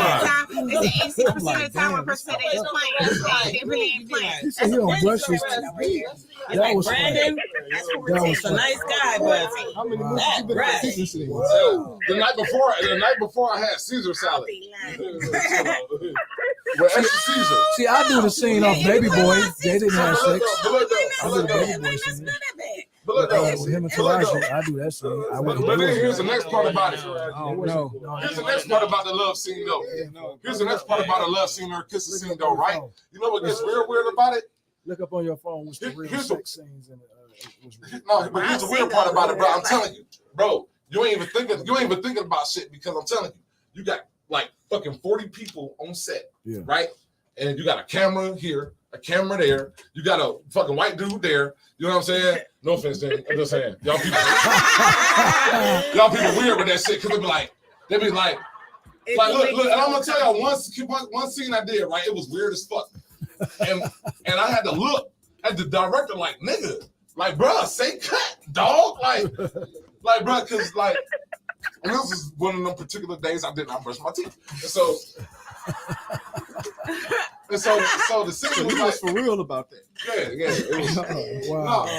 It's 86% of the time when a person said they is playing. They really ain't playing. He said he don't brush his teeth. That was funny. Brandon, That was he's a funny. nice guy, but How many that months you been right. teaching today? The night before I had Caesar salad. With extra Caesar. See, I do the scene off Baby Boy. They didn't have sex. But look I do the though, Baby Boy scene. but look though, With him and but look Taraji, though. I do that scene. I But wouldn't then do here's the it. next part about it. No. Here's the next part about the love scene though. Here's the next part about the love scene or kissing scene though, right? You know what gets weird about it? Look up on your phone what's the real Here's sex scenes in it. No, but here's the weird part about it, bro. I'm telling you, bro, you ain't even thinking about shit because I'm telling you, you got like fucking 40 people on set, right? And you got a camera here, a camera there, you got a fucking white dude there. You know what I'm saying? No offense, Dan. I'm just saying, y'all people weird with that shit because they be like, look, and I'm gonna tell y'all one scene I did, right? It was weird as fuck, and I had to look at the director like, nigga. Like, bro, say cut, dog. Like, bro, because, like, and this is one of them particular days I did not brush my teeth. And so the scene was like, for real about that. Yeah. It was, wow. I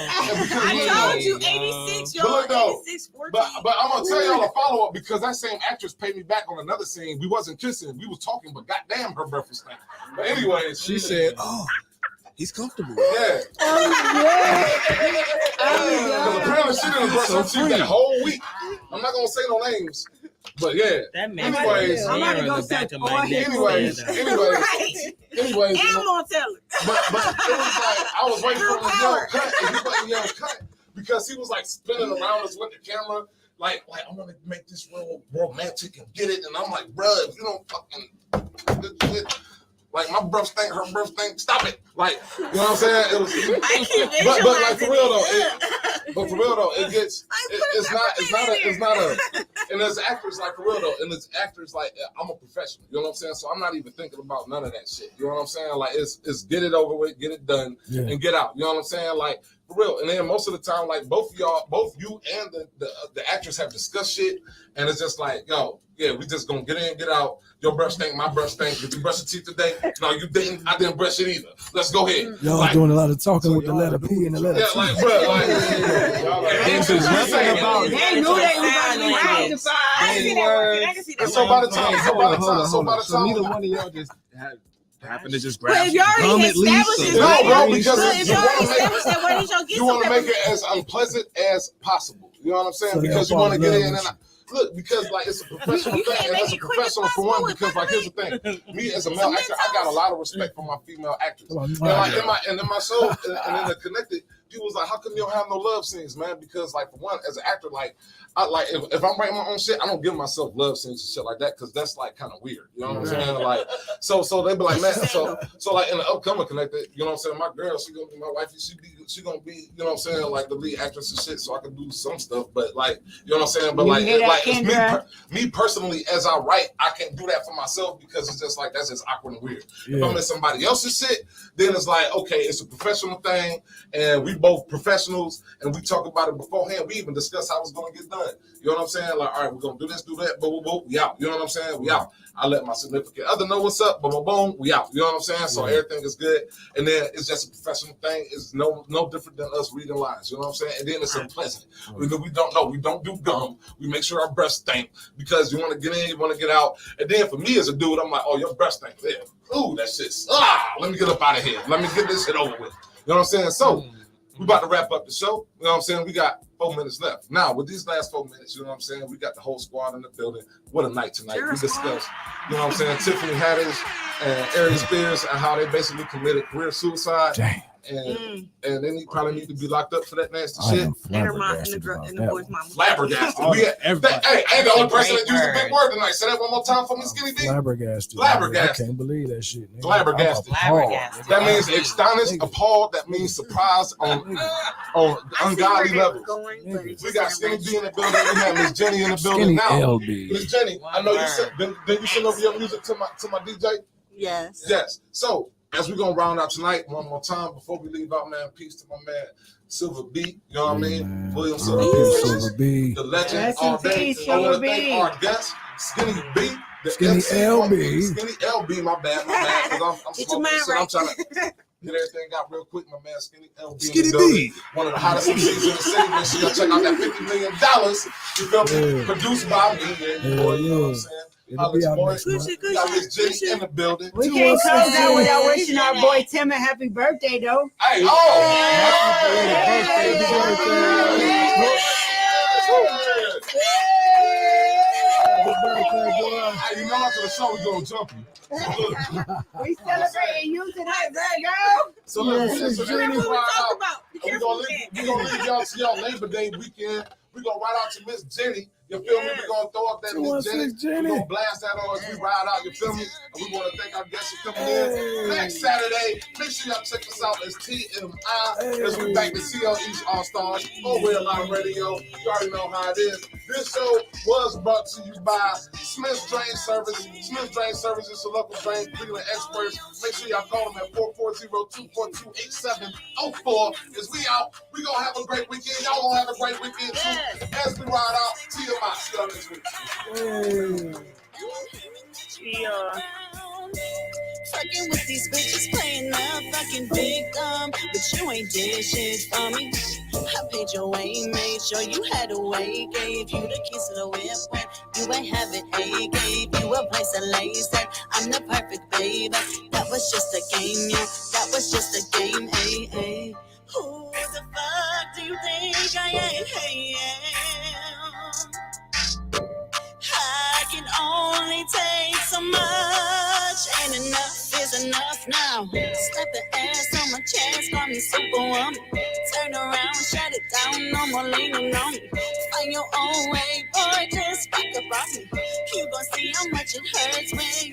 told you 86, y'all. 86, 14. But I'm going to tell y'all a follow-up because that same actress paid me back on another scene. We wasn't kissing. We was talking, but goddamn, her breath was stank. But anyways. She said, oh. He's comfortable. Yeah. Because apparently she didn't brush her teeth that whole week. I'm not gonna say no names, but yeah. That man. Anyways, I'm not gonna say. Anyways. And I'm gonna tell her. But it was like I was waiting for him to yell cut, and he wasn't yelling cut because he was like spinning around us with the camera, like I want to make this real romantic and get it, and I'm like, bruh, if you don't fucking. Like my breath stink, her breath stink. Stop it! Like you know what I'm saying? It was, but like for real though, it gets. It's not a. And as actors, like for real though, and as actors, like I'm a professional. You know what I'm saying? So I'm not even thinking about none of that shit. You know what I'm saying? Like it's get it over with, get it done, and get out. You know what I'm saying? Like for real. And then most of the time, like both you and the actors have discussed shit, and it's just like, yo, yeah, we just gonna get in, get out. Your brush stink, my brush stink. Did you brush your teeth today? No, you didn't. I didn't brush it either. Let's go ahead. Y'all like, doing a lot of talking with the letter P and the letter T. Like, bro, like, They knew they were going to be right. I see that working. I can see that. So by the time, So neither one of y'all just happen to just grab. But if you already established it, no, bro, because you want to make it as unpleasant as possible. You know what I'm saying? So because you want to get in and look, because like it's a professional thing, and that's a professional for one. Because like here's the thing, me as a male actor, I got a lot of respect for my female actors. And like in my show, and in the Connected, people was like, how come you don't have no love scenes, man? Because like for one, as an actor, like I like if I'm writing my own shit, I don't give myself love scenes and shit like that because that's like kind of weird. You know what I'm saying? Like so they be like, man, so like in the upcoming Connected, you know what I'm saying? My girl, she gonna be my wifey, she gonna be, you know what I'm saying, like the lead actress and shit, so I can do some stuff, but like, you know what I'm saying? But like it's me personally, as I write, I can't do that for myself because it's just like that's just awkward and weird. If I'm in somebody else's shit, then it's like, okay, it's a professional thing, and we both professionals, and we talk about it beforehand. We even discuss how it's gonna get done. You know what I'm saying? Like, all right, we're gonna do this, do that, boom, we out. You know what I'm saying? We out. I let my significant other know what's up, boom, we out. You know what I'm saying? So everything is good, and then it's just a professional thing. It's no different than us reading lines. You know what I'm saying? And then it's unpleasant. We don't do gum. We make sure our breath stink because you want to get in, you want to get out. And then for me as a dude, I'm like, oh, your breath stink there. Ooh, that shit's let me get up out of here. Let me get this shit over with. You know what I'm saying? So we about to wrap up the show. You know what I'm saying? We got 4 minutes left. Now, with these last 4 minutes, you know what I'm saying? We got the whole squad in the building. What a night tonight. We discussed, you know what I'm saying, Tiffany Haddish and Aries Spears and how they basically committed career suicide. Dang. And they probably need to be locked up for that nasty shit. And the boy's mom. Flabbergasted. Hey, the only person that used a big word tonight. Say that one more time for me, Skinny D. Flabbergasted. Flabbergasted. I can't believe that shit. Nigga. Flabbergasted. That means astonished, appalled. That means surprised on ungodly levels. We got Skinny D in the building. We have Miss Jenny in the building now. Miss Jenny, I know you sent. Did you send over your music to my DJ? Yes. Yes. So as we're gonna round out tonight, one more time before we leave out, man. Peace to my man Silver B. You know what I mean? William Silver B. The legend all day. I want to thank our guest, Skinny B. Skinny LB. Skinny LB, my bad. Because I'm smoking, so I'm trying to get everything out real quick, my man. Skinny LB. Skinny B. One of the hottest MCs in the city. Make sure y'all check out that $50 million. You feel me? Produced by me. You know what I'm saying? It'll be out next month. We got Miss Jenny in the building. We can't close out without wishing our boy Tim a happy birthday, though. Hey, Hey, you know after the show we gonna jump you. We celebrating you tonight, girl. So look, we're gonna leave y'all to y'all Labor Day weekend. We're gonna ride out to Miss Jenny. You feel me? We're gonna throw up that Miss Jenny. We're gonna blast that on as we ride out. You feel me? And we want to thank our guests for coming in. Next Saturday, make sure y'all check us out as TMI as we back to CL East All Stars on Red Line Radio. You already know how it is. This show was brought to you by Smith's Drain Service. Smith's Drain Service is a local drain cleaning experts. Make sure y'all call them at 440-242-8704. As we out, we gonna have a great weekend. Y'all gonna have a great weekend too. As we ride out, TMI. See y'all next week. Yeah. Fucking with these bitches playing up fucking big dumb, but you ain't did shit for me. I paid your way, made sure you had a way, gave you the keys to the whip when you ain't have it, hey, gave you a place to lay, said I'm the perfect baby. That was just a game, yeah, that was just a game, hey, hey. Who the fuck do you think I am? Hey, I can only take so much, and enough is enough now. Slap the ass on my chest, call me superwoman. Turn around, shut it down, no more leaning on me. Find your own way, boy, just fuck about me. You gon' see how much it hurts when you